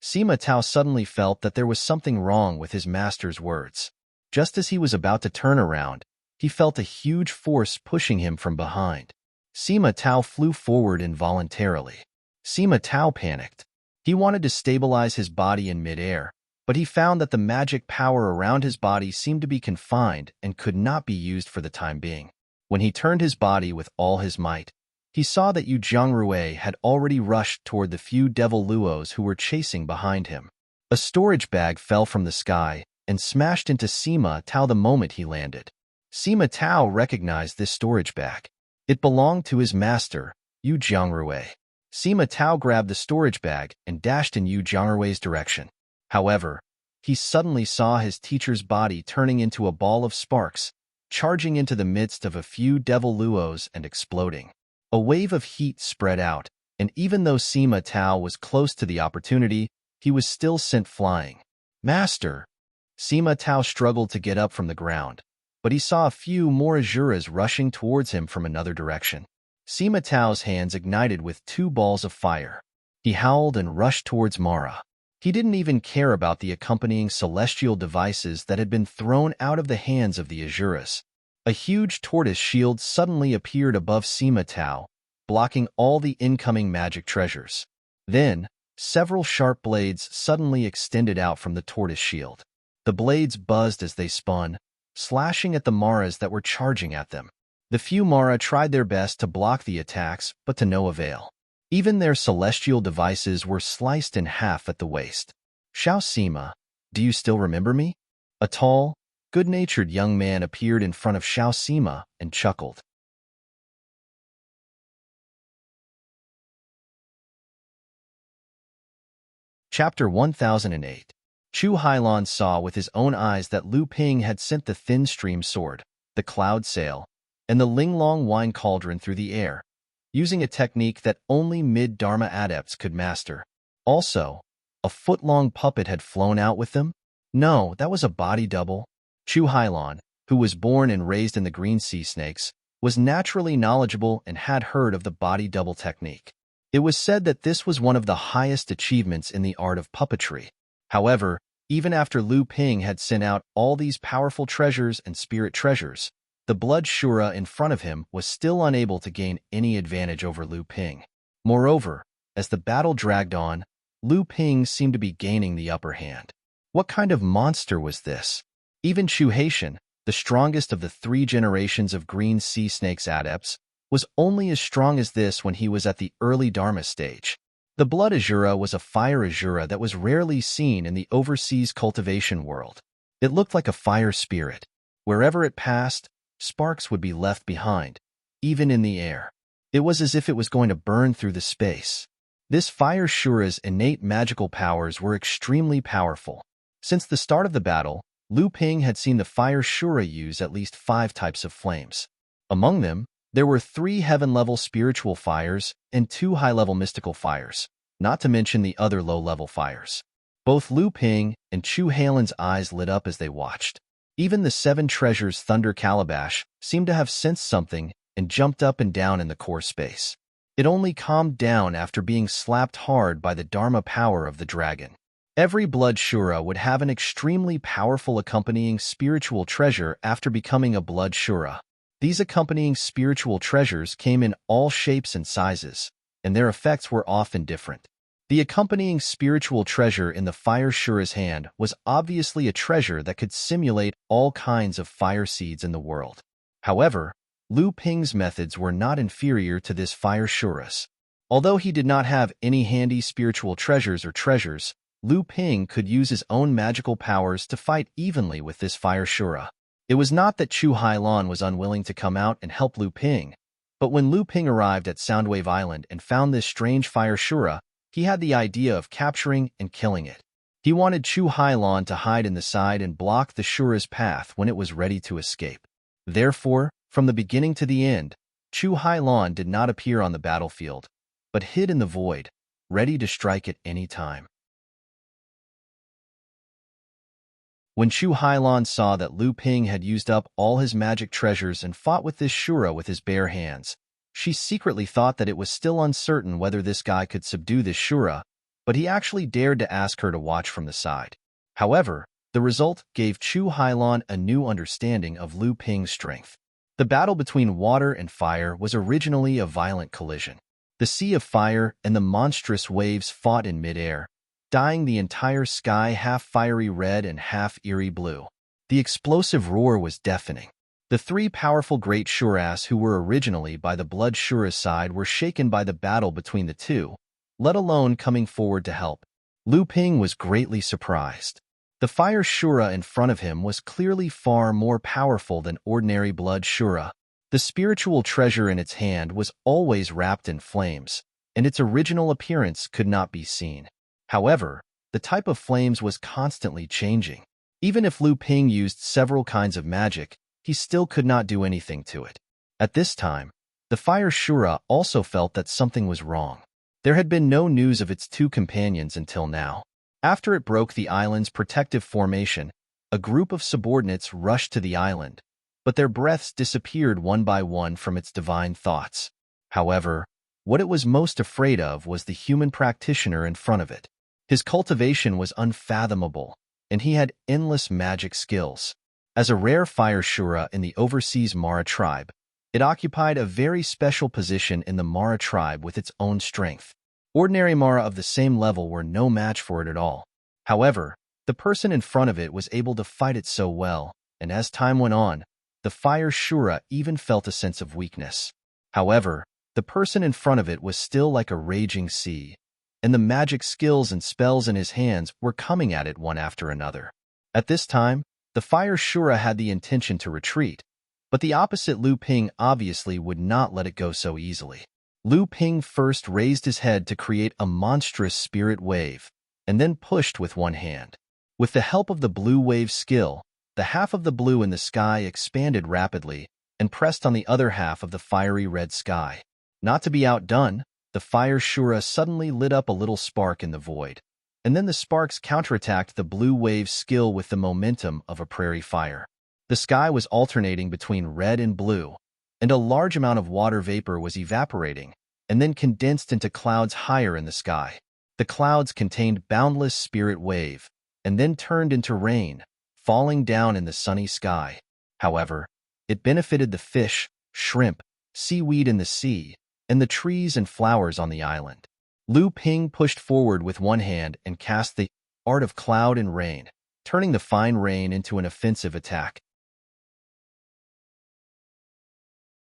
Sima Tao suddenly felt that there was something wrong with his master's words. Just as he was about to turn around, he felt a huge force pushing him from behind. Sima Tao flew forward involuntarily. Sima Tao panicked. He wanted to stabilize his body in midair, but he found that the magic power around his body seemed to be confined and could not be used for the time being. When he turned his body with all his might, he saw that Yu Jiangrui had already rushed toward the few devil luos who were chasing behind him. A storage bag fell from the sky and smashed into Sima Tao the moment he landed. Sima Tao recognized this storage bag. It belonged to his master, Yu Jiangrui. Sima Tao grabbed the storage bag and dashed in Yu Jiangrui's direction. However, he suddenly saw his teacher's body turning into a ball of sparks, charging into the midst of a few devil luos and exploding. A wave of heat spread out, and even though Sima Tao was close to the opportunity, he was still sent flying. Master! Sima Tao struggled to get up from the ground, but he saw a few more Azuras rushing towards him from another direction. Sima Tao's hands ignited with 2 balls of fire. He howled and rushed towards Mara. He didn't even care about the accompanying celestial devices that had been thrown out of the hands of the Azuras. A huge tortoise shield suddenly appeared above Sima Tao, blocking all the incoming magic treasures. Then, several sharp blades suddenly extended out from the tortoise shield. The blades buzzed as they spun, slashing at the Maras that were charging at them. The few Mara tried their best to block the attacks, but to no avail. Even their celestial devices were sliced in half at the waist. Xiao Sima, do you still remember me? A tall, good-natured young man appeared in front of Xiao Sima and chuckled. Chapter 1008. Chu Hailan saw with his own eyes that Lu Ping had sent the thin stream sword, the cloud sail, and the Linglong wine cauldron through the air, using a technique that only mid-Dharma adepts could master. Also, a foot-long puppet had flown out with them? No, that was a body double. Chu Hailan, who was born and raised in the Green Sea Snakes, was naturally knowledgeable and had heard of the body double technique. It was said that this was one of the highest achievements in the art of puppetry. However, even after Lu Ping had sent out all these powerful treasures and spirit treasures, the blood Shura in front of him was still unable to gain any advantage over Lu Ping. Moreover, as the battle dragged on, Lu Ping seemed to be gaining the upper hand. What kind of monster was this? Even Chu Haitian, the strongest of the 3 generations of green sea snakes adepts, was only as strong as this when he was at the early Dharma stage. The blood Azura was a fire Azura that was rarely seen in the overseas cultivation world. It looked like a fire spirit. Wherever it passed, sparks would be left behind, even in the air. It was as if it was going to burn through the space. This fire Shura's innate magical powers were extremely powerful. Since the start of the battle, Lu Ping had seen the fire Shura use at least 5 types of flames. Among them, there were 3 heaven-level spiritual fires and 2 high-level mystical fires, not to mention the other low-level fires. Both Lu Ping and Chu Halen's eyes lit up as they watched. Even the 7 treasures Thunder Calabash seemed to have sensed something and jumped up and down in the core space. It only calmed down after being slapped hard by the Dharma power of the dragon. Every blood Shura would have an extremely powerful accompanying spiritual treasure after becoming a blood Shura. These accompanying spiritual treasures came in all shapes and sizes, and their effects were often different. The accompanying spiritual treasure in the fire Shura's hand was obviously a treasure that could simulate all kinds of fire seeds in the world. However, Lu Ping's methods were not inferior to this fire Shura's. Although he did not have any handy spiritual treasures, Lu Ping could use his own magical powers to fight evenly with this fire Shura. It was not that Chu Hailan was unwilling to come out and help Lu Ping, but when Lu Ping arrived at Soundwave Island and found this strange fire Shura, he had the idea of capturing and killing it. He wanted Chu Hailan to hide in the side and block the Shura's path when it was ready to escape. Therefore, from the beginning to the end, Chu Hailan did not appear on the battlefield, but hid in the void, ready to strike at any time. When Chu Hailan saw that Lu Ping had used up all his magic treasures and fought with this Shura with his bare hands, she secretly thought that it was still uncertain whether this guy could subdue this Shura, but he actually dared to ask her to watch from the side. However, the result gave Chu Hailan a new understanding of Lu Ping's strength. The battle between water and fire was originally a violent collision. The sea of fire and the monstrous waves fought in midair, dyeing the entire sky half fiery red and half eerie blue. The explosive roar was deafening. The 3 powerful great Shuras who were originally by the blood Shura's side were shaken by the battle between the 2, let alone coming forward to help. Lu Ping was greatly surprised. The fire Shura in front of him was clearly far more powerful than ordinary blood Shura. The spiritual treasure in its hand was always wrapped in flames, and its original appearance could not be seen. However, the type of flames was constantly changing. Even if Lu Ping used several kinds of magic, he still could not do anything to it. At this time, the fire Shura also felt that something was wrong. There had been no news of its 2 companions until now. After it broke the island's protective formation, a group of subordinates rushed to the island, but their breaths disappeared one by one from its divine thoughts. However, what it was most afraid of was the human practitioner in front of it. His cultivation was unfathomable, and he had endless magic skills. As a rare fire Shura in the overseas Mara tribe, it occupied a very special position in the Mara tribe with its own strength. Ordinary Mara of the same level were no match for it at all. However, the person in front of it was able to fight it so well, and as time went on, the fire Shura even felt a sense of weakness. However, the person in front of it was still like a raging sea, and the magic skills and spells in his hands were coming at it one after another. At this time, the fire Shura had the intention to retreat, but the opposite Lu Ping obviously would not let it go so easily. Lu Ping first raised his head to create a monstrous spirit wave, and then pushed with one hand. With the help of the blue wave skill, the half of the blue in the sky expanded rapidly and pressed on the other half of the fiery red sky. Not to be outdone, the fire Shura suddenly lit up a little spark in the void, and then the sparks counterattacked the blue wave skill with the momentum of a prairie fire. The sky was alternating between red and blue, and a large amount of water vapor was evaporating and then condensed into clouds higher in the sky. The clouds contained boundless spirit wave, and then turned into rain, falling down in the sunny sky. However, it benefited the fish, shrimp, seaweed in the sea, and the trees and flowers on the island. Lu Ping pushed forward with one hand and cast the art of cloud and rain, turning the fine rain into an offensive attack.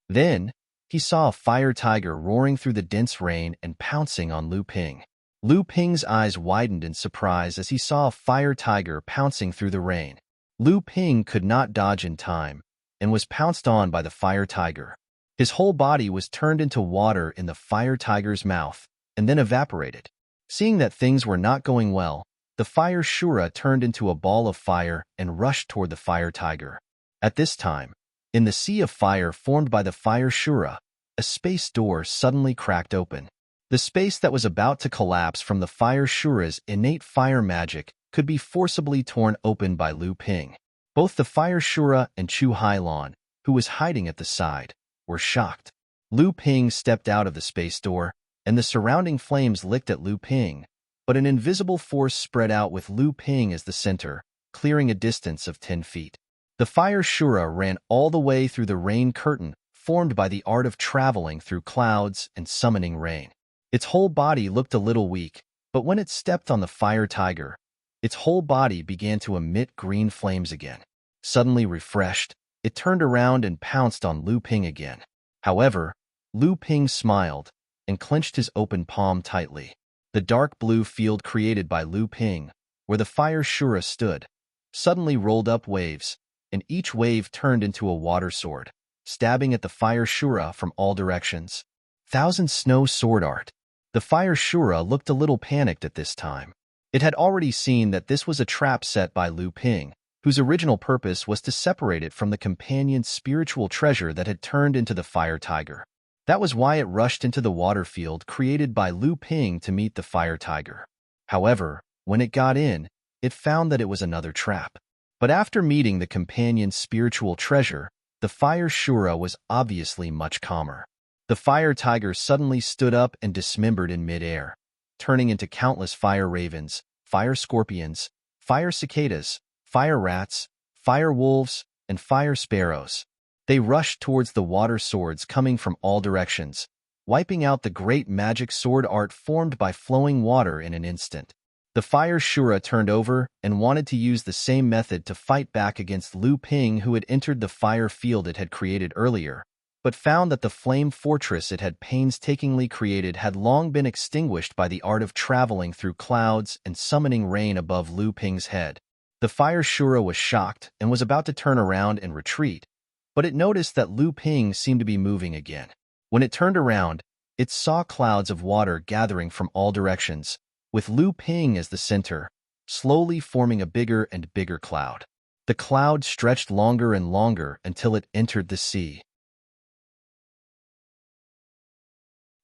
Then, he saw a fire tiger roaring through the dense rain and pouncing on Lu Ping. Lu Ping's eyes widened in surprise as he saw a fire tiger pouncing through the rain. Lu Ping could not dodge in time and was pounced on by the fire tiger. His whole body was turned into water in the fire tiger's mouth and then evaporated. Seeing that things were not going well, the fire Shura turned into a ball of fire and rushed toward the fire tiger. At this time, in the sea of fire formed by the fire Shura, a space door suddenly cracked open. The space that was about to collapse from the fire Shura's innate fire magic could be forcibly torn open by Lu Ping. Both the fire Shura and Chu Hailon, who was hiding at the side, were shocked. Lu Ping stepped out of the space door, and the surrounding flames licked at Lu Ping, but an invisible force spread out with Lu Ping as the center, clearing a distance of 10 feet. The fire Shura ran all the way through the rain curtain formed by the art of traveling through clouds and summoning rain. Its whole body looked a little weak, but when it stepped on the fire tiger, its whole body began to emit green flames again. Suddenly refreshed, it turned around and pounced on Lu Ping again. However, Lu Ping smiled and clenched his open palm tightly. The dark blue field created by Lu Ping, where the fire Shura stood, suddenly rolled up waves, and each wave turned into a water sword, stabbing at the fire Shura from all directions. Thousand Snow Sword Art. The fire Shura looked a little panicked at this time. It had already seen that this was a trap set by Lu Ping, whose original purpose was to separate it from the companion's spiritual treasure that had turned into the fire tiger. That was why it rushed into the water field created by Lu Ping to meet the fire tiger. However, when it got in, it found that it was another trap. But after meeting the companion's spiritual treasure, the fire Shura was obviously much calmer. The fire tiger suddenly stood up and dismembered in midair, turning into countless fire ravens, fire scorpions, fire cicadas, fire rats, fire wolves, and fire sparrows. They rushed towards the water swords coming from all directions, wiping out the great magic sword art formed by flowing water in an instant. The fire Shura turned over and wanted to use the same method to fight back against Lu Ping, who had entered the fire field it had created earlier, but found that the flame fortress it had painstakingly created had long been extinguished by the art of traveling through clouds and summoning rain above Lu Ping's head. The fire Shura was shocked and was about to turn around and retreat, but it noticed that Lu Ping seemed to be moving again. When it turned around, it saw clouds of water gathering from all directions, with Lu Ping as the center, slowly forming a bigger and bigger cloud. The cloud stretched longer and longer until it entered the sea.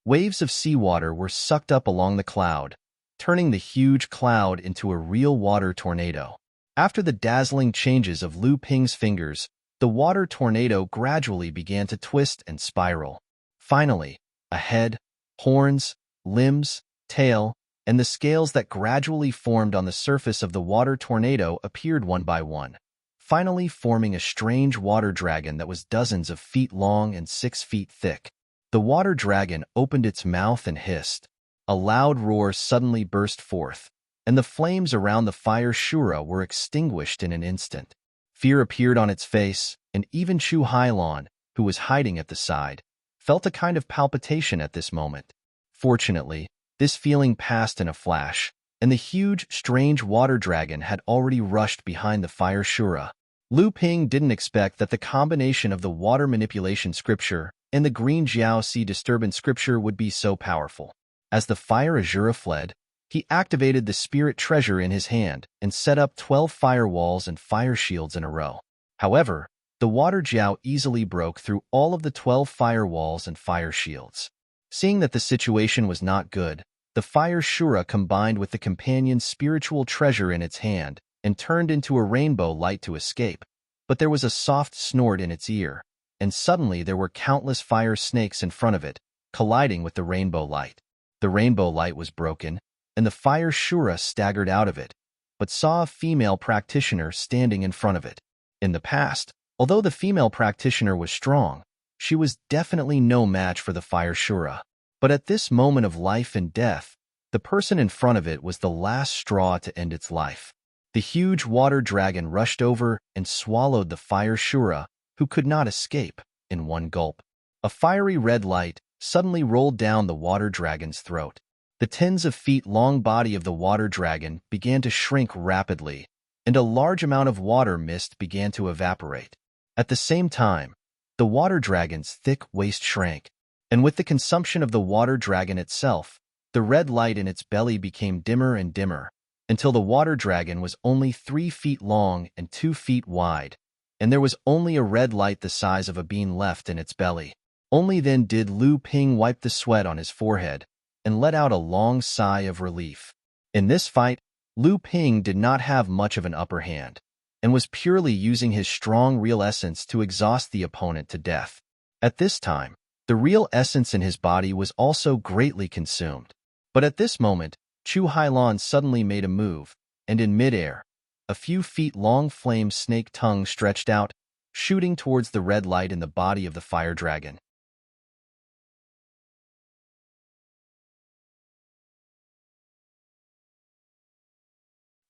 Waves of seawater were sucked up along the cloud, turning the huge cloud into a real water tornado. After the dazzling changes of Lu Ping's fingers, the water tornado gradually began to twist and spiral. Finally, a head, horns, limbs, tail, and the scales that gradually formed on the surface of the water tornado appeared one by one, finally forming a strange water dragon that was dozens of feet long and 6 feet thick. The water dragon opened its mouth and hissed. A loud roar suddenly burst forth, and the flames around the fire Shura were extinguished in an instant. Fear appeared on its face, and even Chu Hailon, who was hiding at the side, felt a kind of palpitation at this moment. Fortunately, this feeling passed in a flash, and the huge, strange water dragon had already rushed behind the fire Shura. Lu Ping didn't expect that the combination of the water manipulation scripture and the green Jiao Sea disturbance scripture would be so powerful. As the fire Azura fled, he activated the spirit treasure in his hand and set up 12 fire walls and fire shields in a row. However, the water Jiao easily broke through all of the 12 fire walls and fire shields. Seeing that the situation was not good, the fire Shura combined with the companion's spiritual treasure in its hand and turned into a rainbow light to escape. But there was a soft snort in its ear, and suddenly there were countless fire snakes in front of it, colliding with the rainbow light. The rainbow light was broken, and the fire Shura staggered out of it, but saw a female practitioner standing in front of it. In the past, although the female practitioner was strong, she was definitely no match for the fire Shura. But at this moment of life and death, the person in front of it was the last straw to end its life. The huge water dragon rushed over and swallowed the fire Shura, who could not escape, in one gulp. A fiery red light suddenly rolled down the water dragon's throat. The tens of feet long body of the water dragon began to shrink rapidly, and a large amount of water mist began to evaporate. At the same time, the water dragon's thick waist shrank, and with the consumption of the water dragon itself, the red light in its belly became dimmer and dimmer, until the water dragon was only 3 feet long and 2 feet wide, and there was only a red light the size of a bean left in its belly. Only then did Lu Ping wipe the sweat on his forehead and let out a long sigh of relief. In this fight, Lu Ping did not have much of an upper hand, and was purely using his strong real essence to exhaust the opponent to death. At this time, the real essence in his body was also greatly consumed. But at this moment, Chu Hailan suddenly made a move, and in midair, a few feet long flame snake tongue stretched out, shooting towards the red light in the body of the fire dragon.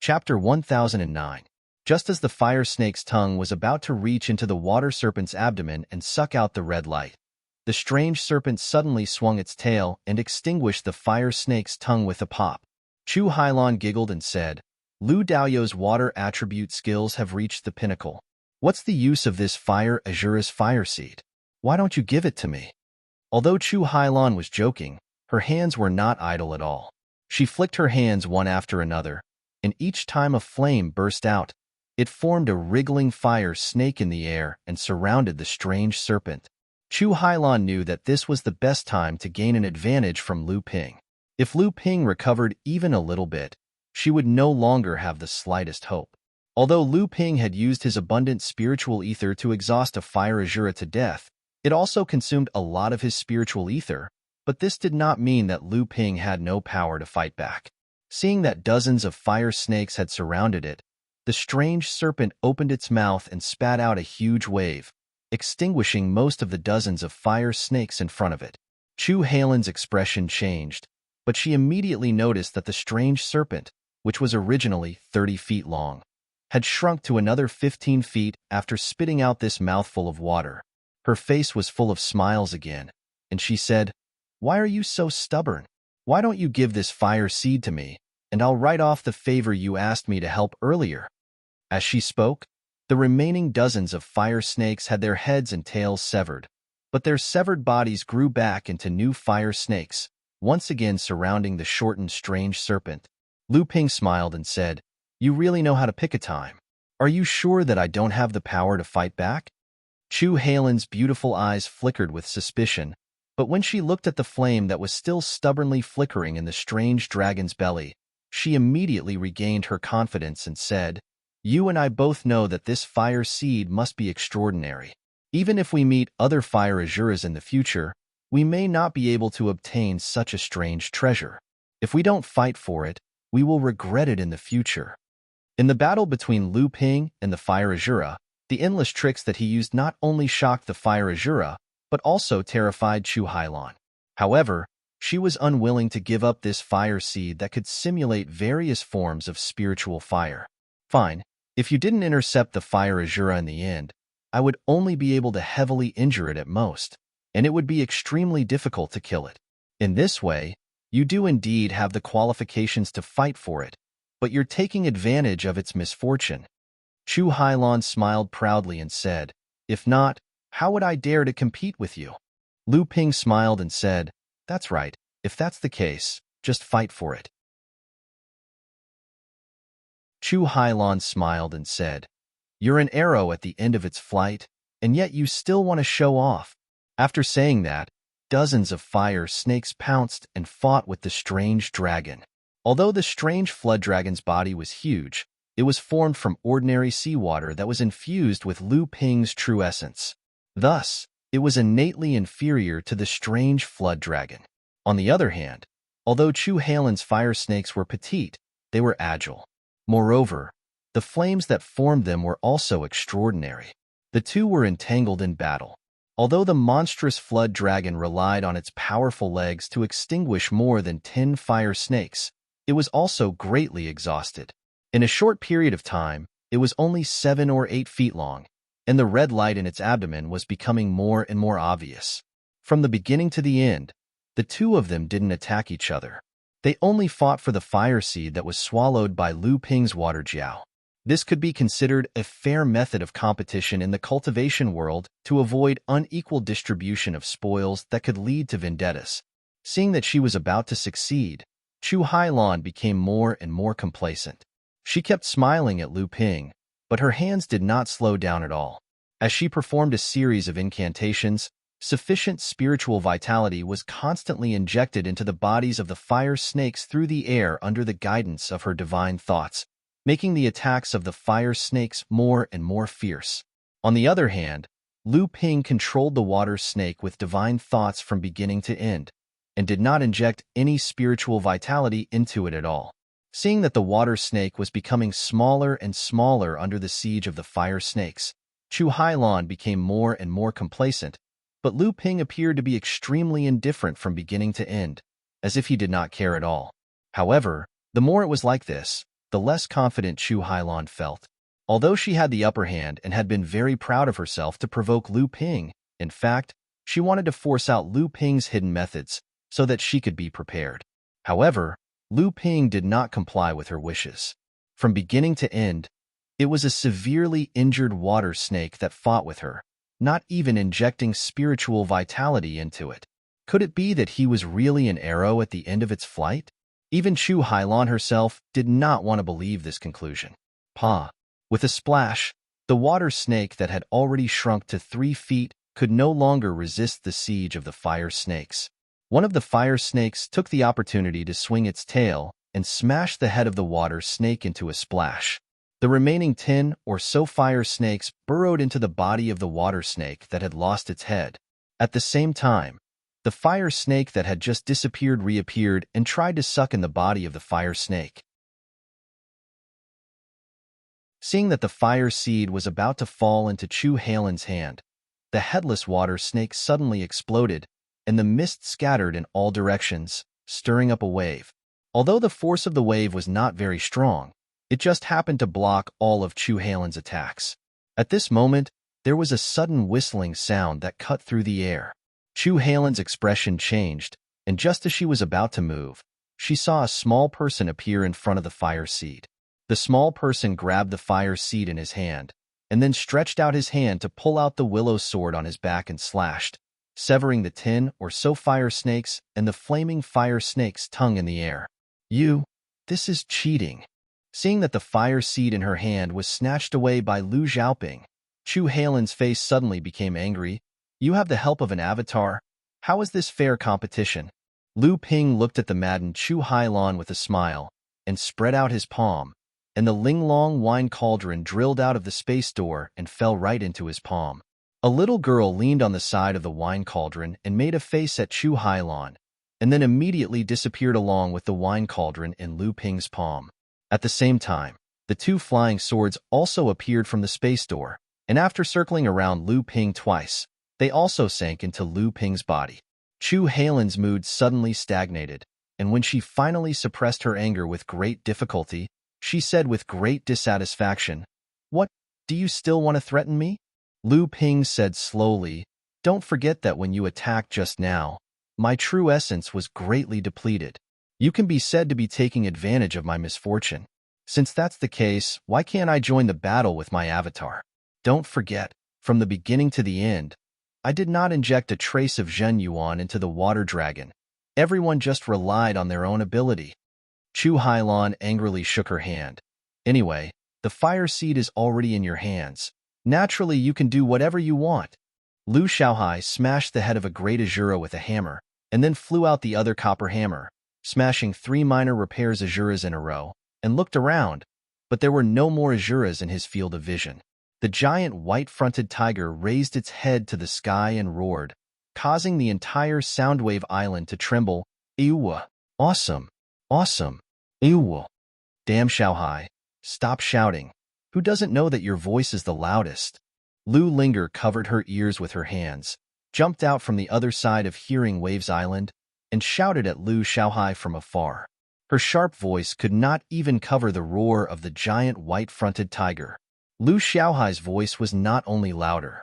Chapter 1009. Just as the fire snake's tongue was about to reach into the water serpent's abdomen and suck out the red light, the strange serpent suddenly swung its tail and extinguished the fire snake's tongue with a pop. Chu Hailan giggled and said, Lu Daoyou's water attribute skills have reached the pinnacle. What's the use of this fire Azura's fire seed? Why don't you give it to me? Although Chu Hailan was joking, her hands were not idle at all. She flicked her hands one after another, and each time a flame burst out, it formed a wriggling fire snake in the air and surrounded the strange serpent. Chu Hailan knew that this was the best time to gain an advantage from Lu Ping. If Lu Ping recovered even a little bit, she would no longer have the slightest hope. Although Lu Ping had used his abundant spiritual ether to exhaust a fire Azura to death, it also consumed a lot of his spiritual ether, but this did not mean that Lu Ping had no power to fight back. Seeing that dozens of fire snakes had surrounded it, the strange serpent opened its mouth and spat out a huge wave, extinguishing most of the dozens of fire snakes in front of it. Chu Hailan's expression changed, but she immediately noticed that the strange serpent, which was originally 30 feet long, had shrunk to another 15 feet after spitting out this mouthful of water. Her face was full of smiles again, and she said, Why are you so stubborn? Why don't you give this fire seed to me, and I'll write off the favor you asked me to help earlier? As she spoke, the remaining dozens of fire snakes had their heads and tails severed, but their severed bodies grew back into new fire snakes, once again surrounding the shortened strange serpent. Lu Ping smiled and said, You really know how to pick a time. Are you sure that I don't have the power to fight back? Chu Hailan's beautiful eyes flickered with suspicion, but when she looked at the flame that was still stubbornly flickering in the strange dragon's belly, she immediately regained her confidence and said, You and I both know that this fire seed must be extraordinary. Even if we meet other fire Azuras in the future, we may not be able to obtain such a strange treasure. If we don't fight for it, we will regret it in the future. In the battle between Lu Ping and the fire Azura, the endless tricks that he used not only shocked the fire Azura, but also terrified Chu Hailan. However, she was unwilling to give up this fire seed that could simulate various forms of spiritual fire. Fine, if you didn't intercept the fire Azura in the end, I would only be able to heavily injure it at most, and it would be extremely difficult to kill it. In this way, you do indeed have the qualifications to fight for it, but you're taking advantage of its misfortune. Chu Hailan smiled proudly and said, If not, how would I dare to compete with you? Lu Ping smiled and said, That's right, if that's the case, just fight for it. Chu Hailan smiled and said, You're an arrow at the end of its flight, and yet you still want to show off. After saying that, dozens of fire snakes pounced and fought with the strange dragon. Although the strange flood dragon's body was huge, it was formed from ordinary seawater that was infused with Lu Ping's true essence. Thus, it was innately inferior to the strange flood dragon. On the other hand, although Chu Hailan's fire snakes were petite, they were agile. Moreover, the flames that formed them were also extraordinary. The two were entangled in battle. Although the monstrous flood dragon relied on its powerful legs to extinguish more than 10 fire snakes, it was also greatly exhausted. In a short period of time, it was only 7 or 8 feet long, and the red light in its abdomen was becoming more and more obvious. From the beginning to the end, the two of them didn't attack each other. They only fought for the fire seed that was swallowed by Lu Ping's water jiao. This could be considered a fair method of competition in the cultivation world to avoid unequal distribution of spoils that could lead to vendettas. Seeing that she was about to succeed, Chu Hailan became more and more complacent. She kept smiling at Lu Ping, but her hands did not slow down at all. As she performed a series of incantations, sufficient spiritual vitality was constantly injected into the bodies of the fire snakes through the air under the guidance of her divine thoughts, making the attacks of the fire snakes more and more fierce. On the other hand, Lu Ping controlled the water snake with divine thoughts from beginning to end, and did not inject any spiritual vitality into it at all. Seeing that the water snake was becoming smaller and smaller under the siege of the fire snakes, Chu Hailan became more and more complacent, but Lu Ping appeared to be extremely indifferent from beginning to end, as if he did not care at all. However, the more it was like this, the less confident Chu Hailan felt. Although she had the upper hand and had been very proud of herself to provoke Lu Ping, in fact, she wanted to force out Lu Ping's hidden methods so that she could be prepared. However, Lu Ping did not comply with her wishes. From beginning to end, it was a severely injured water snake that fought with her, not even injecting spiritual vitality into it. Could it be that he was really an arrow at the end of its flight? Even Chu Hailan herself did not want to believe this conclusion. Pa! With a splash, the water snake that had already shrunk to 3 feet could no longer resist the siege of the fire snakes. One of the fire snakes took the opportunity to swing its tail and smash the head of the water snake into a splash. The remaining 10 or so fire snakes burrowed into the body of the water snake that had lost its head. At the same time, the fire snake that had just disappeared reappeared and tried to suck in the body of the fire snake. Seeing that the fire seed was about to fall into Chu Hailan's hand, the headless water snake suddenly exploded, and the mist scattered in all directions, stirring up a wave. Although the force of the wave was not very strong, it just happened to block all of Chu Hailan's attacks. At this moment, there was a sudden whistling sound that cut through the air. Chu Hailan's expression changed, and just as she was about to move, she saw a small person appear in front of the fire seed. The small person grabbed the fire seed in his hand, and then stretched out his hand to pull out the willow sword on his back and slashed, severing the 10 or so fire snakes and the flaming fire snake's tongue in the air. This is cheating. Seeing that the fire seed in her hand was snatched away by Lu Xiaoping, Chu Hailan's face suddenly became angry. You have the help of an avatar? How is this fair competition? Lu Ping looked at the maddened Chu Hailan with a smile, and spread out his palm, and the Linglong wine cauldron drilled out of the space door and fell right into his palm. A little girl leaned on the side of the wine cauldron and made a face at Chu Hailan, and then immediately disappeared along with the wine cauldron in Lu Ping's palm. At the same time, the 2 flying swords also appeared from the space door, and after circling around Lu Ping twice, they also sank into Lu Ping's body. Chu Hailan's mood suddenly stagnated, and when she finally suppressed her anger with great difficulty, she said with great dissatisfaction, "What, do you still want to threaten me?" Lu Ping said slowly, "Don't forget that when you attacked just now, my true essence was greatly depleted. You can be said to be taking advantage of my misfortune. Since that's the case, why can't I join the battle with my avatar? Don't forget, from the beginning to the end, I did not inject a trace of Zhen Yuan into the water dragon. Everyone just relied on their own ability." Chu Hailan angrily shook her hand. "Anyway, the fire seed is already in your hands. Naturally, you can do whatever you want." Lu Xiaohai smashed the head of a great Azura with a hammer, and then flew out the other copper hammer, smashing 3 minor repairs Azuras in a row, and looked around, but there were no more Azuras in his field of vision. The giant white-fronted tiger raised its head to the sky and roared, causing the entire Soundwave Island to tremble. "Ewa! Awesome! Awesome! Ewa! Damn Xiaohai! Stop shouting! Who doesn't know that your voice is the loudest?" Lu Linger covered her ears with her hands, jumped out from the other side of Hearing Waves Island and shouted at Lu Xiaohai from afar. Her sharp voice could not even cover the roar of the giant white-fronted tiger. Lu Xiaohai's voice was not only louder.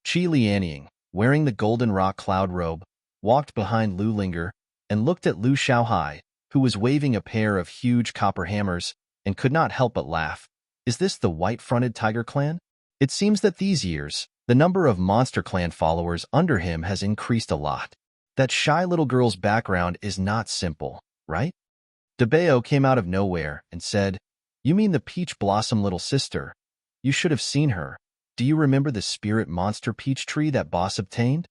Qi Lianying, wearing the golden rock cloud robe, walked behind Lu Linger and looked at Lu Xiaohai, who was waving a pair of huge copper hammers, and could not help but laugh. Is this the white-fronted tiger clan? It seems that these years, the number of Monster Clan followers under him has increased a lot. That shy little girl's background is not simple, right? Debeo came out of nowhere and said, "You mean the peach blossom little sister? You should have seen her. Do you remember the spirit monster peach tree that boss obtained?"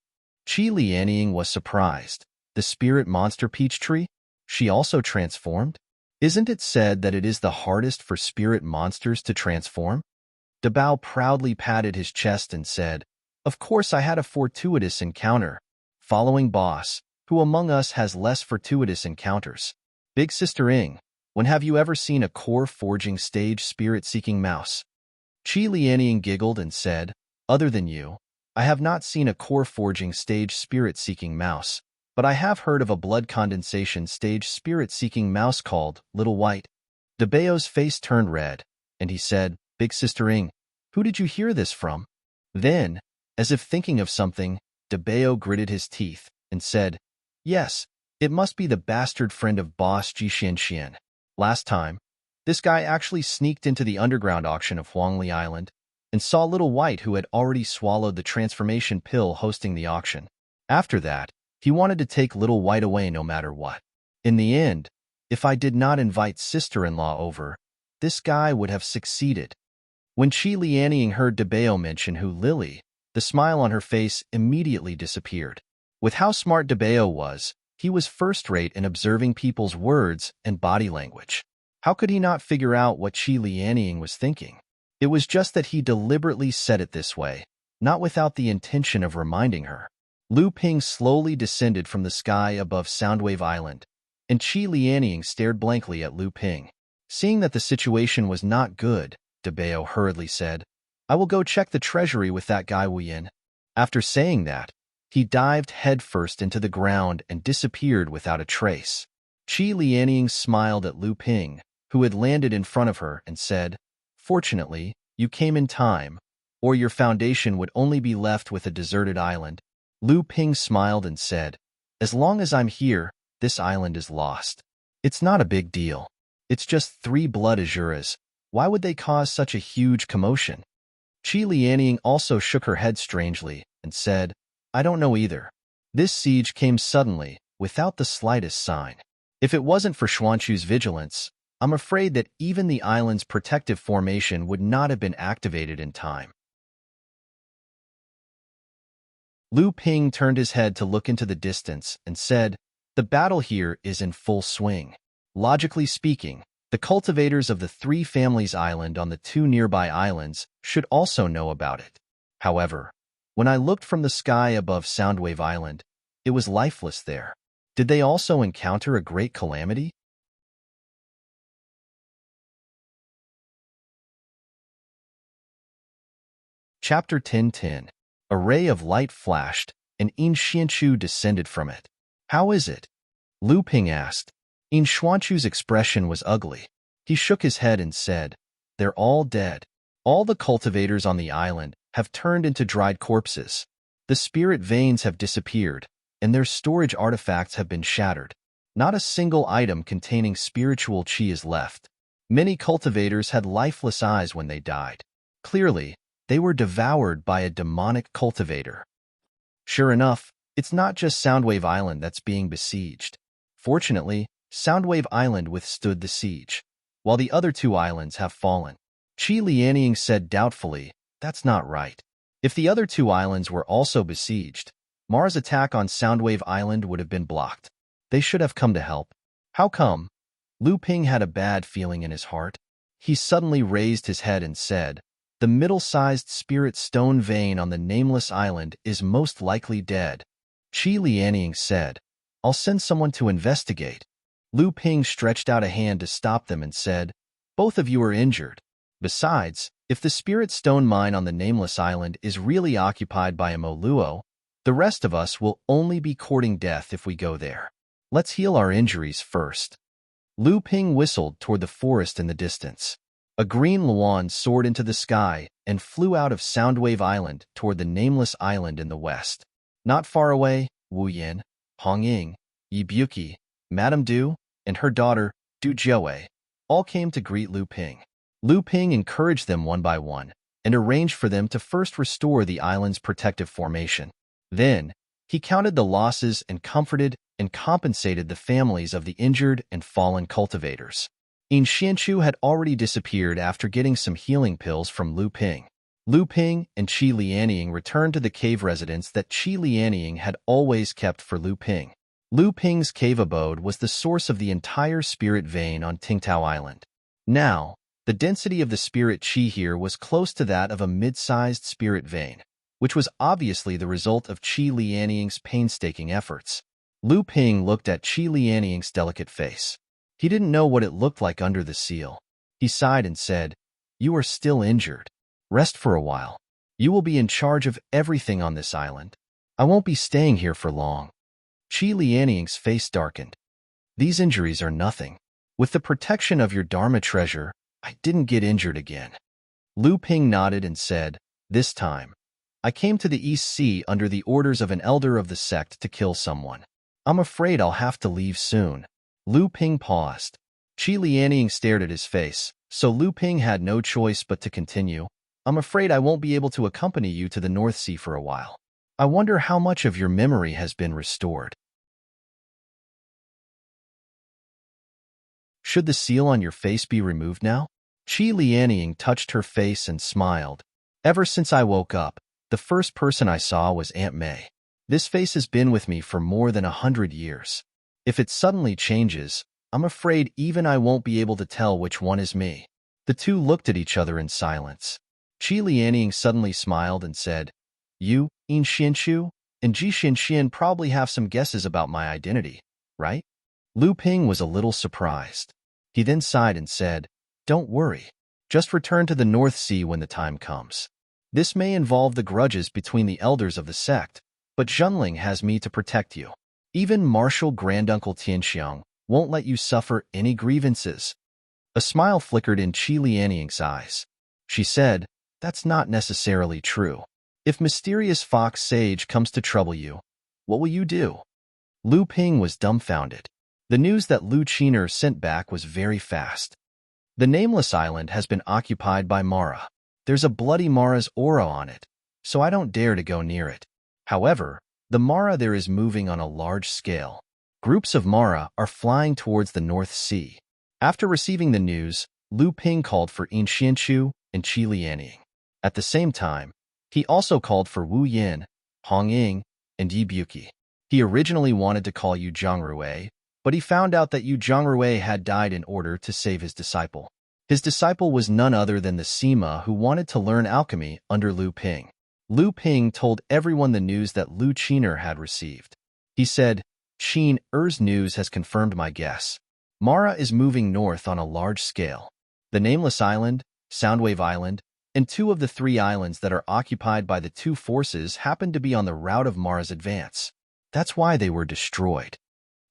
Qi Lianying was surprised. The spirit monster peach tree? She also transformed? Isn't it said that it is the hardest for spirit monsters to transform? Debao proudly patted his chest and said, "Of course I had a fortuitous encounter. Following boss, who among us has less fortuitous encounters? Big Sister Ing, when have you ever seen a core-forging stage spirit-seeking mouse?" Qi Lianying giggled and said, "Other than you, I have not seen a core-forging stage spirit-seeking mouse, but I have heard of a blood condensation stage spirit-seeking mouse called Little White." Debeo's face turned red, and he said, "Big Sister Ing, who did you hear this from?" Then, as if thinking of something, Debeo gritted his teeth and said, "Yes, it must be the bastard friend of boss Ji Xianxian. Last time, this guy actually sneaked into the underground auction of Huangli Island and saw Little White, who had already swallowed the transformation pill hosting the auction. After that, he wanted to take Little White away no matter what. In the end, if I did not invite sister-in-law over, this guy would have succeeded." When Qi Lianying heard Debeo mention Hu Lily, the smile on her face immediately disappeared. With how smart Debeo was, he was first-rate in observing people's words and body language. How could he not figure out what Qi Lianying was thinking? It was just that he deliberately said it this way, not without the intention of reminding her. Lu Ping slowly descended from the sky above Soundwave Island, and Qi Lianying stared blankly at Lu Ping. Seeing that the situation was not good, Debeo hurriedly said, "I will go check the treasury with that guy Wu Yin." After saying that, he dived headfirst into the ground and disappeared without a trace. Qi Lianying smiled at Lu Ping, who had landed in front of her, and said, "Fortunately, you came in time, or your foundation would only be left with a deserted island." Lu Ping smiled and said, "As long as I'm here, this island is lost. It's not a big deal. It's just 3 blood azuras. Why would they cause such a huge commotion?" Qi Lianying also shook her head strangely and said, "I don't know either. This siege came suddenly, without the slightest sign. If it wasn't for Xuanchu's vigilance, I'm afraid that even the island's protective formation would not have been activated in time." Lu Ping turned his head to look into the distance and said, "The battle here is in full swing. Logically speaking, the cultivators of the 3 families island on the 2 nearby islands should also know about it. However, when I looked from the sky above Soundwave Island, it was lifeless there. Did they also encounter a great calamity?" Chapter 10:10. A ray of light flashed, and In Xianchu descended from it. "How is it?" Lu Ping asked. In Xuanchu's expression was ugly. He shook his head and said, "They're all dead. All the cultivators on the island have turned into dried corpses. The spirit veins have disappeared, and their storage artifacts have been shattered. Not a single item containing spiritual qi is left. Many cultivators had lifeless eyes when they died. Clearly, they were devoured by a demonic cultivator. Sure enough, it's not just Soundwave Island that's being besieged. Fortunately, Soundwave Island withstood the siege, while the other 2 islands have fallen." Qi Lianying said doubtfully, "That's not right. If the other 2 islands were also besieged, Mars' attack on Soundwave Island would have been blocked. They should have come to help. How come?" Lu Ping had a bad feeling in his heart. He suddenly raised his head and said, "The middle-sized spirit stone vein on the nameless island is most likely dead." Qi Lianying said, "I'll send someone to investigate." Lu Ping stretched out a hand to stop them and said, "Both of you are injured. Besides, if the spirit stone mine on the nameless island is really occupied by a Moluo, the rest of us will only be courting death if we go there. Let's heal our injuries first. Lu Ping whistled toward the forest in the distance. A green luan soared into the sky and flew out of Soundwave Island toward the nameless island in the west. Not far away, Wu Yin, Hong Ying, Yi Buki, Madame Du, and her daughter, Du Jiawei, all came to greet Lu Ping. Lu Ping encouraged them one by one and arranged for them to first restore the island's protective formation. Then, he counted the losses and comforted and compensated the families of the injured and fallen cultivators. In Xianchu had already disappeared after getting some healing pills from Lu Ping. Lu Ping and Qi Lianying returned to the cave residence that Qi Lianying had always kept for Lu Ping. Lu Ping's cave abode was the source of the entire spirit vein on Tingtao Island. Now, the density of the spirit Qi here was close to that of a mid-sized spirit vein, which was obviously the result of Qi Lianying's painstaking efforts. Lu Ping looked at Qi Lianying's delicate face. He didn't know what it looked like under the seal. He sighed and said, "You are still injured. Rest for a while. You will be in charge of everything on this island. I won't be staying here for long." Qi Lianying's face darkened. "These injuries are nothing. With the protection of your Dharma treasure, I didn't get injured again." Lu Ping nodded and said, "This time, I came to the East Sea under the orders of an elder of the sect to kill someone. I'm afraid I'll have to leave soon." Lu Ping paused. Qi Lianying stared at his face, so Lu Ping had no choice but to continue. "I'm afraid I won't be able to accompany you to the North Sea for a while. I wonder how much of your memory has been restored. Should the seal on your face be removed now?" Qi Lianying touched her face and smiled. "Ever since I woke up, the first person I saw was Aunt May. This face has been with me for more than 100 years. If it suddenly changes, I'm afraid even I won't be able to tell which one is me." The two looked at each other in silence. Qi Lianying suddenly smiled and said, "You, In Xianchu, and Ji Xianxian probably have some guesses about my identity, right?" Lu Ping was a little surprised. He then sighed and said, "Don't worry. Just return to the North Sea when the time comes. This may involve the grudges between the elders of the sect, but Zhenling has me to protect you. Even Martial Granduncle Tianxiang won't let you suffer any grievances." A smile flickered in Qi Lianying's eyes. She said, "That's not necessarily true. If mysterious fox sage comes to trouble you, what will you do?" Lu Ping was dumbfounded. The news that Lu Qiner sent back was very fast. "The nameless island has been occupied by Mara. There's a bloody Mara's aura on it, so I don't dare to go near it. However, the Mara there is moving on a large scale. Groups of Mara are flying towards the North Sea." After receiving the news, Lu Ping called for In Xianchu and Qi Lianying. At the same time, he also called for Wu Yin, Hong Ying, and Yi Buki. He originally wanted to call Yu Zhangrui, but he found out that Yu Zhangrui had died in order to save his disciple. His disciple was none other than the Sima who wanted to learn alchemy under Lu Ping. Lu Ping told everyone the news that Lu Qiner had received. He said, "Qin Er's news has confirmed my guess. Mara is moving north on a large scale. The Nameless Island, Soundwave Island, and two of the three islands that are occupied by the two forces happen to be on the route of Mara's advance. That's why they were destroyed."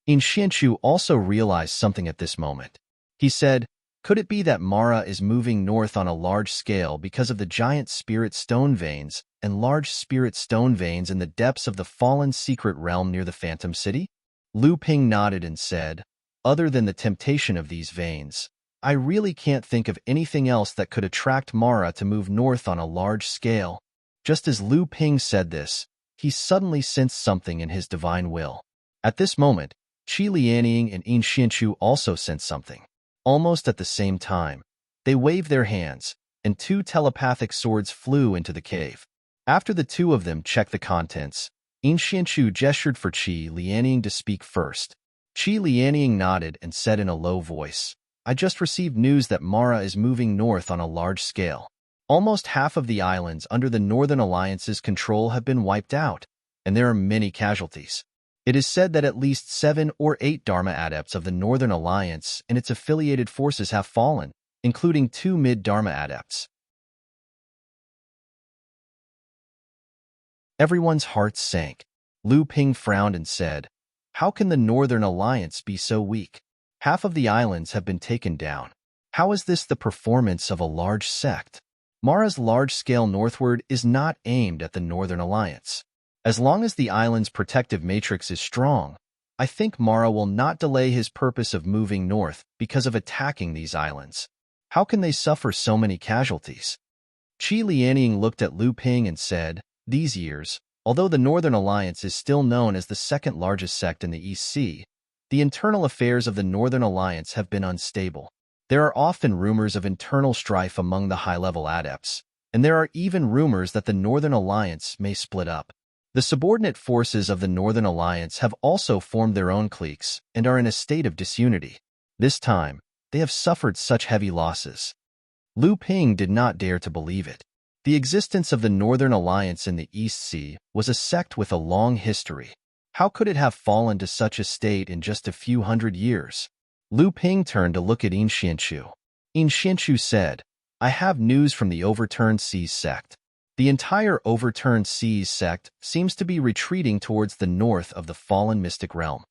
In Xianchu also realized something at this moment. He said, "Could it be that Mara is moving north on a large scale because of the giant spirit stone veins and large spirit stone veins in the depths of the fallen secret realm near the Phantom City?" Lu Ping nodded and said, "Other than the temptation of these veins, I really can't think of anything else that could attract Mara to move north on a large scale." Just as Lu Ping said this, he suddenly sensed something in his divine will. At this moment, Qi Lianying and In Xianchu also sensed something. Almost at the same time, they waved their hands, and two telepathic swords flew into the cave. After the two of them checked the contents, In Xianchu gestured for Qi Lianying to speak first. Qi Lianying nodded and said in a low voice, "I just received news that Mara is moving north on a large scale. Almost half of the islands under the Northern Alliance's control have been wiped out, and there are many casualties. It is said that at least 7 or 8 Dharma adepts of the Northern Alliance and its affiliated forces have fallen, including 2 mid-Dharma adepts. Everyone's hearts sank. Lu Ping frowned and said, "How can the Northern Alliance be so weak? Half of the islands have been taken down. How is this the performance of a large sect? Mara's large-scale northward is not aimed at the Northern Alliance. As long as the island's protective matrix is strong, I think Mara will not delay his purpose of moving north because of attacking these islands. How can they suffer so many casualties?" Qi Lianying looked at Lu Ping and said, "These years, although the Northern Alliance is still known as the second largest sect in the East Sea, the internal affairs of the Northern Alliance have been unstable. There are often rumors of internal strife among the high-level adepts, and there are even rumors that the Northern Alliance may split up. The subordinate forces of the Northern Alliance have also formed their own cliques and are in a state of disunity. This time, they have suffered such heavy losses." Lu Ping did not dare to believe it. The existence of the Northern Alliance in the East Sea was a sect with a long history. How could it have fallen to such a state in just a few hundred years? Lu Ping turned to look at Yin Xianchu. Yin Xianchu said, "I have news from the Overturned Seas sect. The entire Overturned Seas sect seems to be retreating towards the north of the fallen mystic realm."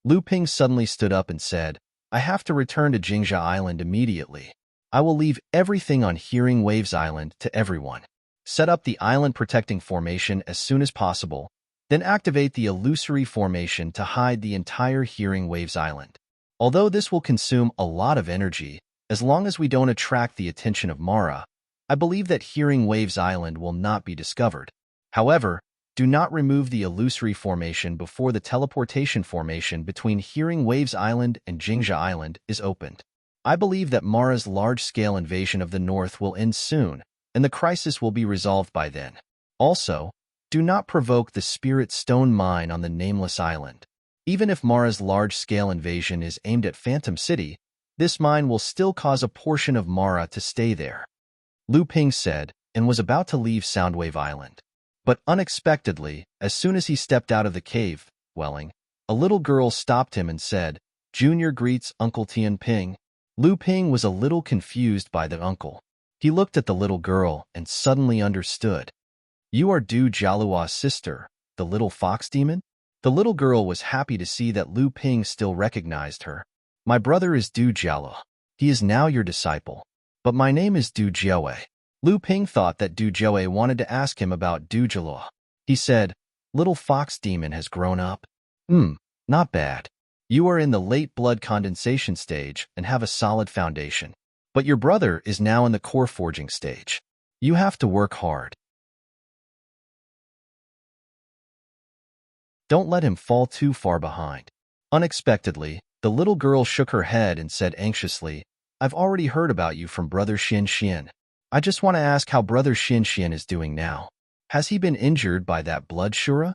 Lu Ping suddenly stood up and said, "I have to return to Jingzha Island immediately. I will leave everything on Hearing Waves Island to everyone. Set up the island protecting formation as soon as possible, then activate the illusory formation to hide the entire Hearing Waves Island. Although this will consume a lot of energy, as long as we don't attract the attention of Mara, I believe that Hearing Waves Island will not be discovered. However, do not remove the illusory formation before the teleportation formation between Hearing Waves Island and Jingzha Island is opened. I believe that Mara's large-scale invasion of the North will end soon, and the crisis will be resolved by then. Also, do not provoke the Spirit Stone Mine on the Nameless Island. Even if Mara's large-scale invasion is aimed at Phantom City, this mine will still cause a portion of Mara to stay there." Lu Ping said, and was about to leave Soundwave Island. But unexpectedly, as soon as he stepped out of the cave, dwelling, a little girl stopped him and said, "Junior greets Uncle Tian Ping." Lu Ping was a little confused by the uncle. He looked at the little girl and suddenly understood. "You are Du Jialuo's sister, the little fox demon?" The little girl was happy to see that Lu Ping still recognized her. "My brother is Du Jialuo. He is now your disciple. But my name is Du Jiaowei." Lu Ping thought that Du Jiaowei wanted to ask him about Du Jialuo. He said, "Little fox demon has grown up. Not bad. You are in the late blood condensation stage and have a solid foundation. But your brother is now in the core forging stage. You have to work hard. Don't let him fall too far behind." Unexpectedly, the little girl shook her head and said anxiously, "I've already heard about you from Brother Xin Xian. I just want to ask how Brother Xin Xian is doing now. Has he been injured by that blood Shura?"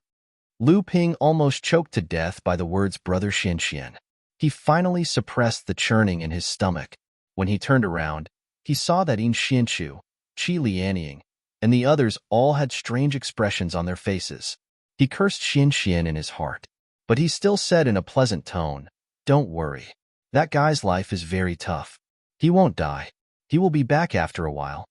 Lu Ping almost choked to death by the words Brother Xin Xian. He finally suppressed the churning in his stomach. When he turned around, he saw that Yin Xianchu, Qi Lianying, and the others all had strange expressions on their faces. He cursed Xin Xian in his heart, but he still said in a pleasant tone, "Don't worry. That guy's life is very tough. He won't die. He will be back after a while."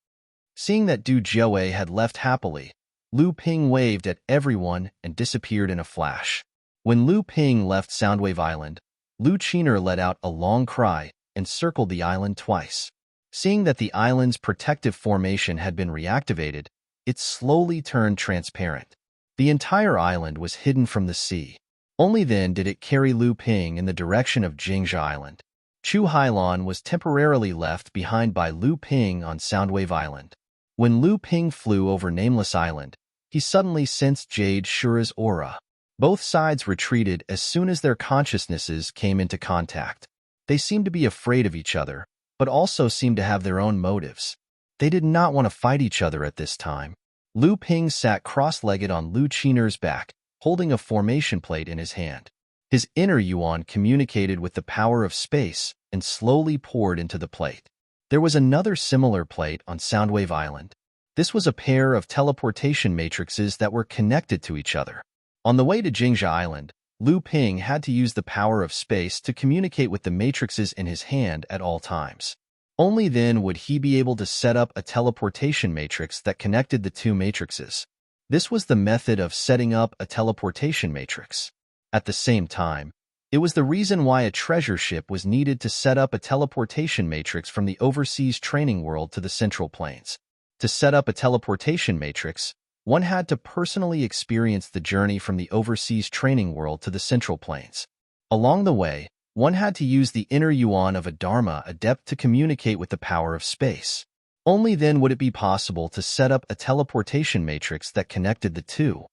Seeing that Du Jiaowei had left happily, Lu Ping waved at everyone and disappeared in a flash. When Lu Ping left Soundwave Island, Lu Qiner let out a long cry and circled the island twice. Seeing that the island's protective formation had been reactivated, it slowly turned transparent. The entire island was hidden from the sea. Only then did it carry Lu Ping in the direction of Jingzha Island. Chu Hailan was temporarily left behind by Lu Ping on Soundwave Island. When Lu Ping flew over Nameless Island, he suddenly sensed Jade Shura's aura. Both sides retreated as soon as their consciousnesses came into contact. They seemed to be afraid of each other, but also seemed to have their own motives. They did not want to fight each other at this time. Lu Ping sat cross-legged on Lu Qiner's back, holding a formation plate in his hand. His inner yuan communicated with the power of space and slowly poured into the plate. There was another similar plate on Soundwave Island. This was a pair of teleportation matrices that were connected to each other. On the way to Jingzha Island, Lu Ping had to use the power of space to communicate with the matrices in his hand at all times. Only then would he be able to set up a teleportation matrix that connected the two matrices. This was the method of setting up a teleportation matrix. At the same time, it was the reason why a treasure ship was needed to set up a teleportation matrix from the overseas training world to the Central Plains. To set up a teleportation matrix, one had to personally experience the journey from the overseas training world to the Central Plains. Along the way, one had to use the inner yuan of a Dharma adept to communicate with the power of space. Only then would it be possible to set up a teleportation matrix that connected the two.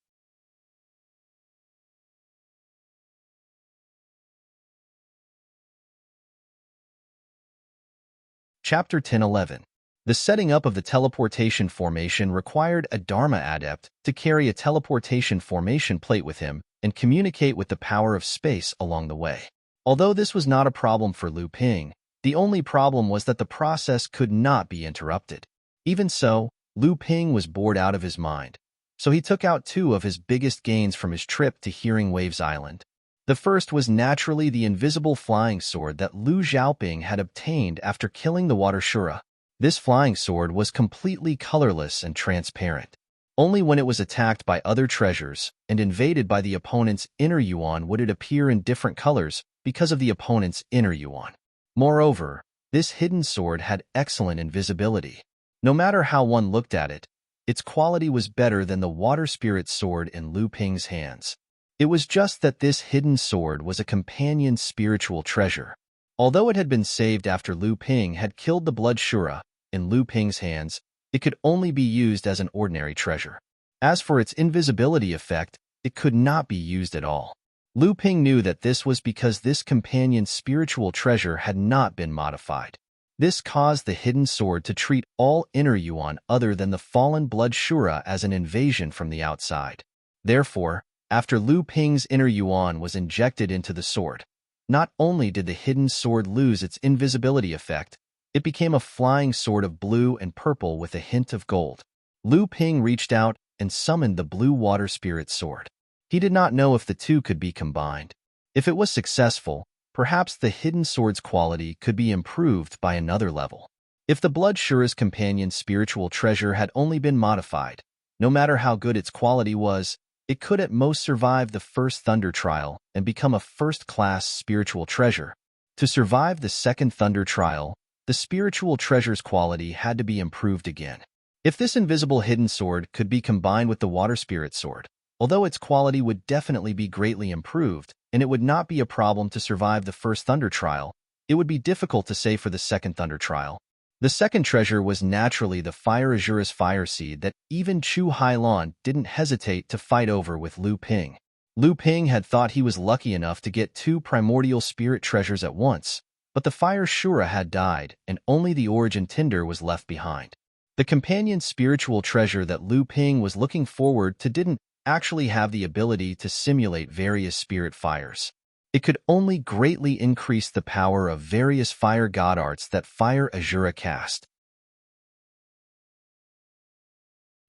Chapter 10:11. The setting up of the teleportation formation required a Dharma adept to carry a teleportation formation plate with him and communicate with the power of space along the way. Although this was not a problem for Lu Ping, the only problem was that the process could not be interrupted. Even so, Lu Ping was bored out of his mind, so he took out two of his biggest gains from his trip to Hearing Waves Island. The first was naturally the invisible flying sword that Lu Xiaoping had obtained after killing the water Shura. This flying sword was completely colorless and transparent. Only when it was attacked by other treasures and invaded by the opponent's inner yuan would it appear in different colors because of the opponent's inner yuan. Moreover, this hidden sword had excellent invisibility. No matter how one looked at it, its quality was better than the water spirit sword in Lu Ping's hands. It was just that this hidden sword was a companion spiritual treasure. Although it had been saved after Lu Ping had killed the blood Shura, in Lu Ping's hands, it could only be used as an ordinary treasure. As for its invisibility effect, it could not be used at all. Lu Ping knew that this was because this companion spiritual treasure had not been modified. This caused the hidden sword to treat all inner yuan other than the fallen blood Shura as an invasion from the outside. Therefore, after Lu Ping's inner yuan was injected into the sword, not only did the hidden sword lose its invisibility effect, it became a flying sword of blue and purple with a hint of gold. Lu Ping reached out and summoned the blue water spirit sword. He did not know if the two could be combined. If it was successful, perhaps the hidden sword's quality could be improved by another level. If the blood Shura's companion spiritual treasure had only been modified, no matter how good its quality was, it could at most survive the first Thunder Trial and become a first-class spiritual treasure. To survive the second Thunder Trial, the spiritual treasure's quality had to be improved again. If this invisible hidden sword could be combined with the water spirit sword, although its quality would definitely be greatly improved, and it would not be a problem to survive the first Thunder Trial, it would be difficult to say for the second Thunder Trial. The second treasure was naturally the Fire Azura's fire seed that even Chu Hailan didn't hesitate to fight over with Lu Ping. Lu Ping had thought he was lucky enough to get two primordial spirit treasures at once, but the Fire Shura had died and only the Origin Tinder was left behind. The companion spiritual treasure that Lu Ping was looking forward to didn't actually have the ability to simulate various spirit fires. It could only greatly increase the power of various fire god arts that Fire Azura cast.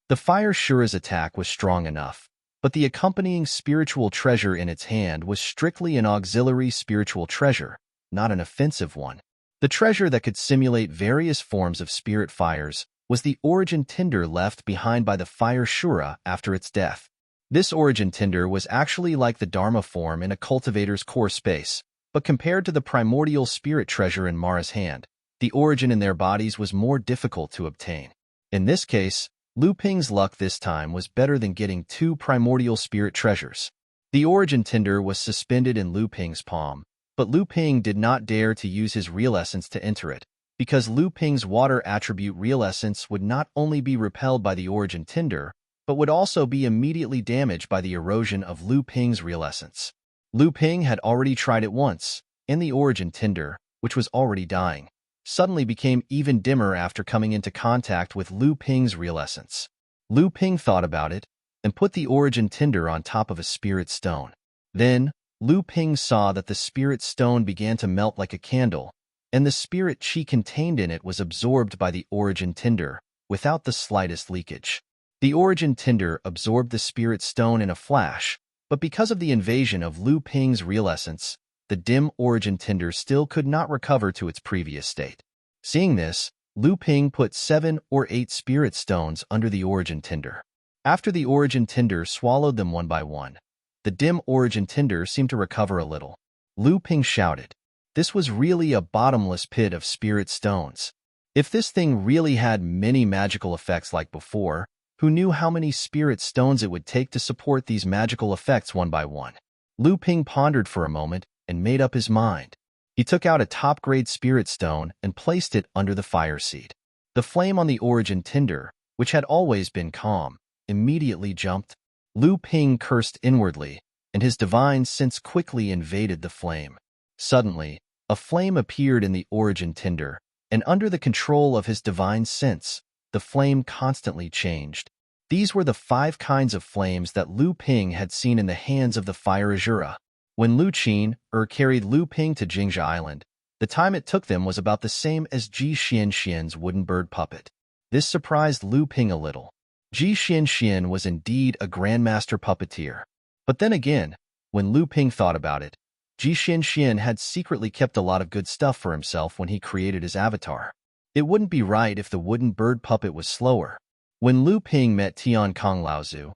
The Fire Shura's attack was strong enough, but the accompanying spiritual treasure in its hand was strictly an auxiliary spiritual treasure, not an offensive one. The treasure that could simulate various forms of spirit fires was the Origin Tinder left behind by the Fire Shura after its death. This Origin Tinder was actually like the Dharma form in a cultivator's core space, but compared to the primordial spirit treasure in Mara's hand, the origin in their bodies was more difficult to obtain. In this case, Lu Ping's luck this time was better than getting two primordial spirit treasures. The Origin Tinder was suspended in Lu Ping's palm, but Lu Ping did not dare to use his real essence to enter it, because Lu Ping's water attribute real essence would not only be repelled by the Origin Tinder, but would also be immediately damaged by the erosion of Lu Ping's real essence. Lu Ping had already tried it once, and the Origin Tinder, which was already dying, suddenly became even dimmer after coming into contact with Lu Ping's real essence. Lu Ping thought about it, and put the Origin Tinder on top of a spirit stone. Then, Lu Ping saw that the spirit stone began to melt like a candle, and the spirit qi contained in it was absorbed by the Origin Tinder, without the slightest leakage. The Origin Tinder absorbed the spirit stone in a flash, but because of the invasion of Lu Ping's real essence, the dim Origin Tinder still could not recover to its previous state. Seeing this, Lu Ping put 7 or 8 spirit stones under the origin tinder. After the origin tinder swallowed them one by one, the dim origin tinder seemed to recover a little. Lu Ping shouted, "This was really a bottomless pit of spirit stones. If this thing really had many magical effects like before, who knew how many spirit stones it would take to support these magical effects one by one?" Lu Ping pondered for a moment and made up his mind. He took out a top-grade spirit stone and placed it under the fire seed. The flame on the origin tinder, which had always been calm, immediately jumped. Lu Ping cursed inwardly, and his divine sense quickly invaded the flame. Suddenly, a flame appeared in the origin tinder, and under the control of his divine sense, the flame constantly changed. These were the 5 kinds of flames that Lu Ping had seen in the hands of the fire Azura. When Lu Qin carried Lu Ping to Jingzha Island, the time it took them was about the same as Ji Xianxian's wooden bird puppet. This surprised Lu Ping a little. Ji Xianxian was indeed a grandmaster puppeteer. But then again, when Lu Ping thought about it, Ji Xianxian had secretly kept a lot of good stuff for himself when he created his avatar. It wouldn't be right if the wooden bird puppet was slower. When Lu Ping met Tian Kong Laozu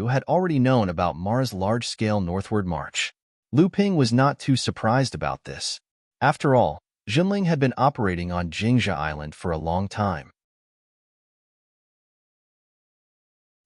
had already known about Mara's large-scale northward march. Lu Ping was not too surprised about this. After all, Jinling had been operating on Jingzha Island for a long time.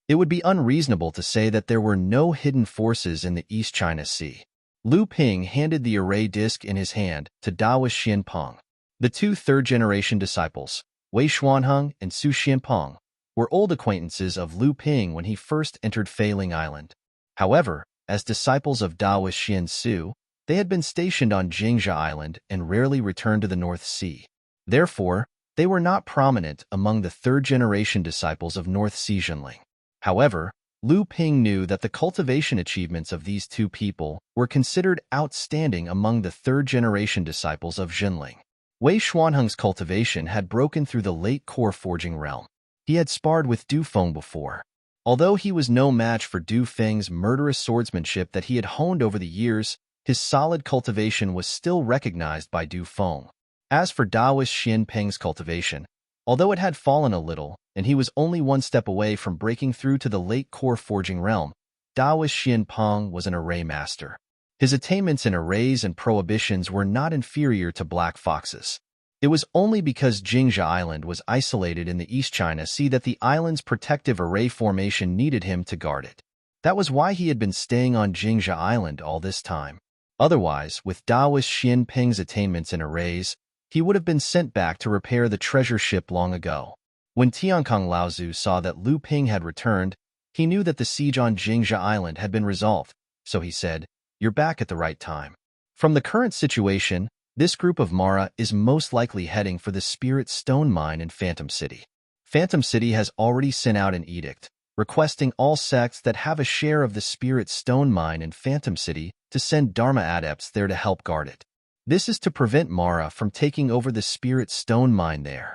It would be unreasonable to say that there were no hidden forces in the East China Sea. Lu Ping handed the array disc in his hand to Daoist Xianpeng. The 2 third-generation disciples, Wei Xuanheng and Su Xianpeng, were old acquaintances of Lu Ping when he first entered Feiling Island. However, as disciples of Daoist Xian Su, they had been stationed on Jingzha Island and rarely returned to the North Sea. Therefore, they were not prominent among the third-generation disciples of North Sea Jinling. However, Lu Ping knew that the cultivation achievements of these 2 people were considered outstanding among the third-generation disciples of Jinling. Wei Xuanheng's cultivation had broken through the late core forging realm. He had sparred with Du Feng before. Although he was no match for Du Feng's murderous swordsmanship that he had honed over the years, his solid cultivation was still recognized by Du Feng. As for Daoist Xianpeng's cultivation, although it had fallen a little, and he was only 1 step away from breaking through to the late core forging realm, Daoist Xianpeng was an array master. His attainments in arrays and prohibitions were not inferior to Black Fox's. It was only because Jingzha Island was isolated in the East China Sea that the island's protective array formation needed him to guard it. That was why he had been staying on Jingzha Island all this time. Otherwise, with Daoist Xianpeng's attainments in arrays, he would have been sent back to repair the treasure ship long ago. When Tiankong Laozu saw that Lu Ping had returned, he knew that the siege on Jingzha Island had been resolved, so he said, "You're back at the right time." From the current situation, this group of Mara is most likely heading for the Spirit Stone Mine in Phantom City. Phantom City has already sent out an edict, requesting all sects that have a share of the Spirit Stone Mine in Phantom City to send Dharma adepts there to help guard it. This is to prevent Mara from taking over the Spirit Stone Mine there.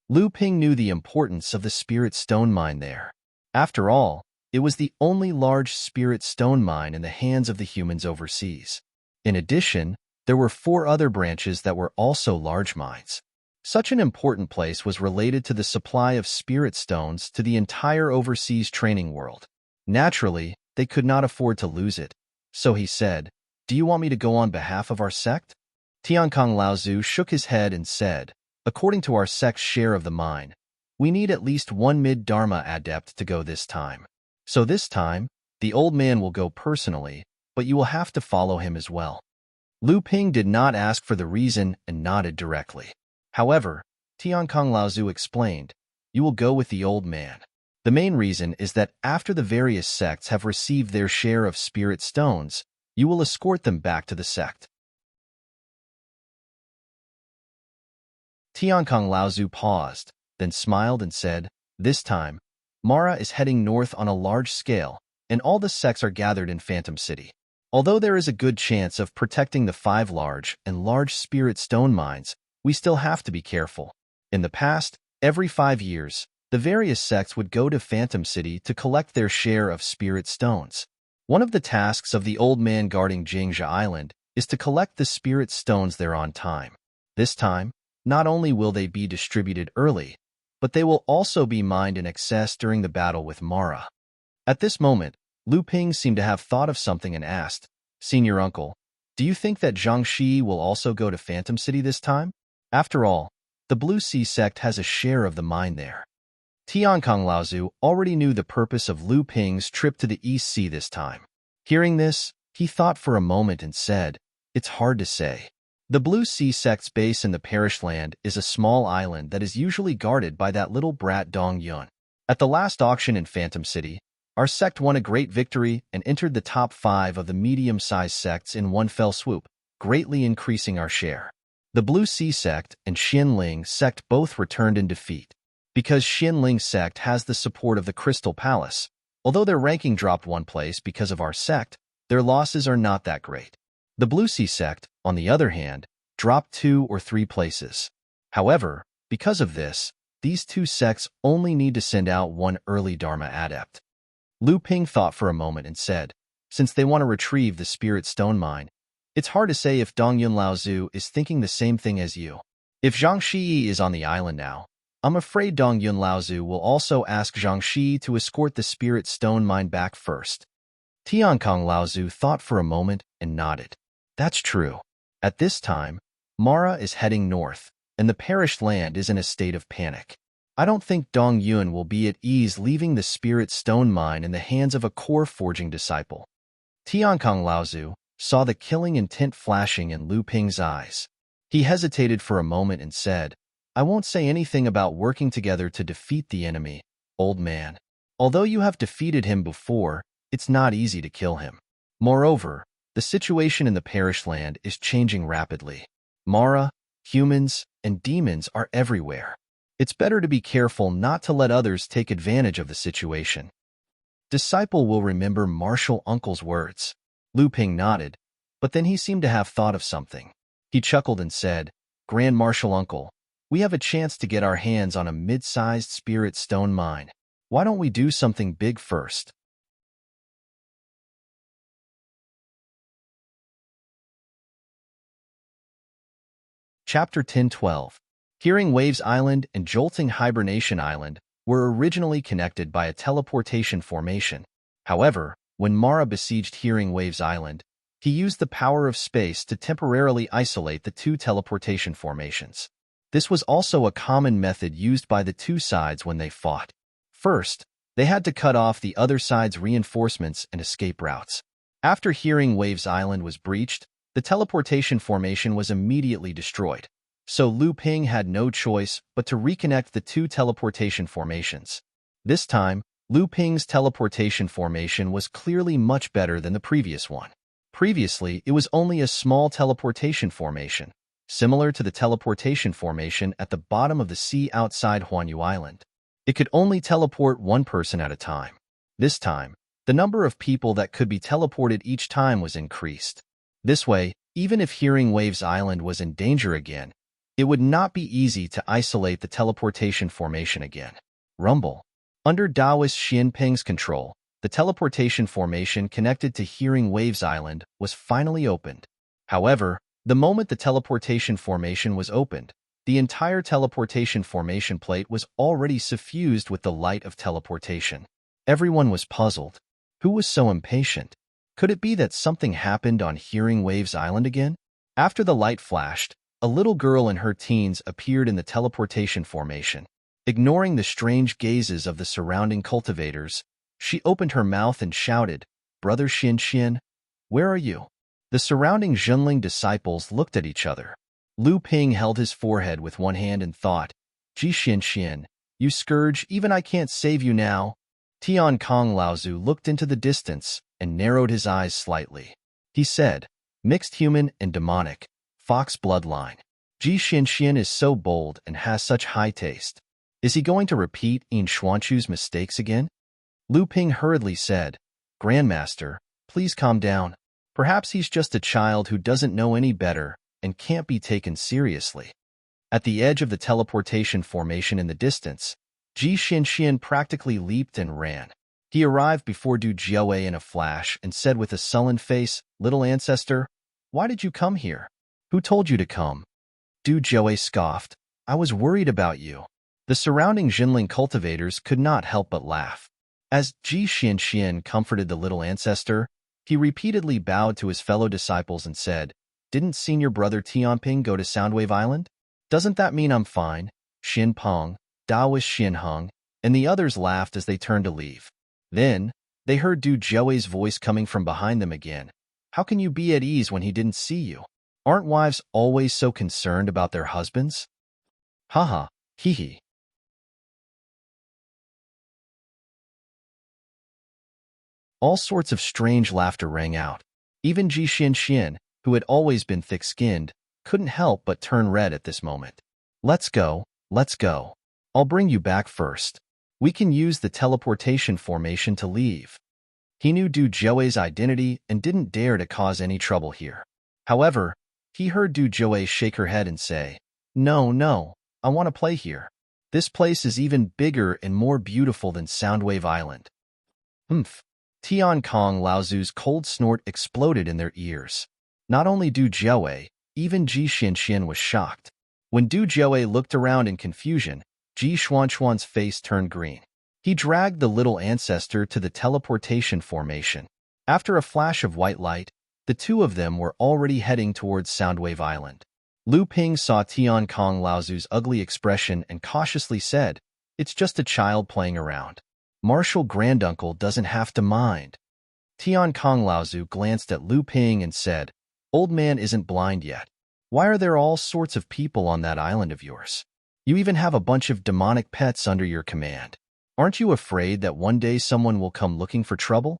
Lu Ping knew the importance of the Spirit Stone Mine there. After all, it was the only large Spirit Stone Mine in the hands of the humans overseas. In addition, there were 4 other branches that were also large mines. Such an important place was related to the supply of spirit stones to the entire overseas training world. Naturally, they could not afford to lose it. So he said, "Do you want me to go on behalf of our sect?" Tiankong Laozu shook his head and said, "According to our sect's share of the mine, we need at least 1 mid-Dharma adept to go this time. So this time, the old man will go personally, but you will have to follow him as well." Lu Ping did not ask for the reason and nodded directly. However, Tiankong Laozu explained, "You will go with the old man. The main reason is that after the various sects have received their share of spirit stones, you will escort them back to the sect." Tiankong Laozu paused, then smiled and said, "This time, Mara is heading north on a large scale, and all the sects are gathered in Phantom City. Although there is a good chance of protecting the 5 large spirit stone mines, we still have to be careful. In the past, every 5 years, the various sects would go to Phantom City to collect their share of spirit stones. One of the tasks of the old man guarding Jingzha Island is to collect the spirit stones there on time. This time, Not only will they be distributed early, but they will also be mined in excess during the battle with Mara. At this moment, Lu Ping seemed to have thought of something and asked, Senior Uncle, do you think that Zhang Shi will also go to Phantom City this time? After all, the Blue Sea sect has a share of the mine there. Tiankong Laozu already knew the purpose of Lu Ping's trip to the East Sea this time. Hearing this, he thought for a moment and said, It's hard to say. The Blue Sea sect's base in the Parish Land is a small island that is usually guarded by that little brat Dong Yun. At the last auction in Phantom City, our sect won a great victory and entered the top 5 of the medium-sized sects in one fell swoop, greatly increasing our share. The Blue Sea sect and Xinling sect both returned in defeat. Because Xinling sect has the support of the Crystal Palace, although their ranking dropped 1 place because of our sect, their losses are not that great. The Blue Sea sect, on the other hand, dropped 2 or 3 places. However, because of this, these 2 sects only need to send out 1 early Dharma adept. Lu Ping thought for a moment and said, since they want to retrieve the Spirit Stone Mine, it's hard to say if Dongyun Laozu is thinking the same thing as you. If Zhang Shi is on the island now, I'm afraid Dongyun Laozu will also ask Zhang Shi to escort the Spirit Stone Mine back first. Tiankong Laozu thought for a moment and nodded. That's true. At this time, Mara is heading north, and the Perished Land is in a state of panic. I don't think Dong Yun will be at ease leaving the Spirit Stone Mine in the hands of a core-forging disciple. Tiankong Laozu saw the killing intent flashing in Lu Ping's eyes. He hesitated for a moment and said, I won't say anything about working together to defeat the enemy, old man. Although you have defeated him before, it's not easy to kill him. Moreover, the situation in the Perished Land is changing rapidly. Mara, humans, and demons are everywhere. It's better to be careful not to let others take advantage of the situation. Disciple will remember Martial Uncle's words. Lu Ping nodded, but then he seemed to have thought of something. He chuckled and said, Grand Martial Uncle, we have a chance to get our hands on a mid-sized Spirit Stone Mine. Why don't we do something big first? Chapter 10-12. Hearing Waves Island and Jolting Hibernation Island were originally connected by a teleportation formation. However, when Mara besieged Hearing Waves Island, he used the power of space to temporarily isolate the 2 teleportation formations. This was also a common method used by the 2 sides when they fought. First, they had to cut off the other side's reinforcements and escape routes. After Hearing Waves Island was breached, the teleportation formation was immediately destroyed. So Lu Ping had no choice but to reconnect the 2 teleportation formations. This time, Lu Ping's teleportation formation was clearly much better than the previous one. Previously, it was only a small teleportation formation, similar to the teleportation formation at the bottom of the sea outside Huanyu Island. It could only teleport 1 person at a time. This time, the number of people that could be teleported each time was increased. This way, even if Hearing Waves Island was in danger again, it would not be easy to isolate the teleportation formation again. Rumble. Under Taoist Xianping's control, the teleportation formation connected to Hearing Waves Island was finally opened. However, the moment the teleportation formation was opened, the entire teleportation formation plate was already suffused with the light of teleportation. Everyone was puzzled. Who was so impatient? Could it be that something happened on Hearing Waves Island again? After the light flashed, a little girl in her teens appeared in the teleportation formation. Ignoring the strange gazes of the surrounding cultivators, she opened her mouth and shouted, Brother Xin, where are you? The surrounding Zhenling disciples looked at each other. Lu Ping held his forehead with one hand and thought, Ji Xin, you scourge, even I can't save you now. Tiankong Laozu looked into the distance and narrowed his eyes slightly. He said, Mixed human and demonic. Fox bloodline. Ji Xin is so bold and has such high taste. Is he going to repeat Yin Xuanchu's mistakes again? Lu Ping hurriedly said, Grandmaster, please calm down. Perhaps he's just a child who doesn't know any better and can't be taken seriously. At the edge of the teleportation formation in the distance, Ji Xin practically leaped and ran. He arrived before Du Jiaowei in a flash and said with a sullen face, Little ancestor, why did you come here? Who told you to come? Du Jiue scoffed. I was worried about you. The surrounding Jinling cultivators could not help but laugh. As Ji Xianxian comforted the little ancestor, he repeatedly bowed to his fellow disciples and said, Didn't senior brother Tianping go to Soundwave Island? Doesn't that mean I'm fine? Xin Peng, Daoist Xin Heng, and the others laughed as they turned to leave. Then, they heard Du Jiue's voice coming from behind them again. How can you be at ease when he didn't see you? Aren't wives always so concerned about their husbands? Haha, hee hee. All sorts of strange laughter rang out. Even Ji Xianxian, who had always been thick-skinned, couldn't help but turn red at this moment. Let's go, let's go. I'll bring you back first. We can use the teleportation formation to leave. He knew Du Jiue's identity and didn't dare to cause any trouble here. However, he heard Du Jiue shake her head and say, No, no, I want to play here. This place is even bigger and more beautiful than Soundwave Island. Humph. Tian Kong Laozu's cold snort exploded in their ears. Not only Du Jiue, even Ji Xianxian was shocked. When Du Jiue looked around in confusion, Ji Xuanxuan's face turned green. He dragged the little ancestor to the teleportation formation. After a flash of white light, the two of them were already heading towards Soundwave Island. Lu Ping saw Tian Kong Laozu's ugly expression and cautiously said, It's just a child playing around. Martial granduncle doesn't have to mind. Tian Kong Laozu glanced at Lu Ping and said, Old man isn't blind yet. Why are there all sorts of people on that island of yours? You even have a bunch of demonic pets under your command. Aren't you afraid that one day someone will come looking for trouble?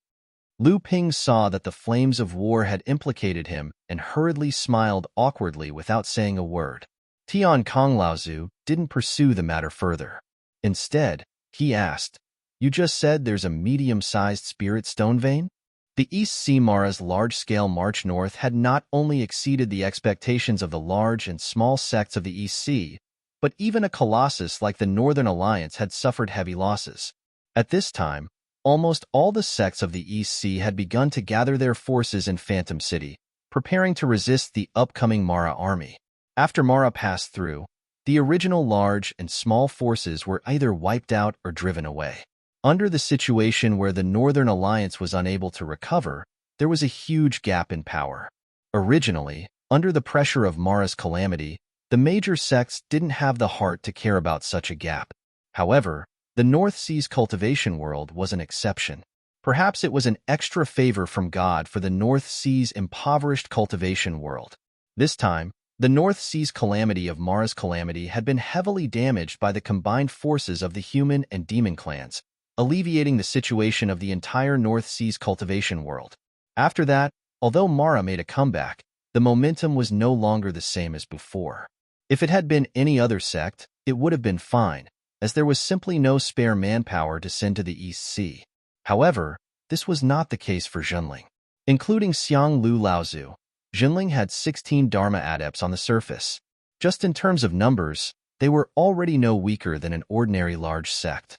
Lu Ping saw that the flames of war had implicated him and hurriedly smiled awkwardly without saying a word. Tian Kong Laozu didn't pursue the matter further. Instead, he asked, You just said there's a medium-sized spirit stone vein? The East Sea Mara's large-scale march north had not only exceeded the expectations of the large and small sects of the East Sea, but even a colossus like the Northern Alliance had suffered heavy losses. At this time, almost all the sects of the East Sea had begun to gather their forces in Phantom City, preparing to resist the upcoming Mara army. After Mara passed through, the original large and small forces were either wiped out or driven away. Under the situation where the Northern Alliance was unable to recover, there was a huge gap in power. Originally, under the pressure of Mara's calamity, the major sects didn't have the heart to care about such a gap. However, the North Sea's cultivation world was an exception. Perhaps it was an extra favor from God for the North Sea's impoverished cultivation world. This time, the North Sea's calamity of Mara's calamity had been heavily damaged by the combined forces of the human and demon clans, alleviating the situation of the entire North Sea's cultivation world. After that, although Mara made a comeback, the momentum was no longer the same as before. If it had been any other sect, it would have been fine, as there was simply no spare manpower to send to the East Sea. However, this was not the case for Jinling. Including Xiang Lu Laozu, Jinling had 16 Dharma adepts on the surface. Just in terms of numbers, they were already no weaker than an ordinary large sect.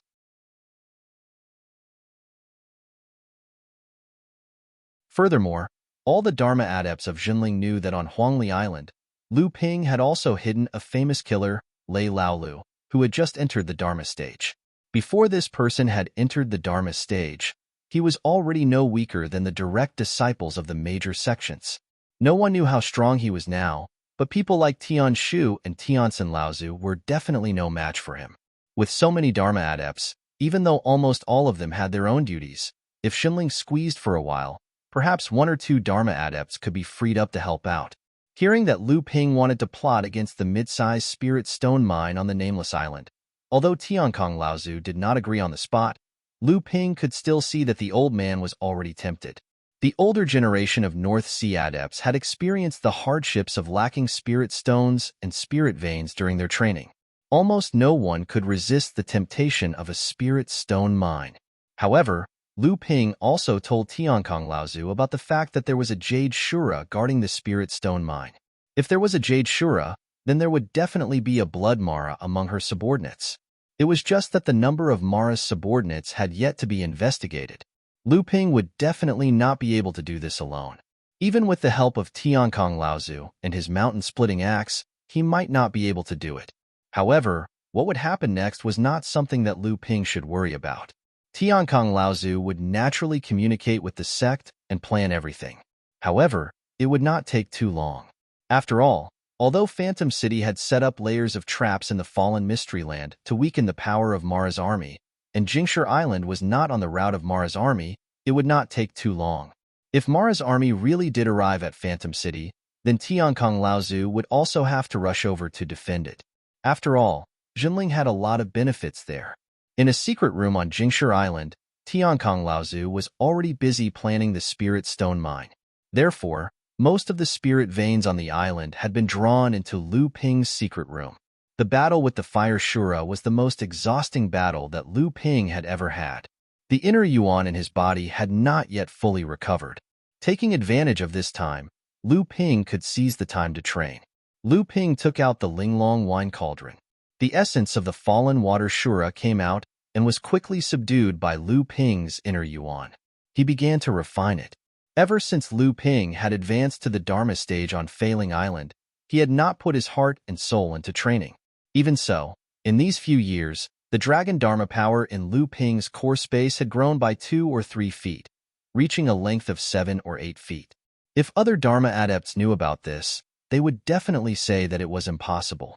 Furthermore, all the Dharma adepts of Jinling knew that on Huangli Island, Lu Ping had also hidden a famous killer, Lei Laolu, who had just entered the Dharma stage. Before this person had entered the Dharma stage, he was already no weaker than the direct disciples of the major sections. No one knew how strong he was now, but people like Tian Shu and Tianxin Laozu were definitely no match for him. With so many Dharma adepts, even though almost all of them had their own duties, if Jinling squeezed for a while, perhaps one or two Dharma adepts could be freed up to help out. Hearing that Lu Ping wanted to plot against the mid-sized spirit stone mine on the Nameless Island, although Tiankong Laozu did not agree on the spot, Lu Ping could still see that the old man was already tempted. The older generation of North Sea adepts had experienced the hardships of lacking spirit stones and spirit veins during their training. Almost no one could resist the temptation of a spirit stone mine. However, Lu Ping also told Tiankong Laozu about the fact that there was a Jade Shura guarding the Spirit Stone Mine. If there was a Jade Shura, then there would definitely be a Blood Mara among her subordinates. It was just that the number of Mara's subordinates had yet to be investigated. Lu Ping would definitely not be able to do this alone. Even with the help of Tiankong Laozu and his mountain-splitting axe, he might not be able to do it. However, what would happen next was not something that Lu Ping should worry about. Tiankong Laozu would naturally communicate with the sect and plan everything. However, it would not take too long. After all, although Phantom City had set up layers of traps in the fallen Mystery Land to weaken the power of Mara's army, and Jingshi Island was not on the route of Mara's army, it would not take too long. If Mara's army really did arrive at Phantom City, then Tiankong Laozu would also have to rush over to defend it. After all, Jinling had a lot of benefits there. In a secret room on Jingshi Island, Tiankong Laozu was already busy planning the Spirit Stone Mine. Therefore, most of the spirit veins on the island had been drawn into Lu Ping's secret room. The battle with the Fire Shura was the most exhausting battle that Lu Ping had ever had. The inner yuan in his body had not yet fully recovered. Taking advantage of this time, Lu Ping could seize the time to train. Lu Ping took out the Linglong wine cauldron. The essence of the fallen water Shura came out and was quickly subdued by Lu Ping's inner yuan. He began to refine it. Ever since Lu Ping had advanced to the Dharma stage on Failing Island, he had not put his heart and soul into training. Even so, in these few years, the Dragon Dharma power in Lu Ping's core space had grown by 2 or 3 feet, reaching a length of 7 or 8 feet. If other Dharma adepts knew about this, they would definitely say that it was impossible.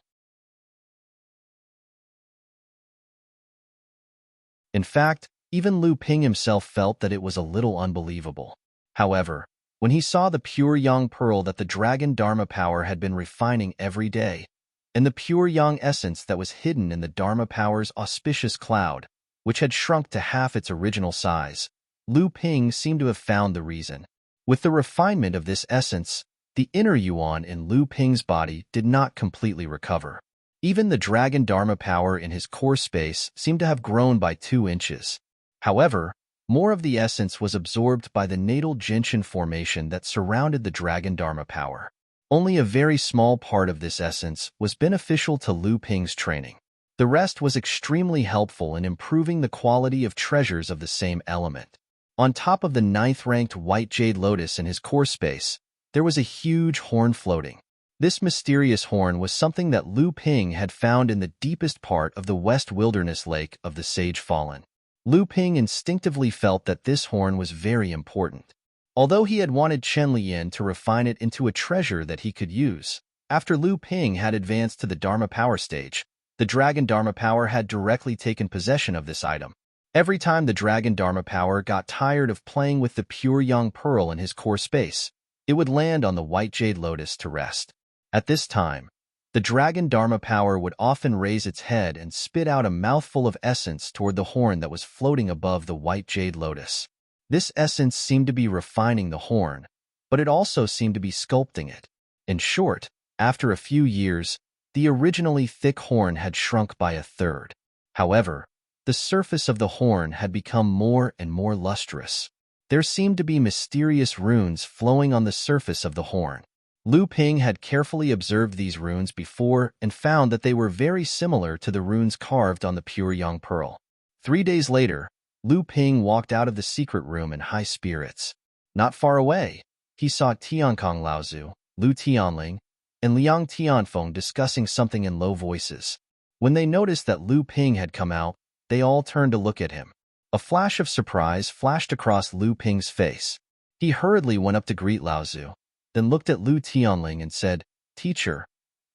In fact, even Lu Ping himself felt that it was a little unbelievable. However, when he saw the pure yang pearl that the Dragon Dharma power had been refining every day, and the pure yang essence that was hidden in the Dharma power's auspicious cloud, which had shrunk to half its original size, Lu Ping seemed to have found the reason. With the refinement of this essence, the inner yuan in Lu Ping's body did not completely recover. Even the Dragon Dharma power in his core space seemed to have grown by 2 inches. However, more of the essence was absorbed by the natal Genshin formation that surrounded the Dragon Dharma power. Only a very small part of this essence was beneficial to Lu Ping's training. The rest was extremely helpful in improving the quality of treasures of the same element. On top of the 9th-ranked white jade lotus in his core space, there was a huge horn floating. This mysterious horn was something that Lu Ping had found in the deepest part of the West Wilderness Lake of the Sage Fallen. Lu Ping instinctively felt that this horn was very important. Although he had wanted Chen Lian to refine it into a treasure that he could use, after Lu Ping had advanced to the Dharma power stage, the Dragon Dharma power had directly taken possession of this item. Every time the Dragon Dharma power got tired of playing with the pure young pearl in his core space, it would land on the white jade lotus to rest. At this time, the Dragon Dharma power would often raise its head and spit out a mouthful of essence toward the horn that was floating above the white jade lotus. This essence seemed to be refining the horn, but it also seemed to be sculpting it. In short, after a few years, the originally thick horn had shrunk by 1/3. However, the surface of the horn had become more and more lustrous. There seemed to be mysterious runes flowing on the surface of the horn. Lu Ping had carefully observed these runes before and found that they were very similar to the runes carved on the pure young pearl. 3 days later, Lu Ping walked out of the secret room in high spirits. Not far away, he saw Tiankong Laozu, Lu Tianling, and Liang Tianfeng discussing something in low voices. When they noticed that Lu Ping had come out, they all turned to look at him. A flash of surprise flashed across Lu Ping's face. He hurriedly went up to greet Laozu, then looked at Lu Tianling and said, "Teacher,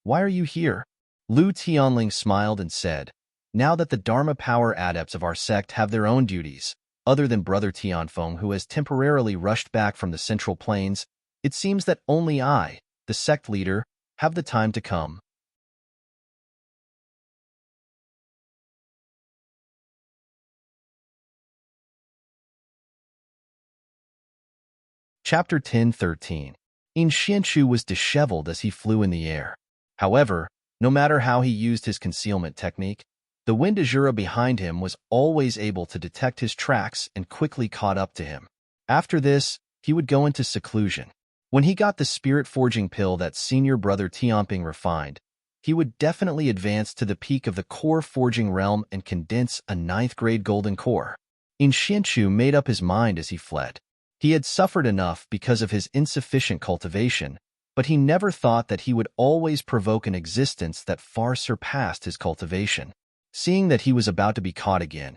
why are you here?" Lu Tianling smiled and said, "Now that the Dharma power adepts of our sect have their own duties, other than Brother Tianfeng who has temporarily rushed back from the Central Plains, it seems that only I, the sect leader, have the time to come." Chapter 10:13. In Xianchu was disheveled as he flew in the air. However, no matter how he used his concealment technique, the wind Azura behind him was always able to detect his tracks and quickly caught up to him. After this, he would go into seclusion. When he got the spirit forging pill that senior brother Tianping refined, he would definitely advance to the peak of the core forging realm and condense a 9th-grade golden core. In Xianchu made up his mind as he fled. He had suffered enough because of his insufficient cultivation, but he never thought that he would always provoke an existence that far surpassed his cultivation. Seeing that he was about to be caught again,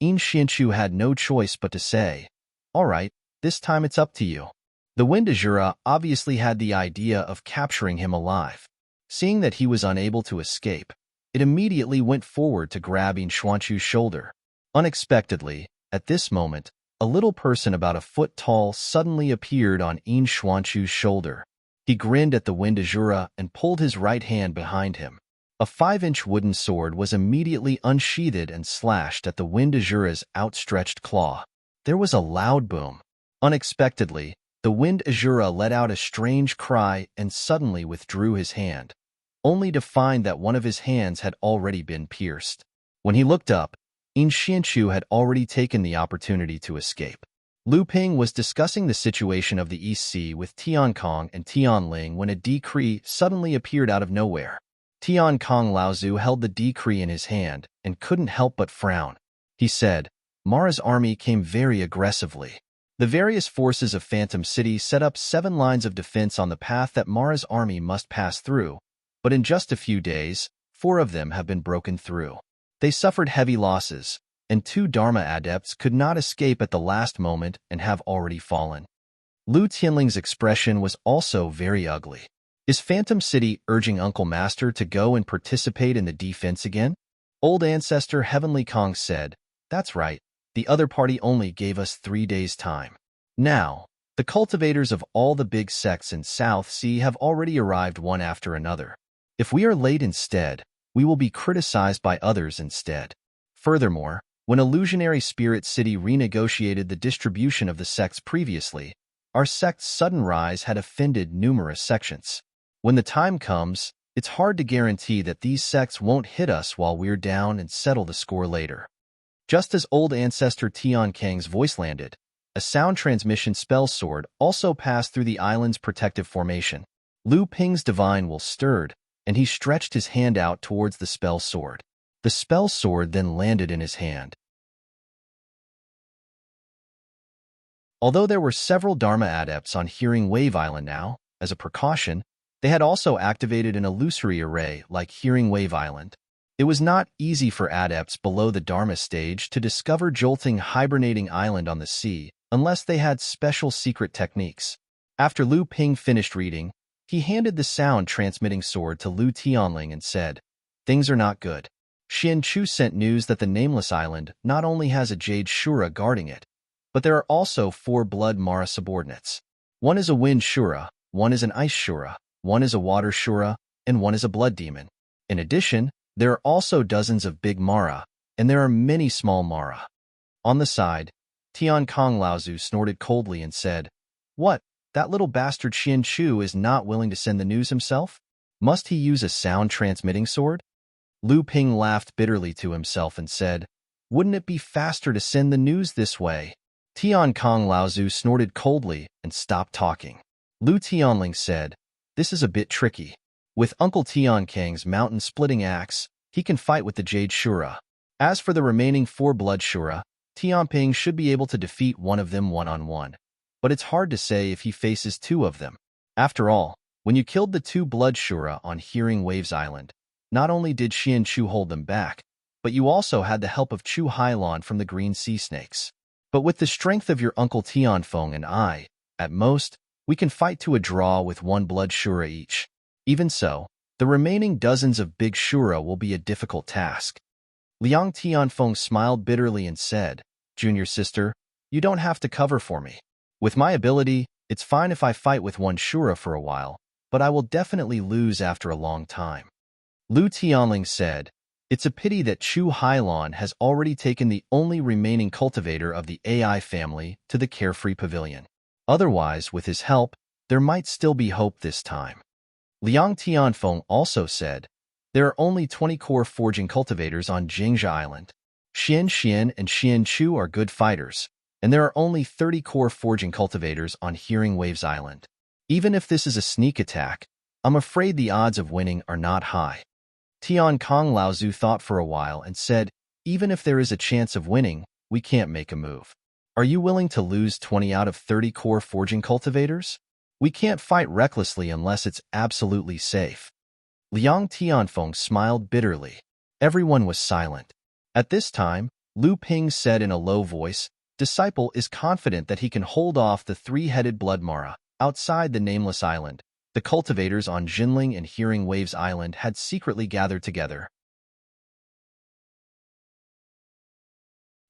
Xianchu had no choice but to say, "All right, this time it's up to you." The Wind Azura obviously had the idea of capturing him alive. Seeing that he was unable to escape, it immediately went forward to grab Xianchu's shoulder. Unexpectedly, at this moment, a little person about a foot tall suddenly appeared on Xianchu's shoulder. He grinned at the Wind Azura and pulled his right hand behind him. A 5-inch wooden sword was immediately unsheathed and slashed at the Wind Azura's outstretched claw. There was a loud boom. Unexpectedly, the Wind Azura let out a strange cry and suddenly withdrew his hand, only to find that one of his hands had already been pierced. When he looked up, Xianchu had already taken the opportunity to escape. Lu Ping was discussing the situation of the East Sea with Tian Kong and Tian Ling when a decree suddenly appeared out of nowhere. Tian Kong Laozu held the decree in his hand and couldn't help but frown. He said, "Mara's army came very aggressively. The various forces of Phantom City set up 7 lines of defense on the path that Mara's army must pass through, but in just a few days, 4 of them have been broken through. They suffered heavy losses, and 2 Dharma adepts could not escape at the last moment and have already fallen." Lu Tianling's expression was also very ugly. Is Phantom City urging Uncle Master to go and participate in the defense again? Old Ancestor Heavenly Kong said, "That's right. The other party only gave us 3 days' time. Now, the cultivators of all the big sects in South Sea have already arrived one after another. If we are late instead, we will be criticized by others instead." Furthermore, when Illusionary Spirit City renegotiated the distribution of the sects previously, our sect's sudden rise had offended numerous sections. When the time comes, it's hard to guarantee that these sects won't hit us while we're down and settle the score later. Just as old ancestor Tian Kang's voice landed, a sound transmission spell sword also passed through the island's protective formation. Lu Ping's divine will stirred, and he stretched his hand out towards the spell sword. The spell sword then landed in his hand. Although there were several Dharma adepts on Hearing Wave Island now, as a precaution, they had also activated an illusory array like Hearing Wave Island. It was not easy for adepts below the Dharma stage to discover jolting hibernating island on the sea unless they had special secret techniques. After Lu Ping finished reading, he handed the sound-transmitting sword to Lu Tianling and said, "Things are not good. Xianchu sent news that the Nameless Island not only has a Jade Shura guarding it, but there are also 4 Blood Mara subordinates. One is a Wind Shura, one is an Ice Shura, one is a Water Shura, and one is a Blood Demon. In addition, there are also dozens of big Mara, and there are many small Mara." On the side, Tian Kong Laozu snorted coldly and said, "What? That little bastard Xianchu is not willing to send the news himself? Must he use a sound-transmitting sword?" Lu Ping laughed bitterly to himself and said, "Wouldn't it be faster to send the news this way?" Tian Kong Laozu snorted coldly and stopped talking. Lu Tianling said, "This is a bit tricky. With Uncle Tian Kang's mountain-splitting axe, he can fight with the Jade Shura. As for the remaining 4 Blood Shura, Tianping should be able to defeat one of them one-on-one, but it's hard to say if he faces 2 of them. After all, when you killed the 2 Blood Shura on Hearing Waves Island, not only did Xianchu hold them back, but you also had the help of Chu Hailon from the Green Sea Snakes. But with the strength of your Uncle Tianfeng and I, at most, we can fight to a draw with 1 Blood Shura each. Even so, the remaining dozens of big Shura will be a difficult task." Liang Tianfeng smiled bitterly and said, "Junior sister, you don't have to cover for me. With my ability, it's fine if I fight with 1 Shura for a while, but I will definitely lose after a long time." Lu Tianling said, "It's a pity that Chu Hailon has already taken the only remaining cultivator of the AI family to the Carefree Pavilion. Otherwise, with his help, there might still be hope this time." Liang Tianfeng also said, "There are only 20 core forging cultivators on Jingzha Island. Xian and Xianchu are good fighters, and there are only 30 core forging cultivators on Hearing Waves Island. Even if this is a sneak attack, I'm afraid the odds of winning are not high." Tian Kong Laozu thought for a while and said, "Even if there is a chance of winning, we can't make a move. Are you willing to lose 20 out of 30 core forging cultivators?" We can't fight recklessly unless it's absolutely safe. Liang Tianfeng smiled bitterly. Everyone was silent. At this time, Lu Ping said in a low voice, "Disciple is confident that he can hold off the three-headed blood Mara outside the Nameless Island." The cultivators on Jinling and Hearing Waves Island had secretly gathered together.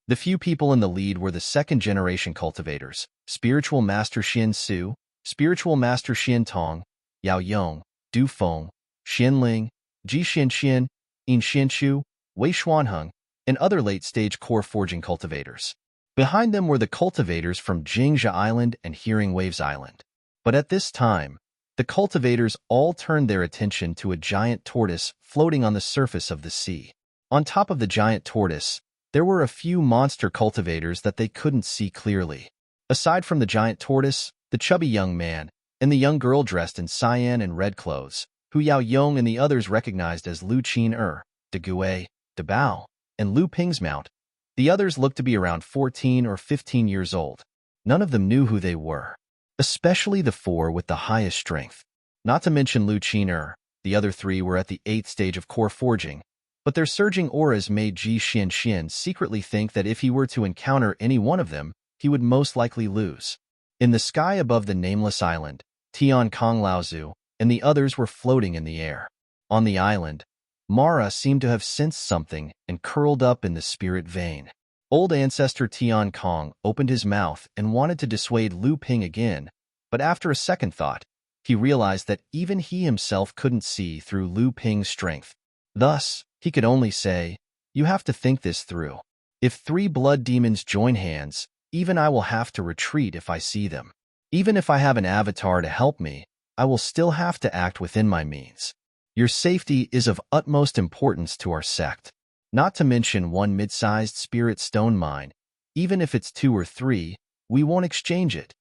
The few people in the lead were the second-generation cultivators: Spiritual Master Xian Su, Spiritual Master Xian Tong, Yao Yong, Du Feng, Xian Ling, Ji Xian Xian, Yin Xian Chu, Wei Xuanheng, and other late-stage core forging cultivators. Behind them were the cultivators from Jingzha Island and Hearing Waves Island. But at this time, the cultivators all turned their attention to a giant tortoise floating on the surface of the sea. On top of the giant tortoise, there were a few monster cultivators that they couldn't see clearly. Aside from the giant tortoise, the chubby young man, and the young girl dressed in cyan and red clothes, who Yao Yong and the others recognized as Lu Qin De Gui, De Bao, and Lu Ping's mount, the others looked to be around 14 or 15 years old. None of them knew who they were, especially the four with the highest strength. Not to mention Lu Qin the other three were at the 8th stage of core forging, but their surging auras made Ji Xian Xian secretly think that if he were to encounter any one of them, he would most likely lose. In the sky above the Nameless Island, Tian Kong Laozu and the others were floating in the air. On the island, Mara seemed to have sensed something and curled up in the spirit vein. Old ancestor Tian Kong opened his mouth and wanted to dissuade Lu Ping again, but after a second thought, he realized that even he himself couldn't see through Lu Ping's strength. Thus, he could only say, "You have to think this through. If 3 blood demons join hands, even I will have to retreat if I see them. Even if I have an avatar to help me, I will still have to act within my means. Your safety is of utmost importance to our sect. Not to mention one mid-sized spirit stone mine. Even if it's 2 or 3, we won't exchange it."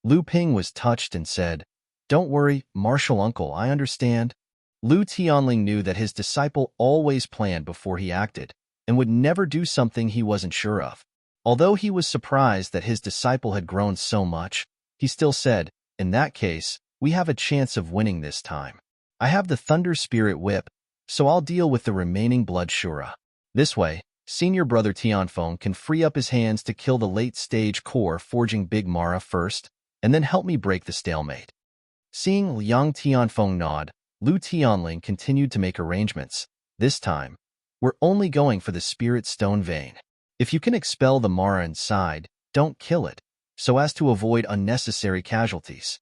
Lu Ping was touched and said, "Don't worry, Martial Uncle, I understand." Lu Tianling knew that his disciple always planned before he acted, and would never do something he wasn't sure of. Although he was surprised that his disciple had grown so much, he still said, "In that case, we have a chance of winning this time. I have the Thunder Spirit Whip, so I'll deal with the remaining Blood Shura. This way, senior brother Tianfeng can free up his hands to kill the late-stage core forging Big Mara first, and then help me break the stalemate." Seeing Liang Tianfeng nod, Lu Tianling continued to make arrangements. "This time, we're only going for the Spirit Stone Vein. If you can expel the Mara inside, don't kill it, so as to avoid unnecessary casualties."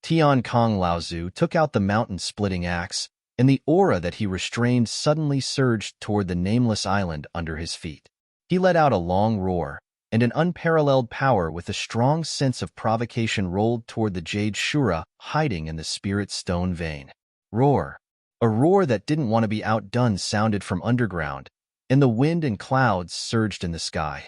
Tian Kong Laozu took out the mountain-splitting axe, and the aura that he restrained suddenly surged toward the Nameless Island under his feet. He let out a long roar, and an unparalleled power with a strong sense of provocation rolled toward the Jade Shura hiding in the Spirit Stone Vein. Roar. A roar that didn't want to be outdone sounded from underground, and the wind and clouds surged in the sky.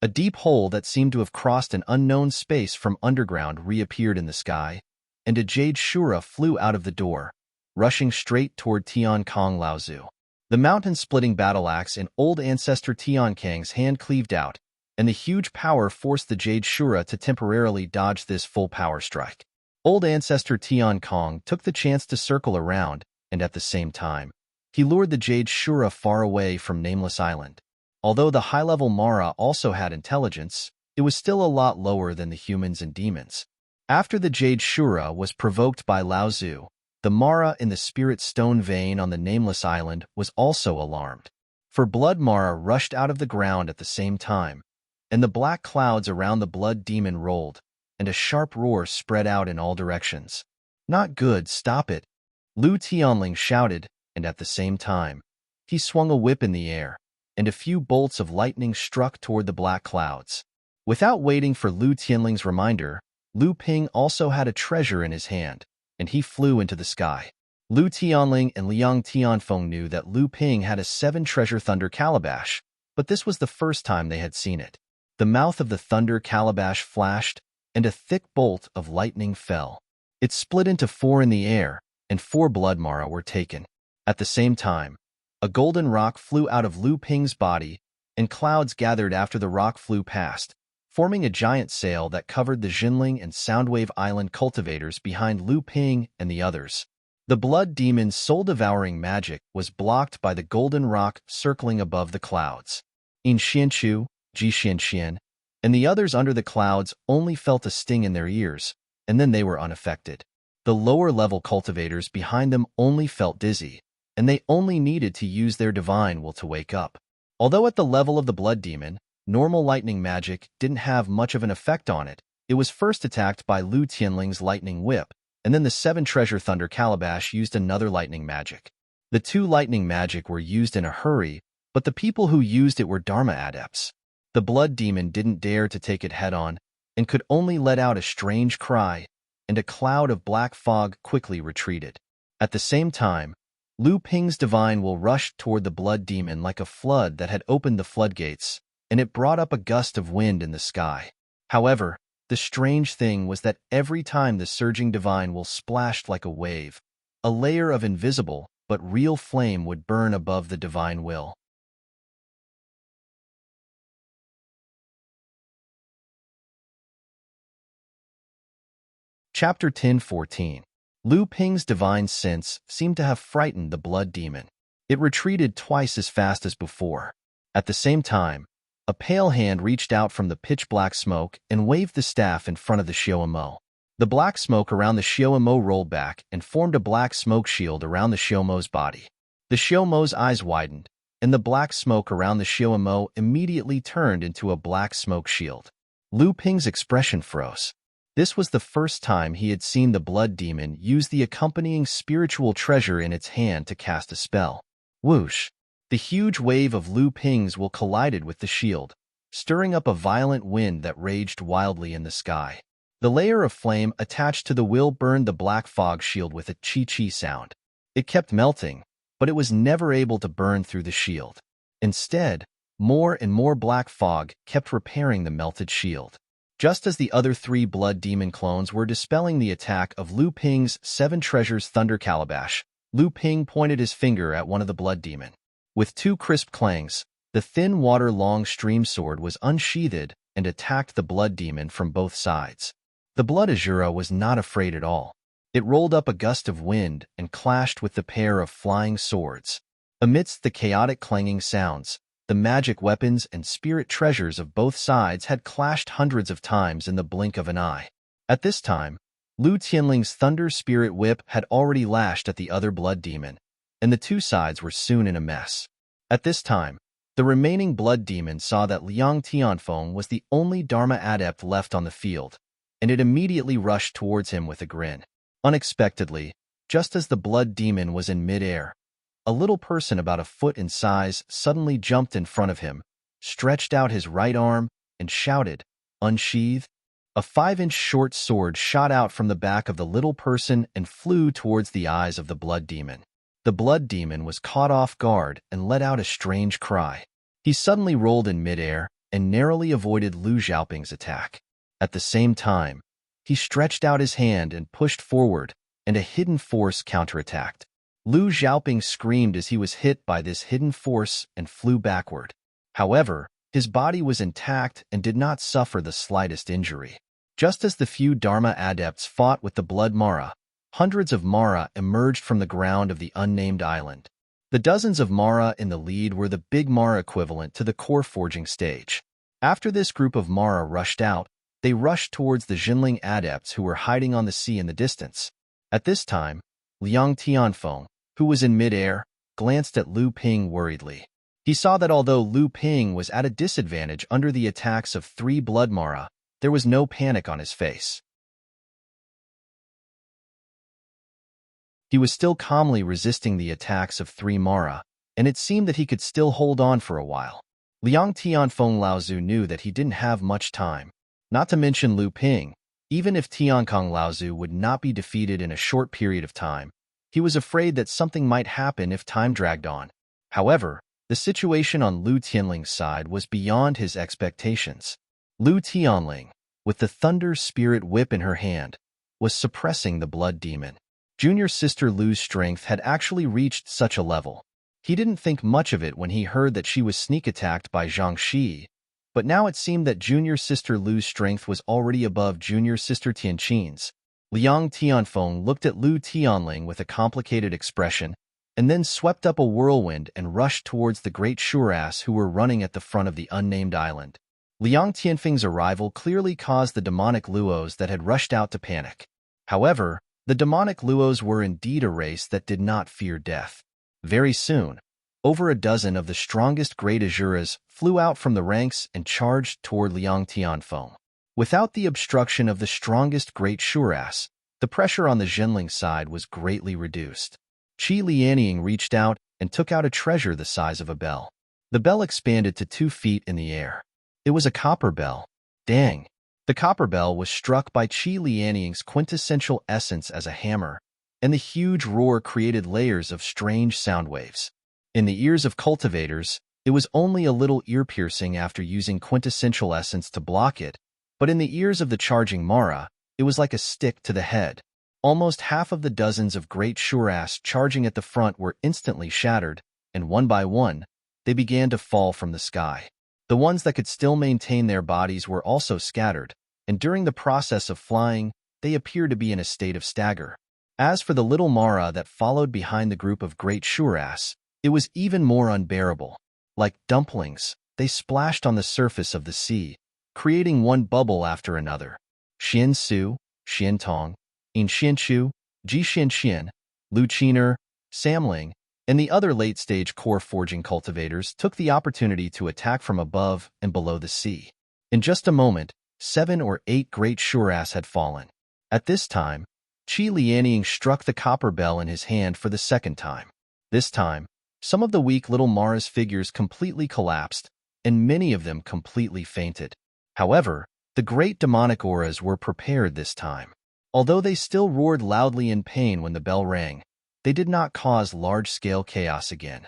A deep hole that seemed to have crossed an unknown space from underground reappeared in the sky, and a Jade Shura flew out of the door, rushing straight toward Tian Kong Laozu. The mountain-splitting battle axe in old ancestor Tian Kang's hand cleaved out, and the huge power forced the Jade Shura to temporarily dodge this full power strike. Old ancestor Tian Kong took the chance to circle around, and at the same time, he lured the Jade Shura far away from Nameless Island. Although the high-level Mara also had intelligence, it was still a lot lower than the humans and demons. After the Jade Shura was provoked by Laozu, the Mara in the Spirit Stone Vein on the Nameless Island was also alarmed. For Blood Mara rushed out of the ground at the same time, and the black clouds around the Blood Demon rolled, and a sharp roar spread out in all directions. "Not good, stop it!" Lu Tianling shouted, and at the same time, he swung a whip in the air, and a few bolts of lightning struck toward the black clouds. Without waiting for Lu Tianling's reminder, Lu Ping also had a treasure in his hand, and he flew into the sky. Lu Tianling and Liang Tianfeng knew that Lu Ping had a 7-treasure thunder calabash, but this was the first time they had seen it. The mouth of the thunder calabash flashed, and a thick bolt of lightning fell. It split into 4 in the air, and 4 blood Mara were taken. At the same time, a golden rock flew out of Lu Ping's body, and clouds gathered after the rock flew past, forming a giant sail that covered the Jinling and Soundwave Island cultivators behind Lu Ping and the others. The blood demon's soul-devouring magic was blocked by the golden rock circling above the clouds. In Xianchu, Ji Xianxian, and the others under the clouds only felt a sting in their ears, and then they were unaffected. The lower-level cultivators behind them only felt dizzy, and they only needed to use their divine will to wake up. Although at the level of the blood demon, normal lightning magic didn't have much of an effect on it, it was first attacked by Lu Tianling's lightning whip, and then the 7 treasure thunder calabash used another lightning magic. The 2 lightning magic were used in a hurry, but the people who used it were Dharma adepts. The blood demon didn't dare to take it head-on, and could only let out a strange cry, and a cloud of black fog quickly retreated. At the same time, Lu Ping's divine will rushed toward the blood demon like a flood that had opened the floodgates, and it brought up a gust of wind in the sky. However, the strange thing was that every time the surging divine will splashed like a wave, a layer of invisible but real flame would burn above the divine will. Chapter 10:14. Lu Ping's divine sense seemed to have frightened the blood demon. It retreated twice as fast as before. At the same time, a pale hand reached out from the pitch-black smoke and waved the staff in front of the Xiaomo. The black smoke around the Xiaomo rolled back and formed a black smoke shield around the Xiaomo's body. The Xiaomo's eyes widened, and the black smoke around the Xiaomo immediately turned into a black smoke shield. Lu Ping's expression froze. This was the first time he had seen the blood demon use the accompanying spiritual treasure in its hand to cast a spell. Whoosh! The huge wave of Lu Ping's will collided with the shield, stirring up a violent wind that raged wildly in the sky. The layer of flame attached to the will burned the black fog shield with a chi-chi sound. It kept melting, but it was never able to burn through the shield. Instead, more and more black fog kept repairing the melted shield. Just as the other 3 blood demon clones were dispelling the attack of Lu Ping's 7 treasures thunder calabash, Lu Ping pointed his finger at one of the blood demon. With 2 crisp clangs, the thin water-long stream sword was unsheathed and attacked the blood demon from both sides. The blood Azura was not afraid at all. It rolled up a gust of wind and clashed with the pair of flying swords. Amidst the chaotic clanging sounds, the magic weapons and spirit treasures of both sides had clashed hundreds of times in the blink of an eye. At this time, Lu Tianling's thunder spirit whip had already lashed at the other blood demon, and the 2 sides were soon in a mess. At this time, the remaining blood demon saw that Liang Tianfeng was the only Dharma adept left on the field, and it immediately rushed towards him with a grin. Unexpectedly, just as the blood demon was in mid-air, a little person about a foot in size suddenly jumped in front of him, stretched out his right arm, and shouted, "Unsheathe!" A 5-inch short sword shot out from the back of the little person and flew towards the eyes of the blood demon. The blood demon was caught off guard and let out a strange cry. He suddenly rolled in midair and narrowly avoided Lu Xiaoping's attack. At the same time, he stretched out his hand and pushed forward, and a hidden force counterattacked. Lu Xiaoping screamed as he was hit by this hidden force and flew backward. However, his body was intact and did not suffer the slightest injury. Just as the few Dharma adepts fought with the blood Mara, hundreds of Mara emerged from the ground of the unnamed island. The dozens of Mara in the lead were the big Mara equivalent to the core forging stage. After this group of Mara rushed out, they rushed towards the Jinling adepts who were hiding on the sea in the distance. At this time, Liang Tianfeng, who was in midair, glanced at Lu Ping worriedly. He saw that although Lu Ping was at a disadvantage under the attacks of 3 blood Mara, there was no panic on his face. He was still calmly resisting the attacks of 3 Mara, and it seemed that he could still hold on for a while. Liang Tianfeng Laozu knew that he didn't have much time. Not to mention Lu Ping, even if Tiankong Laozu would not be defeated in a short period of time, he was afraid that something might happen if time dragged on. However, the situation on Lu Tianling's side was beyond his expectations. Lu Tianling, with the thunder spirit whip in her hand, was suppressing the blood demon. Junior sister Lu's strength had actually reached such a level. He didn't think much of it when he heard that she was sneak attacked by Zhang Shi, But now it seemed that junior sister Lu's strength was already above junior sister Tianqin's. Liang Tianfeng looked at Lu Tianling with a complicated expression, and then swept up a whirlwind and rushed towards the great Shuras who were running at the front of the unnamed island. Liang Tianfeng's arrival clearly caused the demonic Luos that had rushed out to panic. However, the demonic Luos were indeed a race that did not fear death. Very soon, over a dozen of the strongest great Azuras flew out from the ranks and charged toward Liang Tianfeng. Without the obstruction of the strongest great Shuras, the pressure on the Zhenling side was greatly reduced. Qi Lianying reached out and took out a treasure the size of a bell. The bell expanded to 2 feet in the air. It was a copper bell. Dang! The copper bell was struck by Qi Lianying's quintessential essence as a hammer, and the huge roar created layers of strange sound waves. In the ears of cultivators, it was only a little ear-piercing after using quintessential essence to block it, but in the ears of the charging Mara, it was like a stick to the head. Almost half of the dozens of great Shuras charging at the front were instantly shattered, and one by one, they began to fall from the sky. The ones that could still maintain their bodies were also scattered, and during the process of flying, they appeared to be in a state of stagger. As for the little Mara that followed behind the group of great Shuras, it was even more unbearable. Like dumplings, they splashed on the surface of the sea, creating one bubble after another. Xian Su, Xian Tong, In Xian Chu, Ji Xian Xian, Lu Qiner, Samling, and the other late-stage core forging cultivators took the opportunity to attack from above and below the sea. In just a moment, 7 or 8 great Shuras had fallen. At this time, Qi Lianying struck the copper bell in his hand for the second time. This time, some of the weak little Mara's figures completely collapsed, and many of them completely fainted. However, the great demonic auras were prepared this time. Although they still roared loudly in pain when the bell rang, they did not cause large-scale chaos again.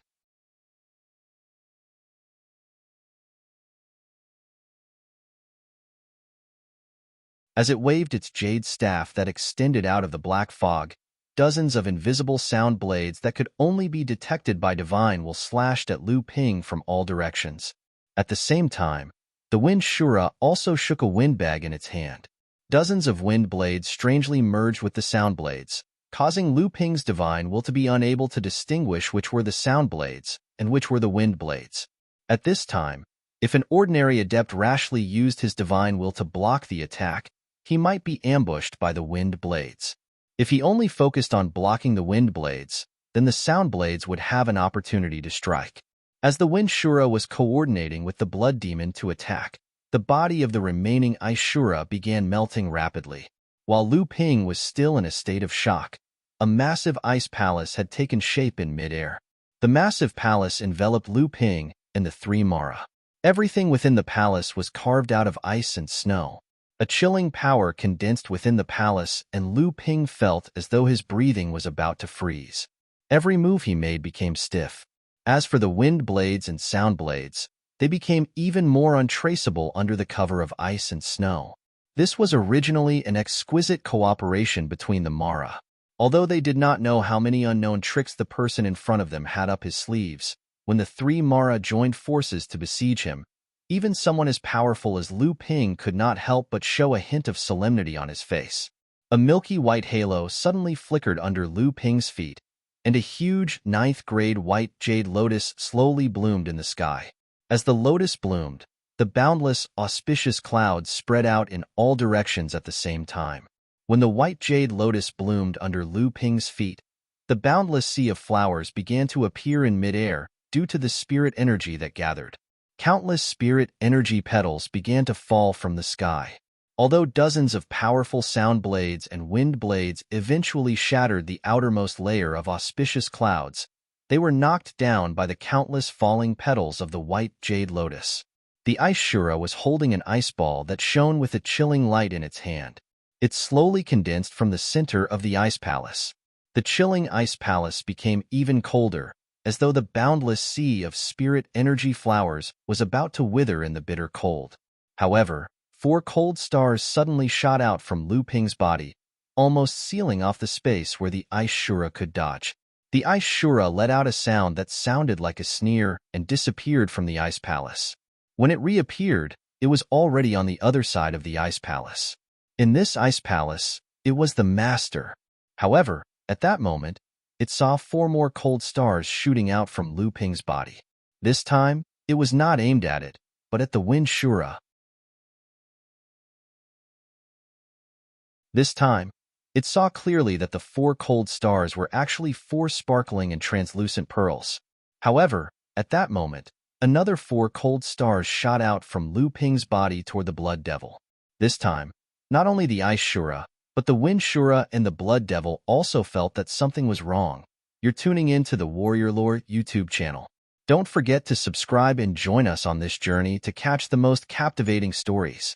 As it waved its jade staff that extended out of the black fog, dozens of invisible sound blades that could only be detected by divine will slashed at Lu Ping from all directions. At the same time, the wind Shura also shook a wind bag in its hand. Dozens of wind blades strangely merged with the sound blades, causing Lu Ping's divine will to be unable to distinguish which were the sound blades and which were the wind blades. At this time, if an ordinary adept rashly used his divine will to block the attack, he might be ambushed by the wind blades. If he only focused on blocking the wind blades, then the sound blades would have an opportunity to strike. As the wind Shura was coordinating with the blood demon to attack, the body of the remaining ice Shura began melting rapidly. While Lu Ping was still in a state of shock, a massive ice palace had taken shape in midair. The massive palace enveloped Lu Ping and the 3 Mara. Everything within the palace was carved out of ice and snow. A chilling power condensed within the palace, and Lu Ping felt as though his breathing was about to freeze. Every move he made became stiff. As for the wind blades and sound blades, they became even more untraceable under the cover of ice and snow. This was originally an exquisite cooperation between the Mara. Although they did not know how many unknown tricks the person in front of them had up his sleeves, when the 3 Mara joined forces to besiege him, even someone as powerful as Lu Ping could not help but show a hint of solemnity on his face. A milky white halo suddenly flickered under Lu Ping's feet, and a huge 9th-grade white jade lotus slowly bloomed in the sky. As the lotus bloomed, the boundless, auspicious clouds spread out in all directions at the same time. When the white jade lotus bloomed under Lu Ping's feet, the boundless sea of flowers began to appear in midair due to the spirit energy that gathered. Countless spirit energy petals began to fall from the sky. Although dozens of powerful sound blades and wind blades eventually shattered the outermost layer of auspicious clouds, they were knocked down by the countless falling petals of the white jade lotus. The ice Shura was holding an ice ball that shone with a chilling light in its hand. It slowly condensed from the center of the ice palace. The chilling ice palace became even colder, as though the boundless sea of spirit energy flowers was about to wither in the bitter cold. However, 4 cold stars suddenly shot out from Lu Ping's body, almost sealing off the space where the ice Shura could dodge. The ice Shura let out a sound that sounded like a sneer and disappeared from the ice palace. When it reappeared, it was already on the other side of the ice palace. In this ice palace, it was the master. However, at that moment, it saw 4 more cold stars shooting out from Lu Ping's body. This time, it was not aimed at it, but at the wind Shura. This time, it saw clearly that the 4 cold stars were actually 4 sparkling and translucent pearls. However, at that moment, another 4 cold stars shot out from Lu Ping's body toward the Blood Devil. This time, not only the Ice Shura, but the Wind Shura and the Blood Devil also felt that something was wrong. You're tuning in to the Warrior Lore YouTube channel. Don't forget to subscribe and join us on this journey to catch the most captivating stories.